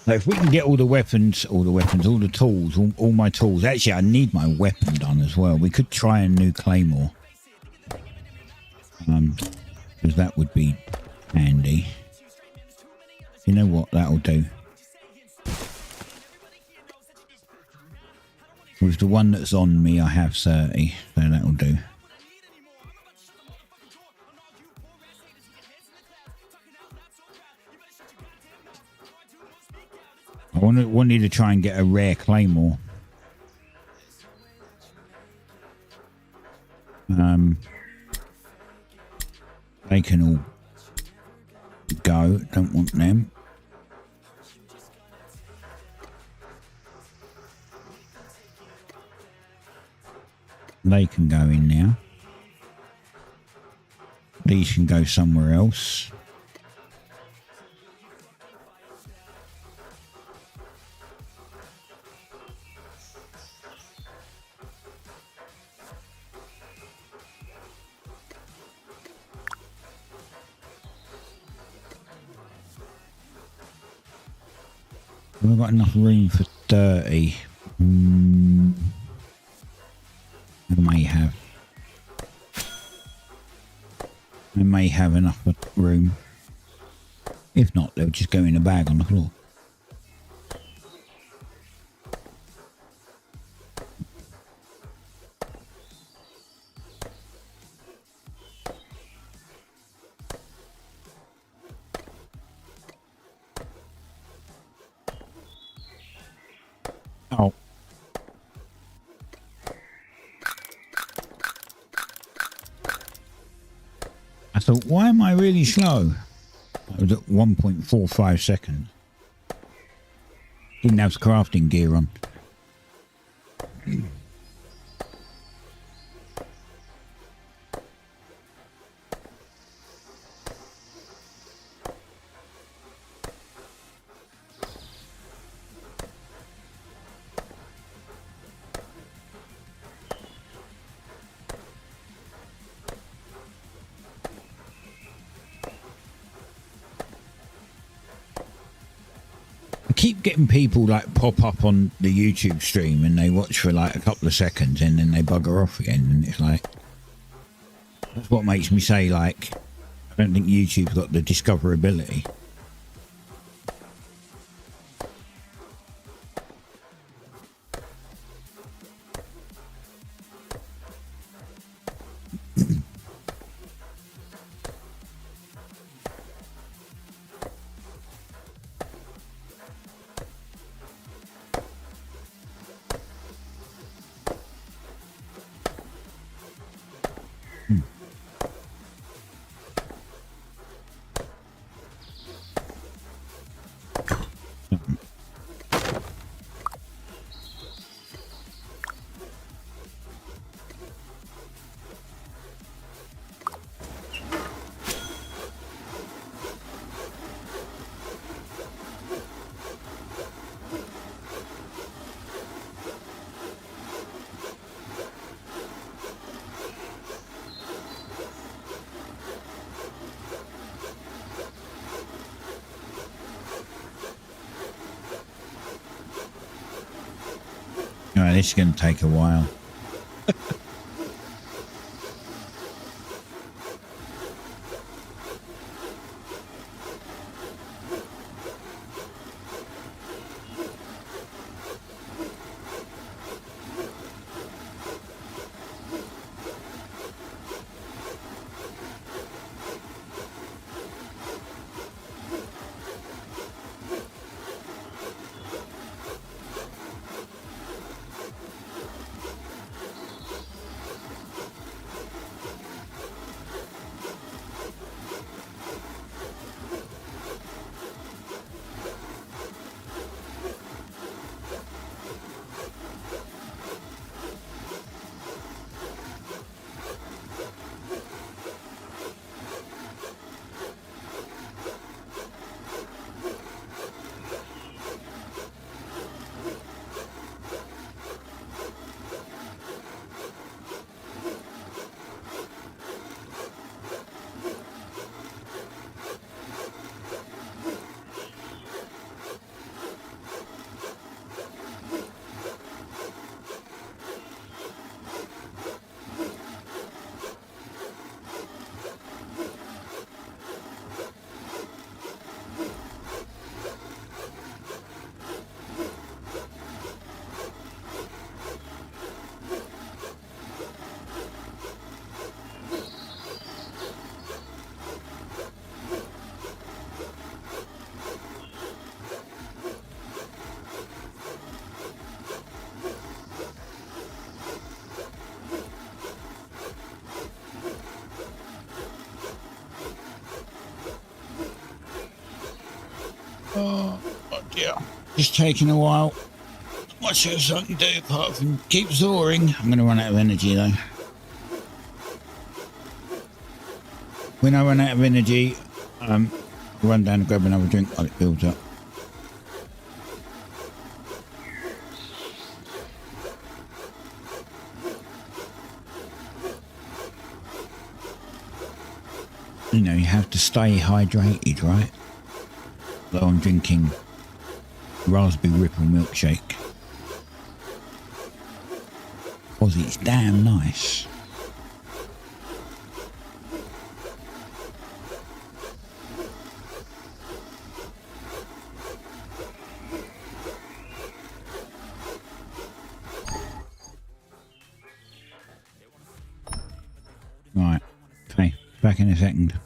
[SPEAKER 2] So if we can get all the tools, all my tools. Actually, I need my weapon done as well. We could try a new claymore. Because that would be handy. You know what? That'll do. With the one that's on me, I have 30, so that'll do. I wanted to try and get a rare claymore. They can all go. Don't want them. They can go in now. These can go somewhere else. We've got enough room for 30. I may have enough room. If not, they'll just go in a bag on the floor. Oh. I thought, why am I really slow? I was at 1.45 seconds. Didn't have crafting gear on. Keep getting people like pop up on the YouTube stream and they watch for like a couple of seconds and then they bugger off again, and it's like, that's what makes me say, like, I don't think YouTube's got the discoverability. Alright, this is going to take a while. Oh dear. Just taking a while. Not much else I can do apart from keep soaring. I'm going to run out of energy though. When I run out of energy, I'll run down and grab another drink while it builds up. You know, you have to stay hydrated, right? So I'm drinking raspberry ripple milkshake because it's damn nice. Right, okay, back in a second.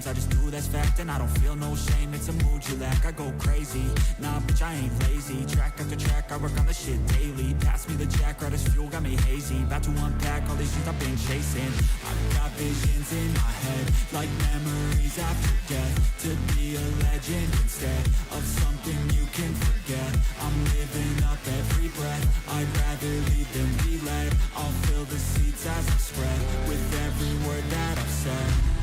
[SPEAKER 1] I just do that's fact and I don't feel no shame. It's a mood you lack, I go crazy. Nah, bitch, I ain't lazy. Track after track, I work on the shit daily. Pass me the jack, right as fuel, got me hazy. About to unpack all these things I've been chasing. I've got visions in my head, like memories after death. To be a legend instead of something you can forget. I'm living up every breath, I'd rather lead than be led. I'll fill the seats as I spread, with every word that I've said.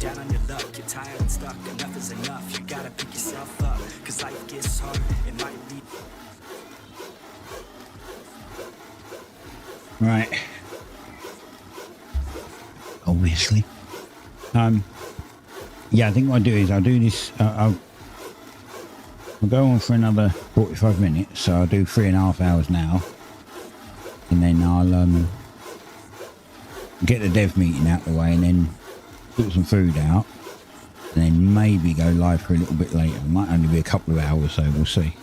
[SPEAKER 1] Down on your luck, you're tired and stuck. Enough is enough, you gotta pick yourself up. Cause life gets hard, it might lead.
[SPEAKER 2] Right. Obviously. Yeah, I think what I'll do is I'll do this, I'll I'll go on for another 45 minutes, so I'll do 3.5 hours now. And then I'll get the dev meeting out of the way and then put some food out. And then maybe go live for a little bit later. It might only be a couple of hours, so we'll see.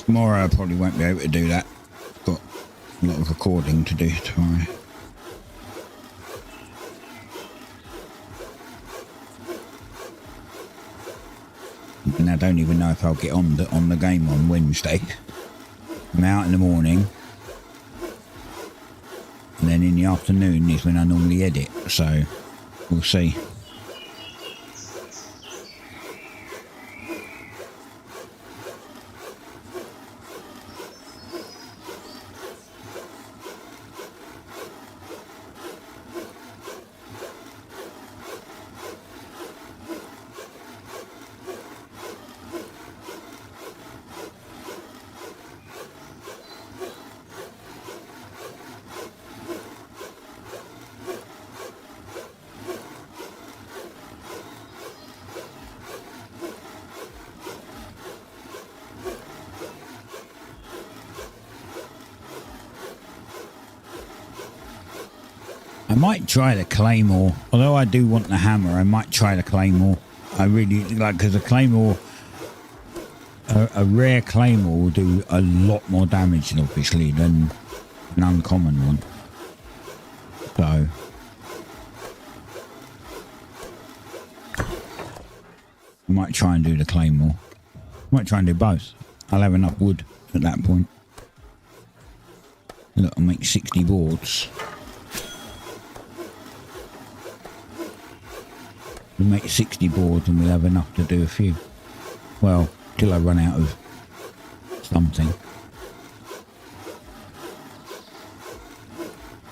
[SPEAKER 2] Tomorrow I probably won't be able to do that. Got a lot of recording to do tomorrow. And I don't even know if I'll get on the game on Wednesday. I'm out in the morning. And then in the afternoon is when I normally edit, so we'll see. I might try the Claymore. Although I do want the hammer, I might try the Claymore. I really like, because a Claymore, a rare Claymore will do a lot more damage, obviously, than an uncommon one. So I might try and do the Claymore. I might try and do both. I'll have enough wood at that point. Look, I'll make 60 boards. We'll make 60 boards and we'll have enough to do a few. Well, till I run out of something.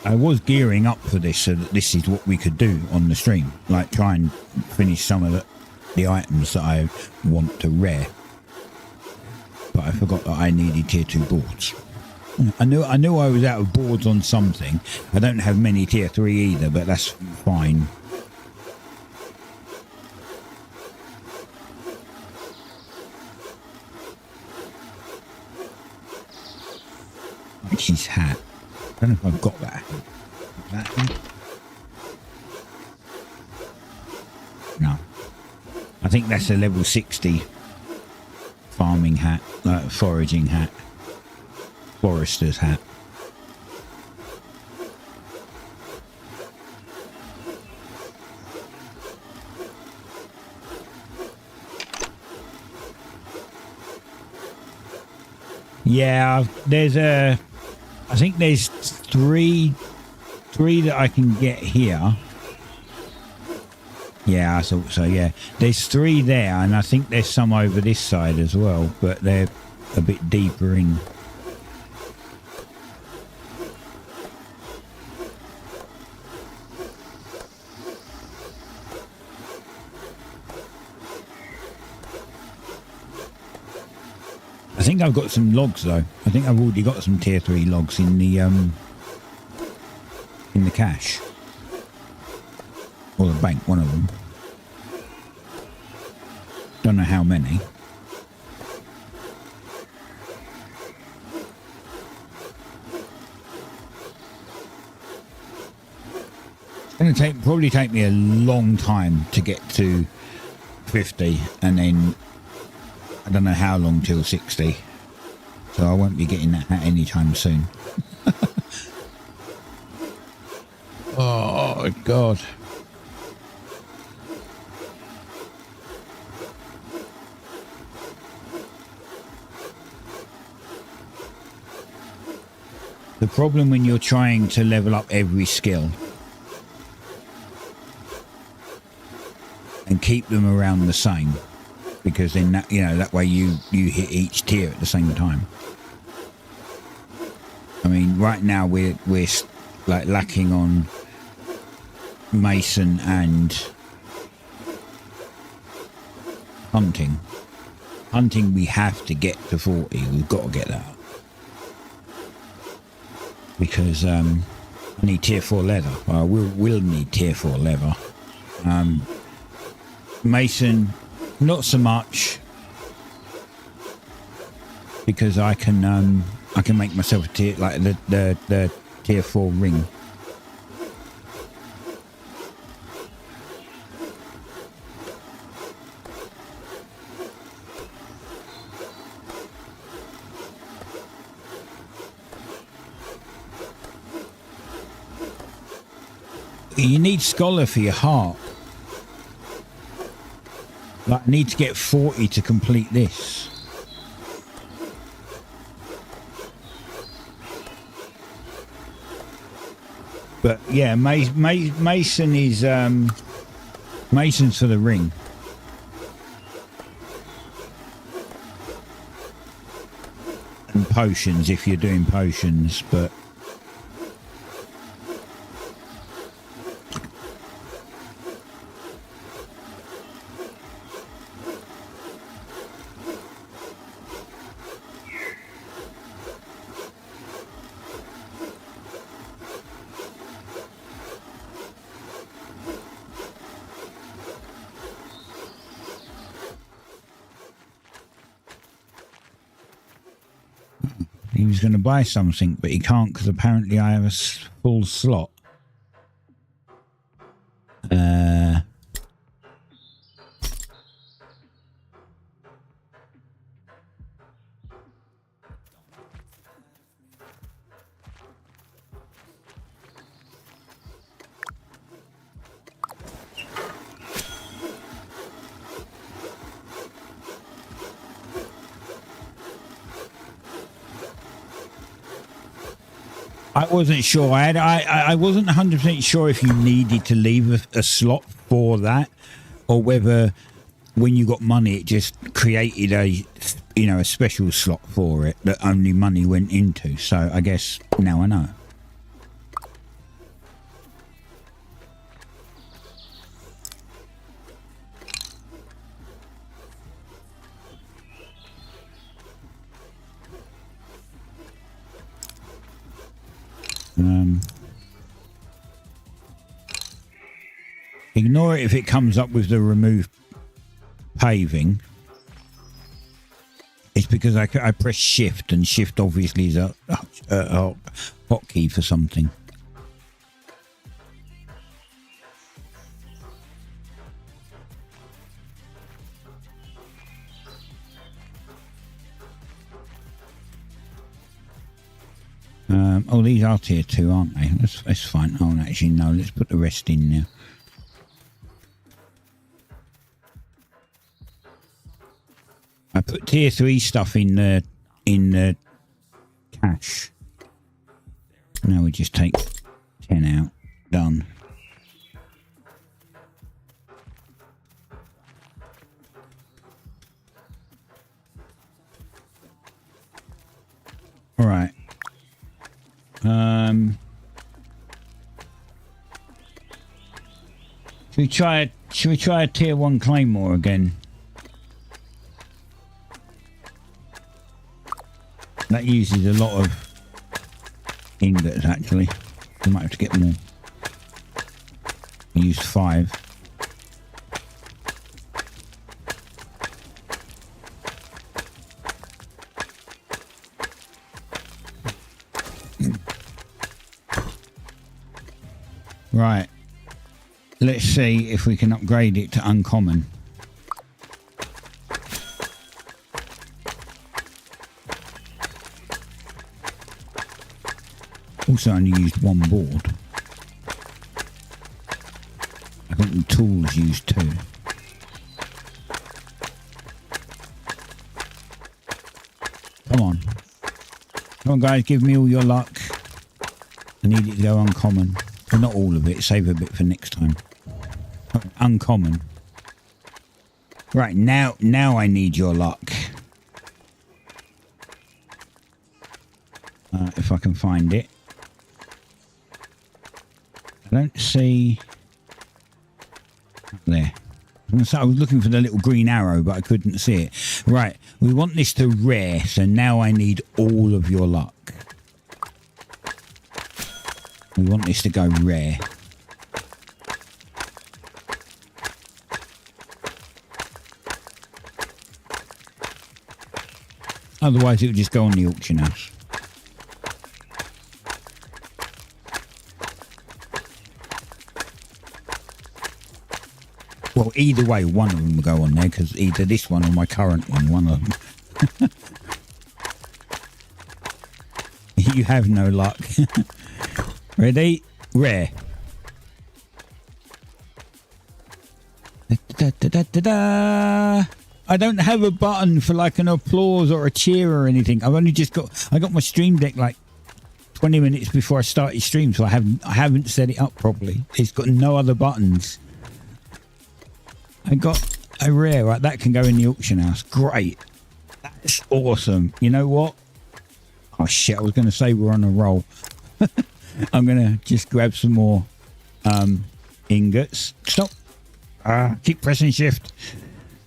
[SPEAKER 2] I was gearing up for this so that this is what we could do on the stream. Like try and finish some of the items that I want to rare. But I forgot that I needed tier 2 boards. I knew I was out of boards on something. I don't have many tier 3 either, but that's fine. His hat. I don't know if I've got that. That hat? No. I think that's a level 60 farming hat, foraging hat, forester's hat. Yeah, there's a... I think there's three that I can get here. Yeah, I thought so, yeah. There's 3 there, and I think there's some over this side as well, but they're a bit deeper in. I think I've got some logs though. I think I've already got some tier 3 logs in the cache. Or the bank, one of them. Don't know how many. It's going to probably take me a long time to get to 50, and then I don't know how long till 60. So I won't be getting that hat anytime soon. Oh God. The problem when you're trying to level up every skill and keep them around the same, because then that, you know, that way you hit each tier at the same time. I mean, right now we're like lacking on Mason and hunting. Hunting we have to get to 40. We've got to get that up. Because I need tier 4 leather. Well, we'll need tier 4 leather. Mason, not so much, because I can make myself a tier, like the tier 4 ring. You need scholar for your heart. Like, I need to get 40 to complete this. But yeah, Mason is Mason's for the ring. And potions if you're doing potions, but he was going to buy something, but he can't because apparently I have a full slot. I wasn't sure. I wasn't 100% sure if you needed to leave a slot for that, or whether when you got money it just created a special slot for it that only money went into. So I guess now I know. Ignore it if it comes up with the remove paving. It's because I press shift, and shift obviously is a hotkey for something. Oh, these are tier 2, aren't they? That's fine. Oh, actually, no. Let's put the rest in now. I put tier 3 stuff in the cache. Now we just take 10 out. Done. All right. Should we try a tier 1 claymore again? That uses a lot of ingots actually. I might have to get more. I used 5. Right. Let's see if we can upgrade it to uncommon. Also only used 1 board. I think the tools used 2. Come on. Come on guys, give me all your luck. I need it to go uncommon. Well, not all of it. Save a bit for next time. Uncommon. Right, now I need your luck. If I can find it. I don't see... There. I was looking for the little green arrow, but I couldn't see it. Right, we want this to rare, so now I need all of your luck. We want this to go rare. Otherwise, it would just go on the auction house. Well, either way, one of them will go on there, because either this one or my current one of them. You have no luck. Ready? Rare. Da, da, da, da, da. I don't have a button for like an applause or a cheer or anything. I've only just I got my stream deck like 20 minutes before I started stream, so I haven't set it up properly. It's got no other buttons. I got a rare, right? That can go in the auction house. Great. That's awesome. You know what? Oh shit, I was going to say we're on a roll. I'm going to just grab some more ingots. Stop. Keep pressing shift.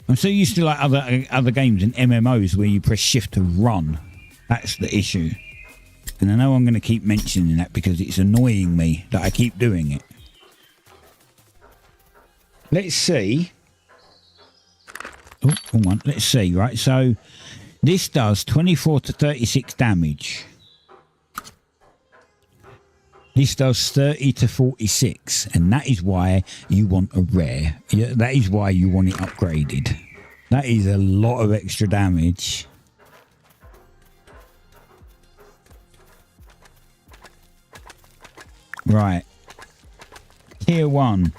[SPEAKER 2] I'm so used to like other games and MMOs where you press shift to run. That's the issue. And I know I'm going to keep mentioning that because it's annoying me that I keep doing it. Let's see. Oh, hold on. Let's see, right? So this does 24 to 36 damage. This does 30 to 46, and that is why you want a rare. Yeah, that is why you want it upgraded. That is a lot of extra damage. Right. Tier 1.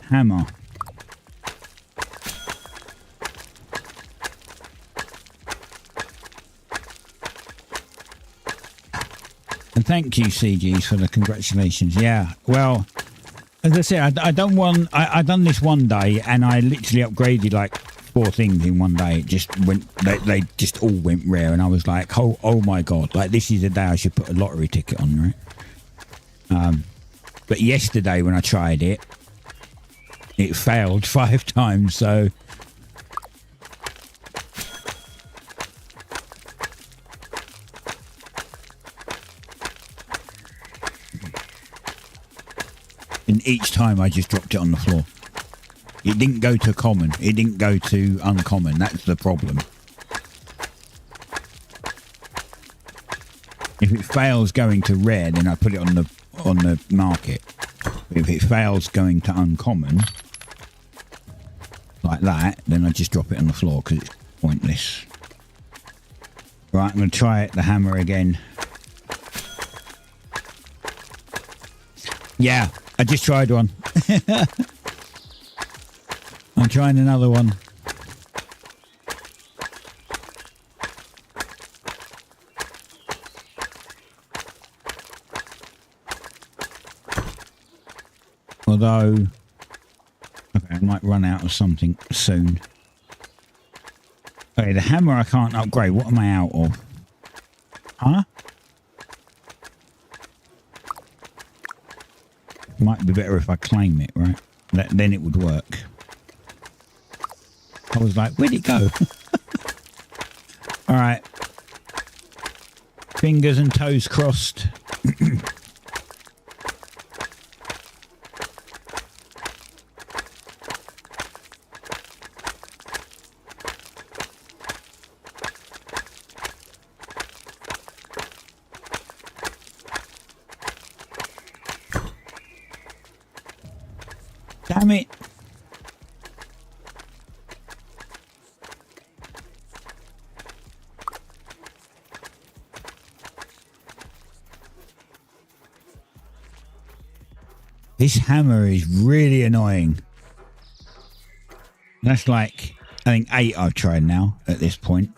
[SPEAKER 2] Hammer. And thank you, CGs, for the congratulations. Yeah, well, as I said, I don't want... I done this one day, and I literally upgraded like 4 things in one day. It just went... They just all went rare, and I was like, oh my God. Like, this is a day I should put a lottery ticket on, right? But yesterday, when I tried it, it failed 5 times, so... And each time I just dropped it on the floor. It didn't go to common. It didn't go to uncommon. That's the problem. If it fails going to rare, then I put it on the market. If it fails going to uncommon, like that, then I just drop it on the floor because it's pointless. Right, I'm going to try it, the hammer again. Yeah. I just tried one. I'm trying another one. Although, okay, I might run out of something soon. Okay, the hammer I can't upgrade. What am I out of? Huh? Might be better if I claim it, right? Then it would work. I was like, where'd it go? All right. Fingers and toes crossed. Damn it. This hammer is really annoying. That's like, I think 8 I've tried now at this point.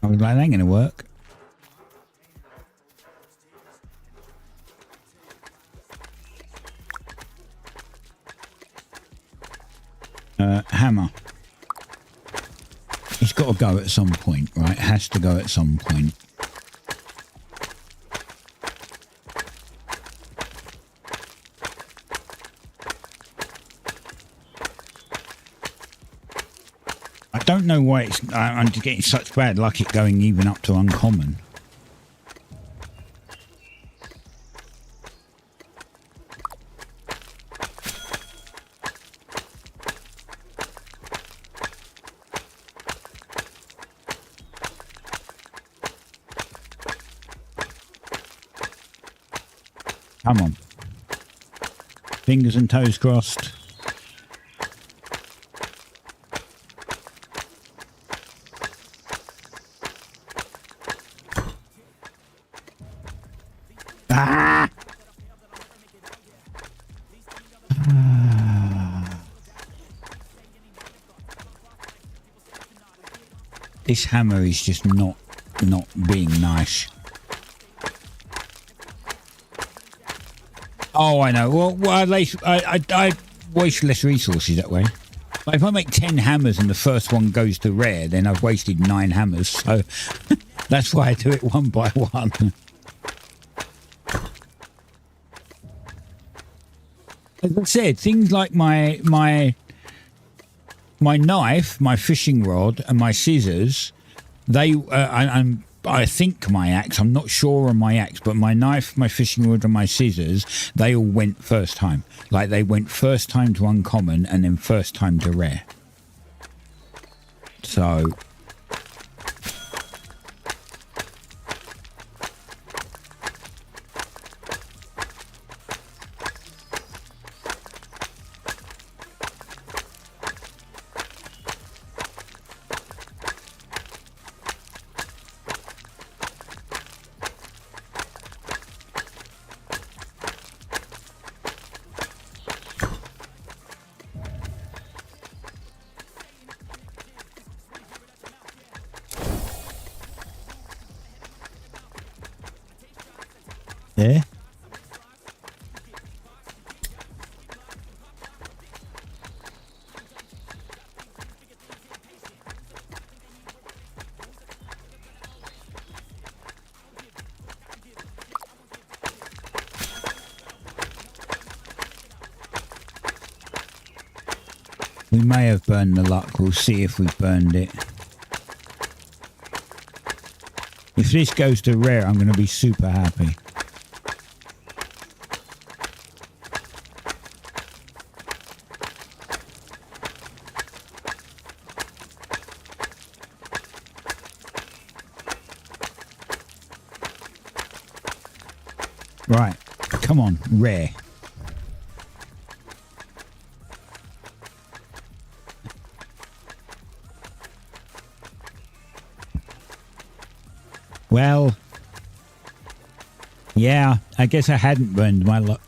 [SPEAKER 2] I was like, that ain't going to work. Hammer. It's got to go at some point, right? It has to go at some point. I don't know why I'm getting such bad luck at going even up to uncommon. Come on. Fingers and toes crossed. Ah! This hammer is just not being nice. Oh, I know. Well, I waste less resources that way. But if I make 10 hammers and the first one goes to rare, then I've wasted 9 hammers. So that's why I do it one by one. As I said, things like my knife, my fishing rod, and my scissors, they I think my axe, I'm not sure on my axe, but my knife, my fishing rod and my scissors, they all went first time. Like they went first time to uncommon and then first time to rare. So... There. We may have burned the luck. We'll see if we've burned it. If this goes to rare, I'm going to be super happy. Right, come on, rare. Well, yeah, I guess I hadn't burned my luck.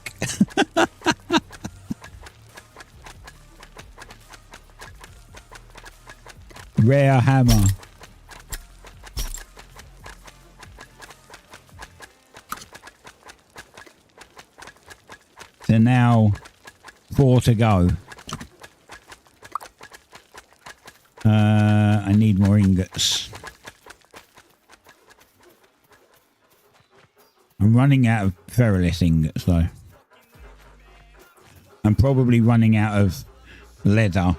[SPEAKER 2] Rare hammer. So now 4 to go. I need more ingots. I'm running out of ferrolith ingots though. I'm probably running out of leather.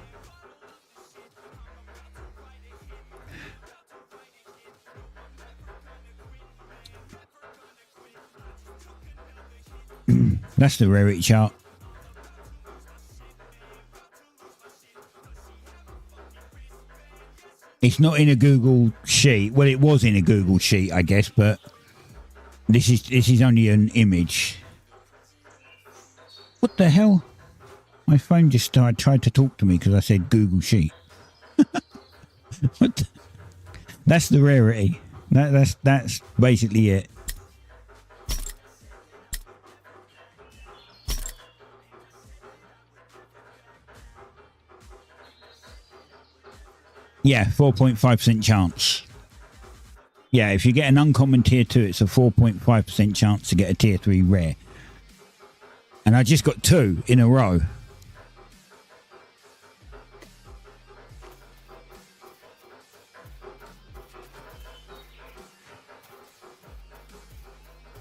[SPEAKER 2] That's the rarity chart. It's not in a Google sheet. Well, it was in a Google sheet, I guess, but this is only an image. What the hell? My phone just tried to talk to me because I said Google sheet. What? That's the rarity. That's basically it. Yeah, 4.5% chance. Yeah, if you get an uncommon tier 2, it's a 4.5% chance to get a tier 3 rare. And I just got 2 in a row.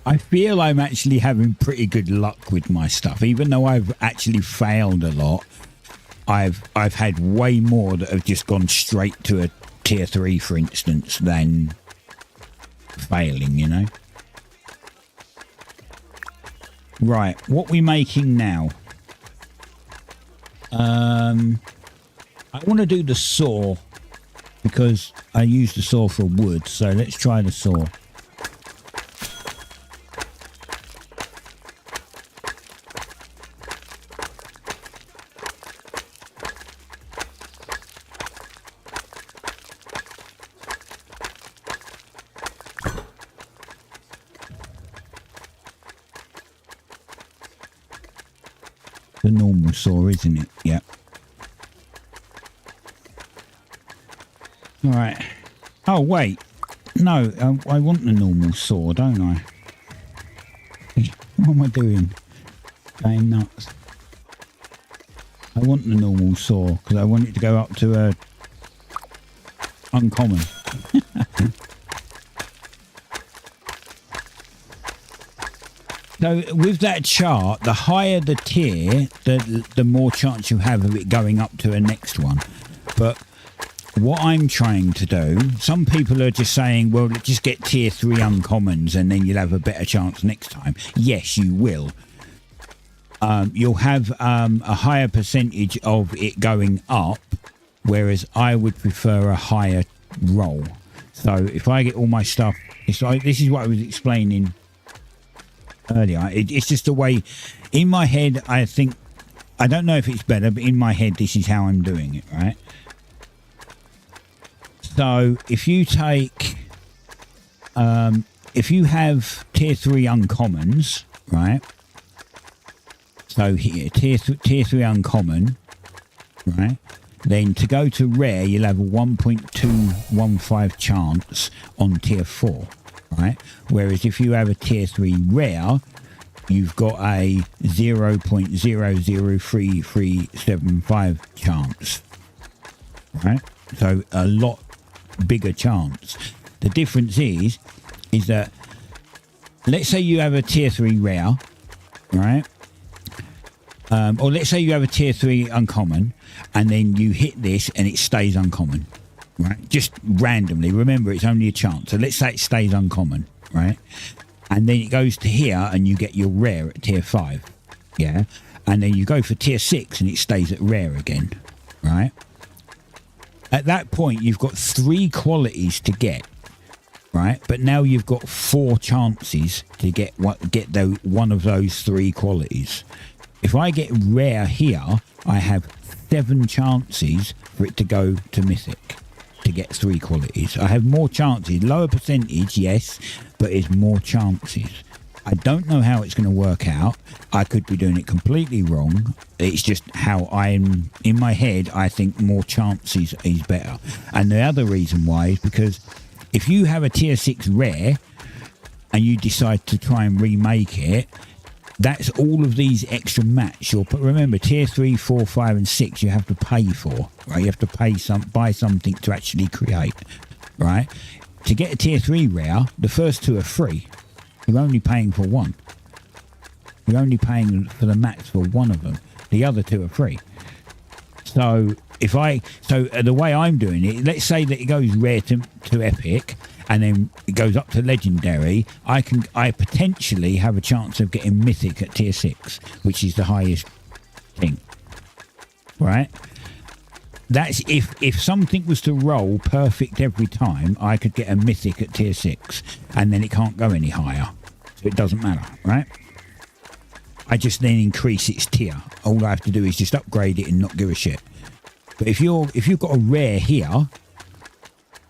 [SPEAKER 2] I feel I'm actually having pretty good luck with my stuff. Even though I've actually failed a lot, I've had way more that have just gone straight to a tier 3, for instance, than failing, you know. Right, what we making now? I want to do the saw because I use the saw for wood, so let's try the saw. The normal saw, isn't it? Yep. All right. Oh, wait. No, I want the normal saw, don't I? What am I doing? Going nuts. I want the normal saw because I want it to go up to a uncommon. So with that chart, the higher the tier, the more chance you have of it going up to a next one. But what I'm trying to do, some people are just saying, well, just get tier 3 uncommons and then you'll have a better chance next time. Yes, you will. You'll have a higher percentage of it going up, whereas I would prefer a higher roll. So if I get all my stuff, it's like, this is what I was explaining earlier. It's just the way in my head I think. I don't know if it's better, but in my head this is how I'm doing it, right? So if you take if you have tier 3 uncommons, right? So here tier 3 uncommon, right? Then to go to rare you'll have a 1.215 chance on tier 4. Right, whereas if you have a tier 3 rare, you've got a 0.003375 chance. Right, so a lot bigger chance. The difference is that let's say you have a tier 3 rare, right? Or let's say you have a tier 3 uncommon, and then you hit this and it stays uncommon. Right, just randomly. Remember, it's only a chance. So let's say it stays uncommon, right? And then it goes to here, and you get your rare at tier 5, yeah. And then you go for tier 6, and it stays at rare again, right? At that point, you've got 3 qualities to get, right? But now you've got 4 chances to get one of those 3 qualities. If I get rare here, I have 7 chances for it to go to mythic. To get 3 qualities. I have more chances, lower percentage, yes, but it's more chances. I don't know how it's going to work out. I could be doing it completely wrong. It's just how I'm in my head. I think more chances is better. And the other reason why is because if you have a tier 6 rare and you decide to try and remake it, that's all of these extra mats. Remember, tier 3, 4, 5, and 6 you have to pay for, right? You have to buy something to actually create, right? To get a tier 3 rare, the first 2 are free. You're only paying for 1. You're only paying for the mats for 1 of them. The other 2 are free. So the way I'm doing it, let's say that it goes rare to epic, and then it goes up to legendary. I potentially have a chance of getting mythic at tier 6, which is the highest thing, right? That's if something was to roll perfect every time, I could get a mythic at tier 6, and then it can't go any higher, so it doesn't matter, right? I just then increase its tier. All I have to do is just upgrade it and not give a shit. But if you've got a rare here,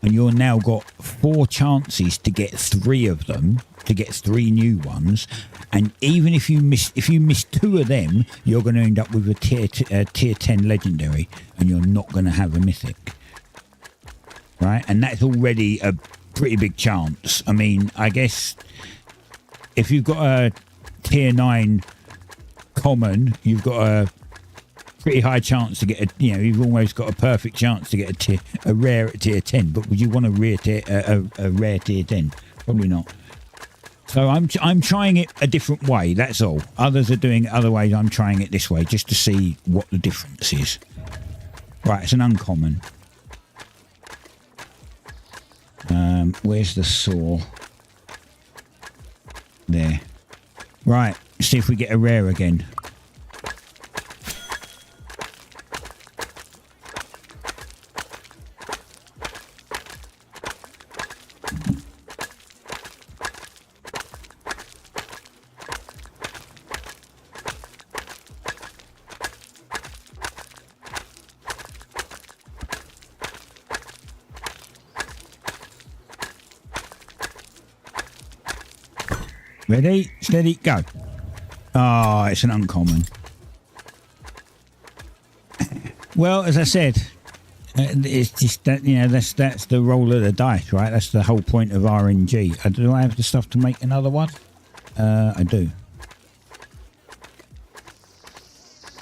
[SPEAKER 2] and you're now got 4 chances to get 3 of them, to get 3 new ones, and even if you miss 2 of them, you're going to end up with a tier 10 legendary, and you're not going to have a mythic, right? And that's already a pretty big chance. I mean, I guess if you've got a tier 9 common, you've got a pretty high chance to get a, you know, you've almost got a perfect chance to get a rare at tier 10. But would you want a rare tier 10? Probably not. So I'm trying it a different way, that's all. Others are doing it other ways. I'm trying it this way just to see what the difference is. Right, it's an uncommon. Where's the saw? There. Right, see if we get a rare again. Ready, steady, go. Oh, it's an uncommon. Well, as I said, it's just that, you know, that's the roll of the dice, right? That's the whole point of RNG. Do I have the stuff to make another one? I do.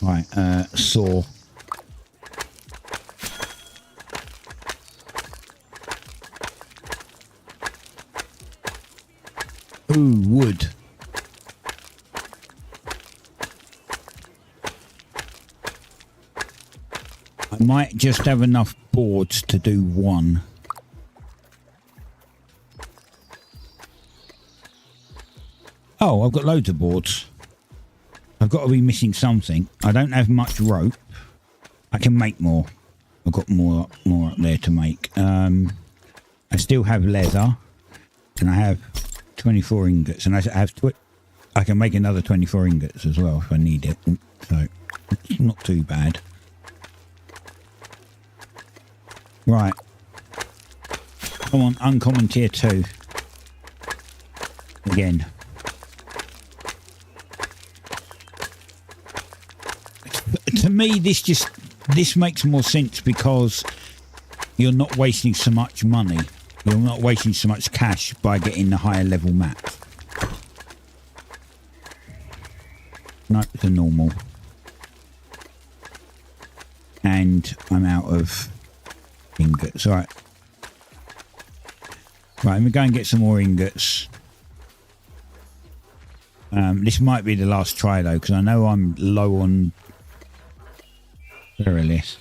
[SPEAKER 2] Right, saw. Ooh, wood. I might just have enough boards to do one. Oh, I've got loads of boards. I've got to be missing something. I don't have much rope. I can make more. I've got more up there to make. I still have leather, and I have 24 ingots, and I can make another 24 ingots as well if I need it. So it's not too bad. Right. Come on, uncommon tier 2. Again. To me, this makes more sense because you're not wasting so much money. You're not wasting so much cash by getting the higher level map. No, it's a normal. And I'm out of ingots. Right. Right, let me go and get some more ingots. This might be the last try though, because I know I'm low on Feralist.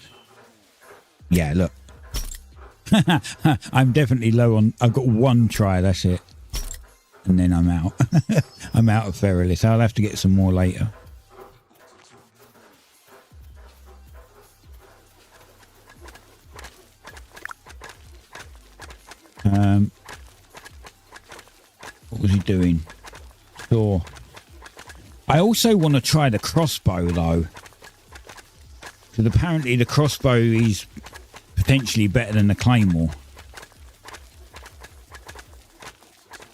[SPEAKER 2] Yeah, look. I'm definitely low on. I've got one try, that's it. And then I'm out. I'm out of Feralist. I'll have to get some more later. What was he doing? Sure. I also want to try the crossbow though. Because apparently the crossbow is potentially better than the claymore.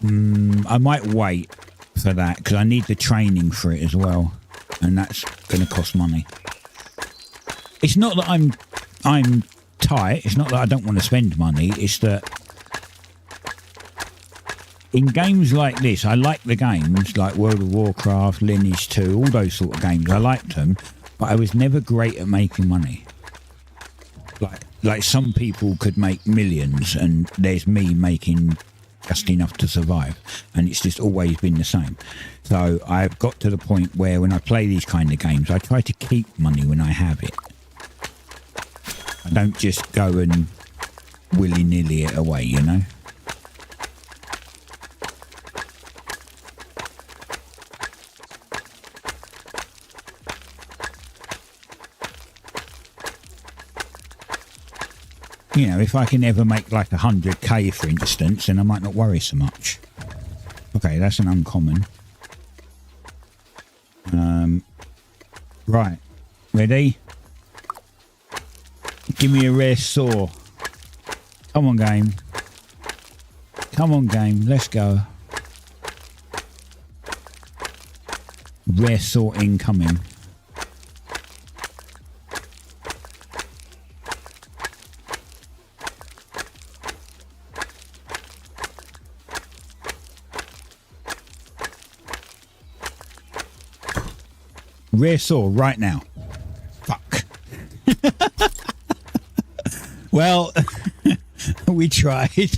[SPEAKER 2] I might wait for that because I need the training for it as well, and that's going to cost money. It's not that I'm tight. It's not that I don't want to spend money. It's that in games like this, I like the games like World of Warcraft, Lineage 2, all those sort of games. I liked them, but I was never great at making money. Like some people could make millions, and there's me making just enough to survive, and it's just always been the same. So I've got to the point where when I play these kind of games, I try to keep money when I have it. I don't just go and willy-nilly it away, you know? You know, if I can ever make like 100k, for instance, then I might not worry so much. Okay, that's an uncommon. Right. Ready? Give me a rare saw. Come on, game. Come on, game. Let's go. Rare saw incoming. Rare saw right now. Fuck. Well, we tried.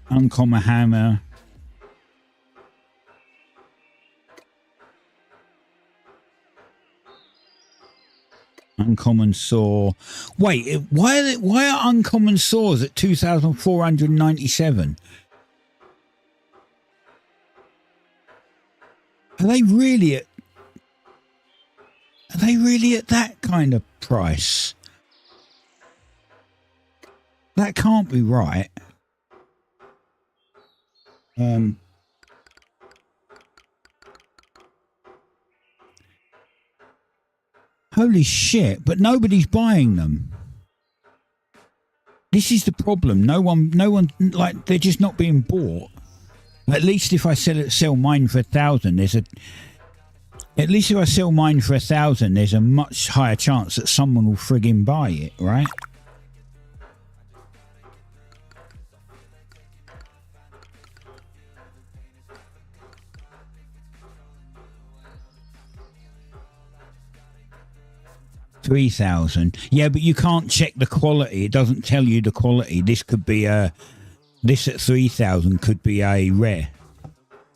[SPEAKER 2] Uncommon hammer. Uncommon saw. Wait, why are uncommon saws at 2,497? Are they really at that kind of price? That can't be right. Holy shit, but nobody's buying them. This is the problem. No one, like, they're just not being bought. At least if I sell mine for 1,000, there's a much higher chance that someone will friggin' buy it, right? $3,000. Yeah, but you can't check the quality. It doesn't tell you the quality. This could be this at 3,000 could be a rare.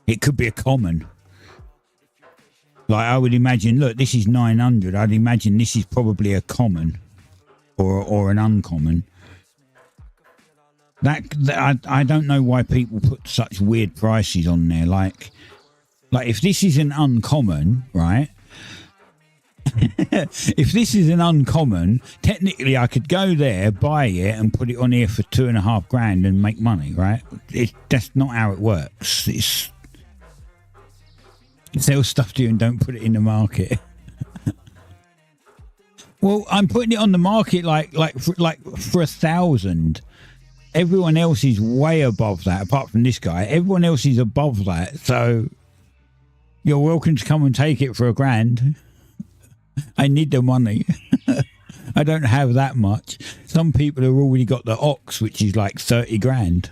[SPEAKER 2] It could be a common. Like, I would imagine, look, this is 900. I'd imagine this is probably a common or an uncommon. I don't know why people put such weird prices on there. Like if this is an uncommon, right? If this is an uncommon, technically I could go there, buy it, and put it on here for $2,500 and make money, right? That's not how it works. It's sell stuff to you and don't put it in the market. Well, I'm putting it on the market like for 1,000. Everyone else is way above that, apart from this guy. Everyone else is above that, so you're welcome to come and take it for $1,000. I need the money. I don't have that much. Some people have already got the ox, which is like $30,000.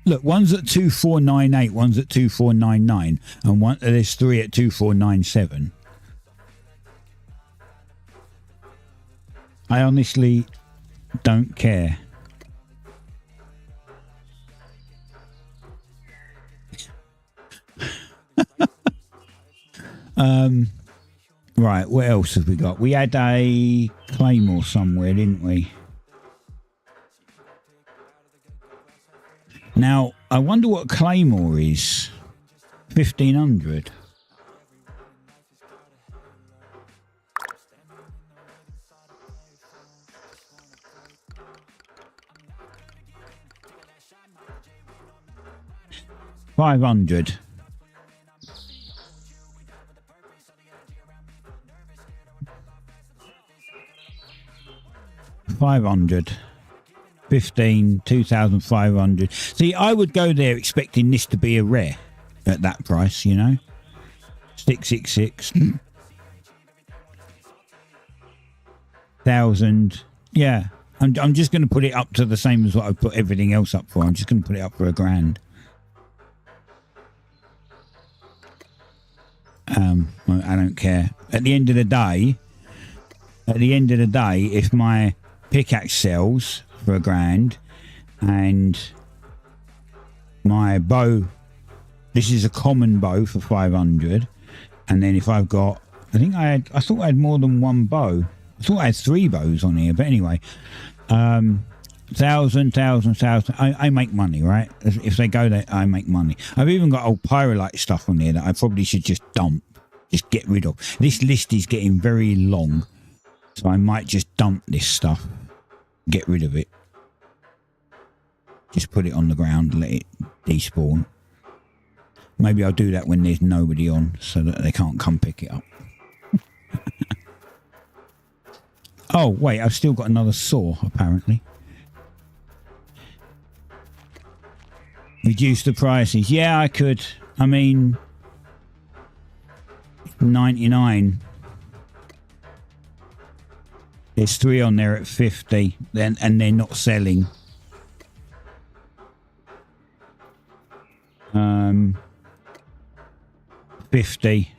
[SPEAKER 2] Look, one's at 2,498, one's at 2,499, and there's three at 2,497. I honestly don't care. Right, what else have we got? We had a claymore somewhere, didn't we? Now, I wonder what claymore is. 1,500. $500. $500. 15, 2,500. See, I would go there expecting this to be a rare at that price, you know. 666. 1,000. Yeah. I'm just going to put it up to the same as what I put everything else up for. I'm just going to put it up for $1,000. I don't care. At the end of the day, if my pickaxe sells for $1,000 and my bow, this is a common bow for 500, and then if I've got, I thought I had more than one bow. I thought I had 3 bows on here, but anyway, 1,000, I make money, right? If they go there, I make money. I've even got old pyrolite stuff on here that I probably should just dump, just get rid of. This list is getting very long, so I might just dump this stuff, get rid of it. Just put it on the ground, let it despawn. Maybe I'll do that when there's nobody on, so that they can't come pick it up. Oh, wait, I've still got another saw, apparently. Reduce the prices. Yeah, I could. I mean, 99. There's 3 on there at 50, then, and they're not selling. 50.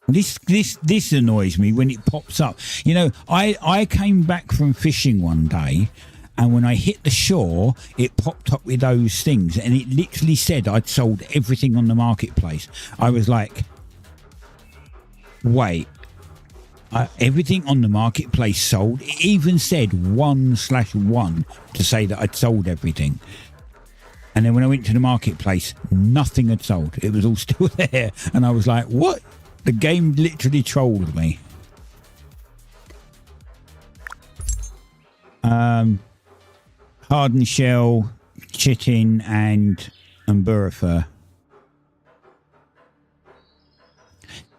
[SPEAKER 2] This annoys me when it pops up. You know, I came back from fishing one day, and when I hit the shore, it popped up with those things, and it literally said I'd sold everything on the marketplace. I was like, wait, everything on the marketplace sold? It even said 1/1 to say that I'd sold everything. And then when I went to the marketplace, nothing had sold. It was all still there. And I was like, what? The game literally trolled me. Hardened shell, chitin, and burrifer.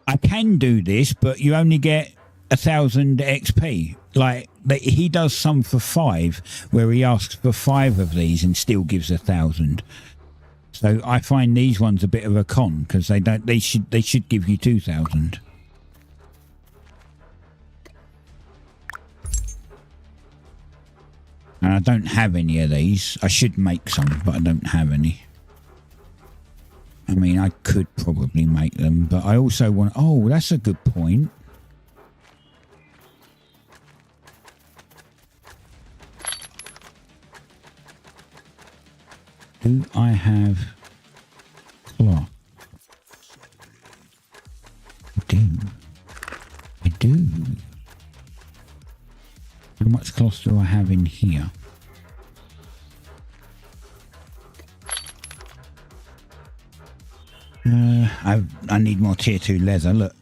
[SPEAKER 2] I can do this, but you only get 1,000 XP. Like, he does some for 5, where he asks for 5 of these and still gives 1,000. So I find these ones a bit of a con, because they should give you 2,000. And I don't have any of these. I should make some, but I don't have any. I mean, I could probably make them, but I also want... Oh, that's a good point. Do I have cloth? I do. I do. How much cloth do I have in here? I need more tier 2 leather. Look,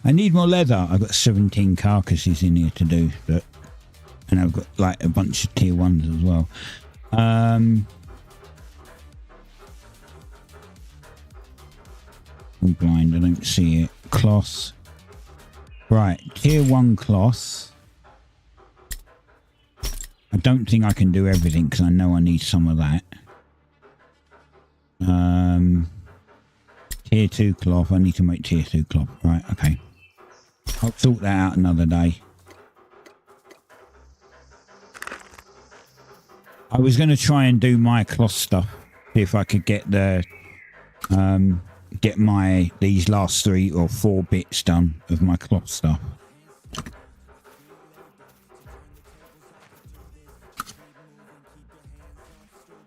[SPEAKER 2] I need more leather. I've got 17 carcasses in here to do, but and I've got like a bunch of tier 1s as well. I'm blind, I don't see it. Cloth. Right, tier 1 cloth. I don't think I can do everything because I know I need some of that. Tier 2 cloth. I need to make tier 2 cloth. Right, okay. I'll sort that out another day. I was going to try and do my cloth stuff. See if I could get the... get these last 3 or 4 bits done of my cloth stuff.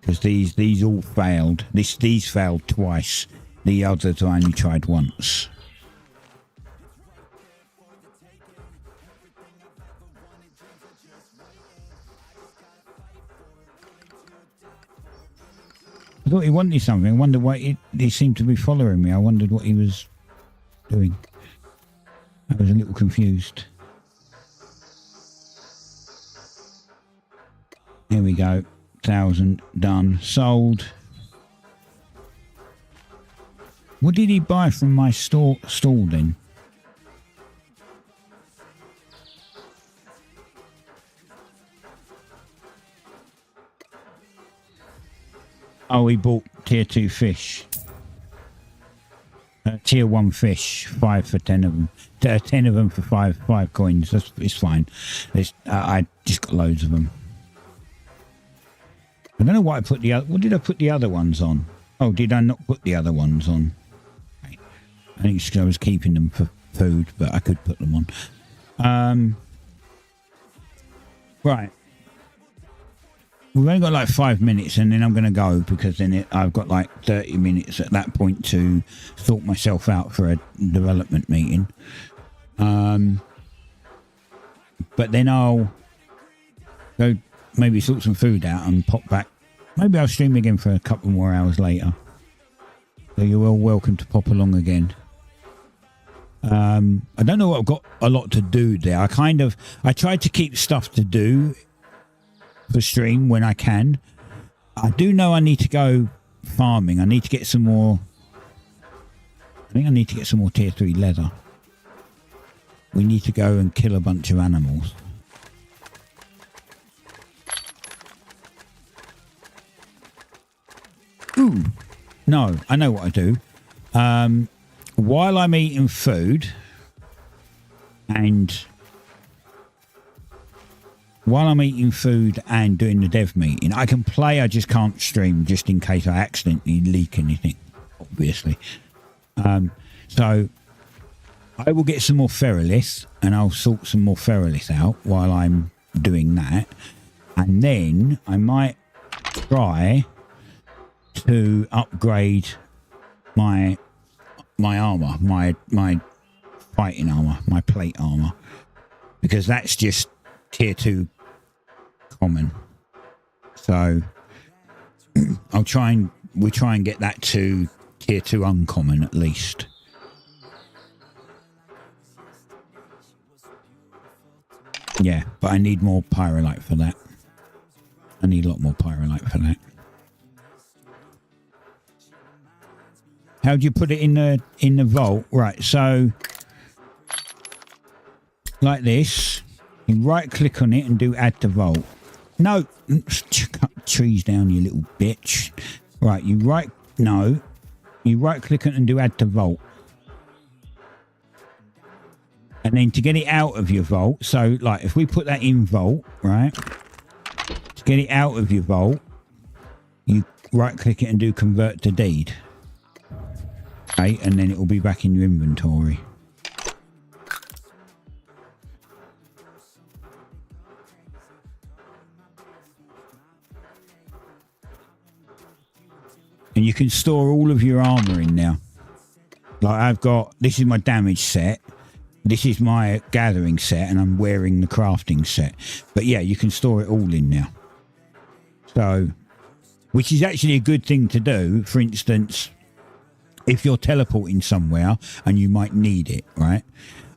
[SPEAKER 2] Because these all failed. These failed twice. The others I only tried once. I thought he wanted something. I wondered why he seemed to be following me. I wondered what he was doing. I was a little confused. Here we go. 1,000 done. Sold. What did he buy from my stall then? Oh, he bought tier 2 fish. Tier 1 fish. 5 for 10 of them. 10 of them for 5 coins. It's fine. I just got loads of them. I don't know why I put the other... What did I put the other ones on? Oh, did I not put the other ones on? I think it's because I was keeping them for food, but I could put them on. Right. We've only got like 5 minutes and then I'm going to go because then I've got like 30 minutes at that point to sort myself out for a development meeting. But then I'll go maybe sort some food out and pop back. Maybe I'll stream again for a couple more hours later. So you're all welcome to pop along again. I don't know. I've got a lot to do there. I tried to keep stuff to do for stream when I can. I do know I need to go farming. I need to get some more. I think I need to get some more tier 3 leather. we need to go and kill a bunch of animals. Ooh, no, I know what I do. While I'm eating food and doing the dev meeting, I can play, I just can't stream just in case I accidentally leak anything, obviously. So I will get some more ferrolith and I'll sort some more ferrolith out while I'm doing that. And then I might try to upgrade my armor, my fighting armor, my plate armor, because that's just tier 2 common. So we'll try and get that to tier 2 uncommon at least. Yeah, but I need more pyrolite for that. I need a lot more pyrolite for that. How do you put it in the vault? Right, so like this. You right click on it and do add to vault. No, cut trees down, you little bitch. Right, you right click on it and do add to vault. And then to get it out of your vault, so like if we put that in vault, right? To get it out of your vault, you right click it and do convert to deed. Okay, and then it will be back in your inventory. And you can store all of your armor in now. Like I've got, this is my damage set. This is my gathering set, and I'm wearing the crafting set. But yeah, you can store it all in now. So, which is actually a good thing to do. For instance, if you're teleporting somewhere and you might need it, right?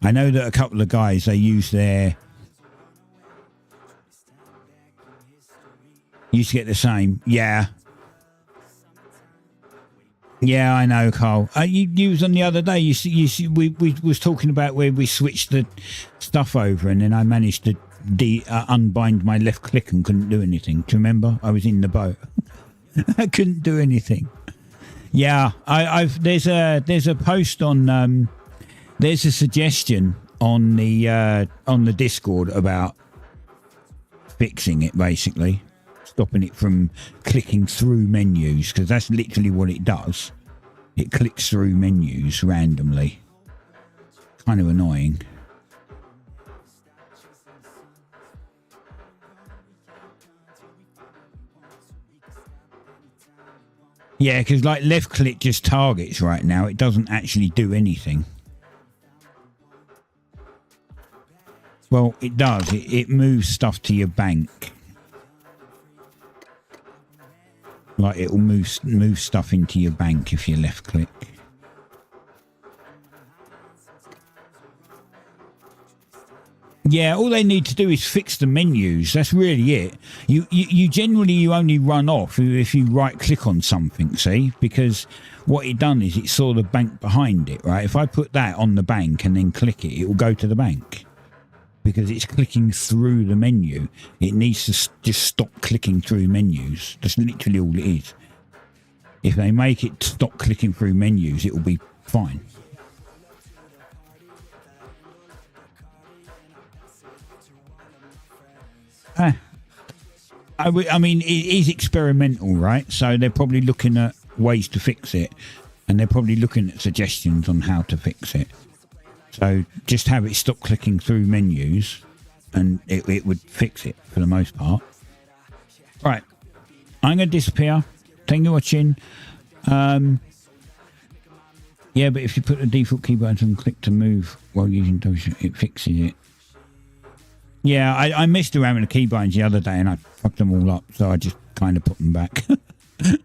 [SPEAKER 2] I know that a couple of guys, they use their... used to get the same. Yeah. Yeah, I know, Carl. You was on the other day. You see, we was talking about where we switched the stuff over, and then I managed to unbind my left click and couldn't do anything. Do you remember? I was in the boat. I couldn't do anything. Yeah, there's a post on there's a suggestion on the Discord about fixing it, basically. Stopping it from clicking through menus, because that's literally what it does. It clicks through menus randomly. Kind of annoying. Yeah, because like left click just targets right now. It doesn't actually do anything. Well, it does. It moves stuff to your bank. Like it will move stuff into your bank if you left click. Yeah, all they need to do is fix the menus. That's really it. You generally only run off if you right click on something, see? Because what it done is it saw the bank behind it, right? If I put that on the bank and then click it, it will go to the bank. Because it's clicking through the menu. It needs to just stop clicking through menus. That's literally all it is. If they make it stop clicking through menus, it will be fine. I mean, it is experimental, right? So they're probably looking at ways to fix it. And they're probably looking at suggestions on how to fix it. So just have it stop clicking through menus and it would fix it for the most part. Right. I'm going to disappear. Thank you for watching. Yeah, but if you put the default keyboard and click to move while using motion, it fixes it. Yeah, I messed around with the keybinds the other day and I fucked them all up. So I just kind of put them back. It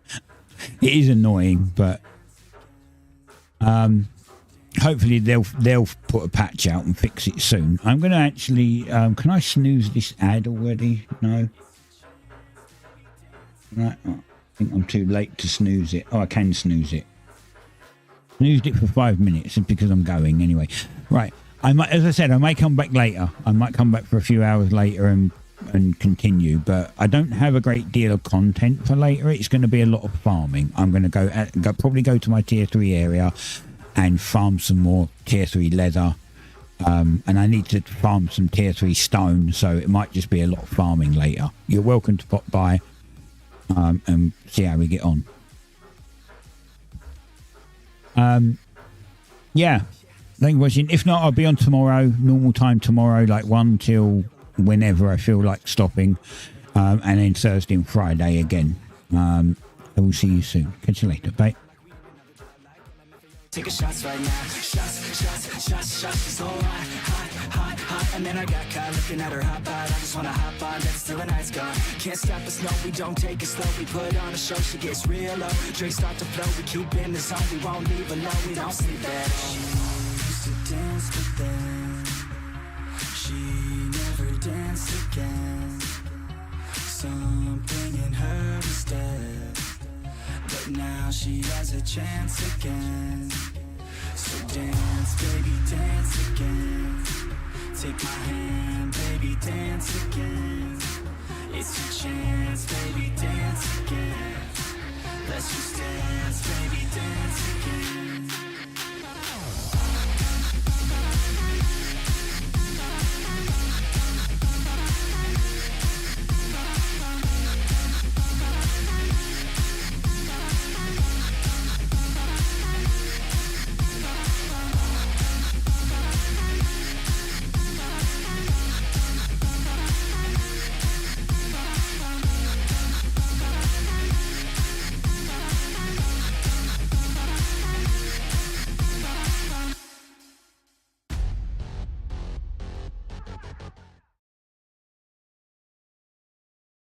[SPEAKER 2] is annoying, but... hopefully they'll put a patch out and fix it soon. I'm going to actually... can I snooze this ad already? No. Right. Oh, I think I'm too late to snooze it. Oh, I can snooze it. Snoozed it for 5 minutes because I'm going anyway. Right. I might, as I said, I may come back later. I might come back for a few hours later and continue, but I don't have a great deal of content for later. It's going to be a lot of farming. I'm going to probably go to my tier 3 area and farm some more tier 3 leather. And I need to farm some tier 3 stone, so it might just be a lot of farming later. You're welcome to pop by and see how we get on. Yeah, thank you for watching. If not, I'll be on tomorrow, normal time tomorrow, like 1 till whenever I feel like stopping, and then Thursday and Friday again. I will see you soon. Catch you later. Bye.
[SPEAKER 1] Taking shots right now, shots, she's all hot, and then I got caught looking at her hot bod. I just wanna hop on, that's till the night's gone. Can't stop us, no, we don't take it slow. We put on a show, she gets real low. Drinks start to flow, we keep in the zone. We won't leave alone, we don't sleep at all. She used to dance, but then she never danced again. Something in her is dead, but now she has a chance again. So dance, baby, dance again. Take my hand, baby, dance again. It's your chance, baby, dance again. Let's just dance, baby, dance again.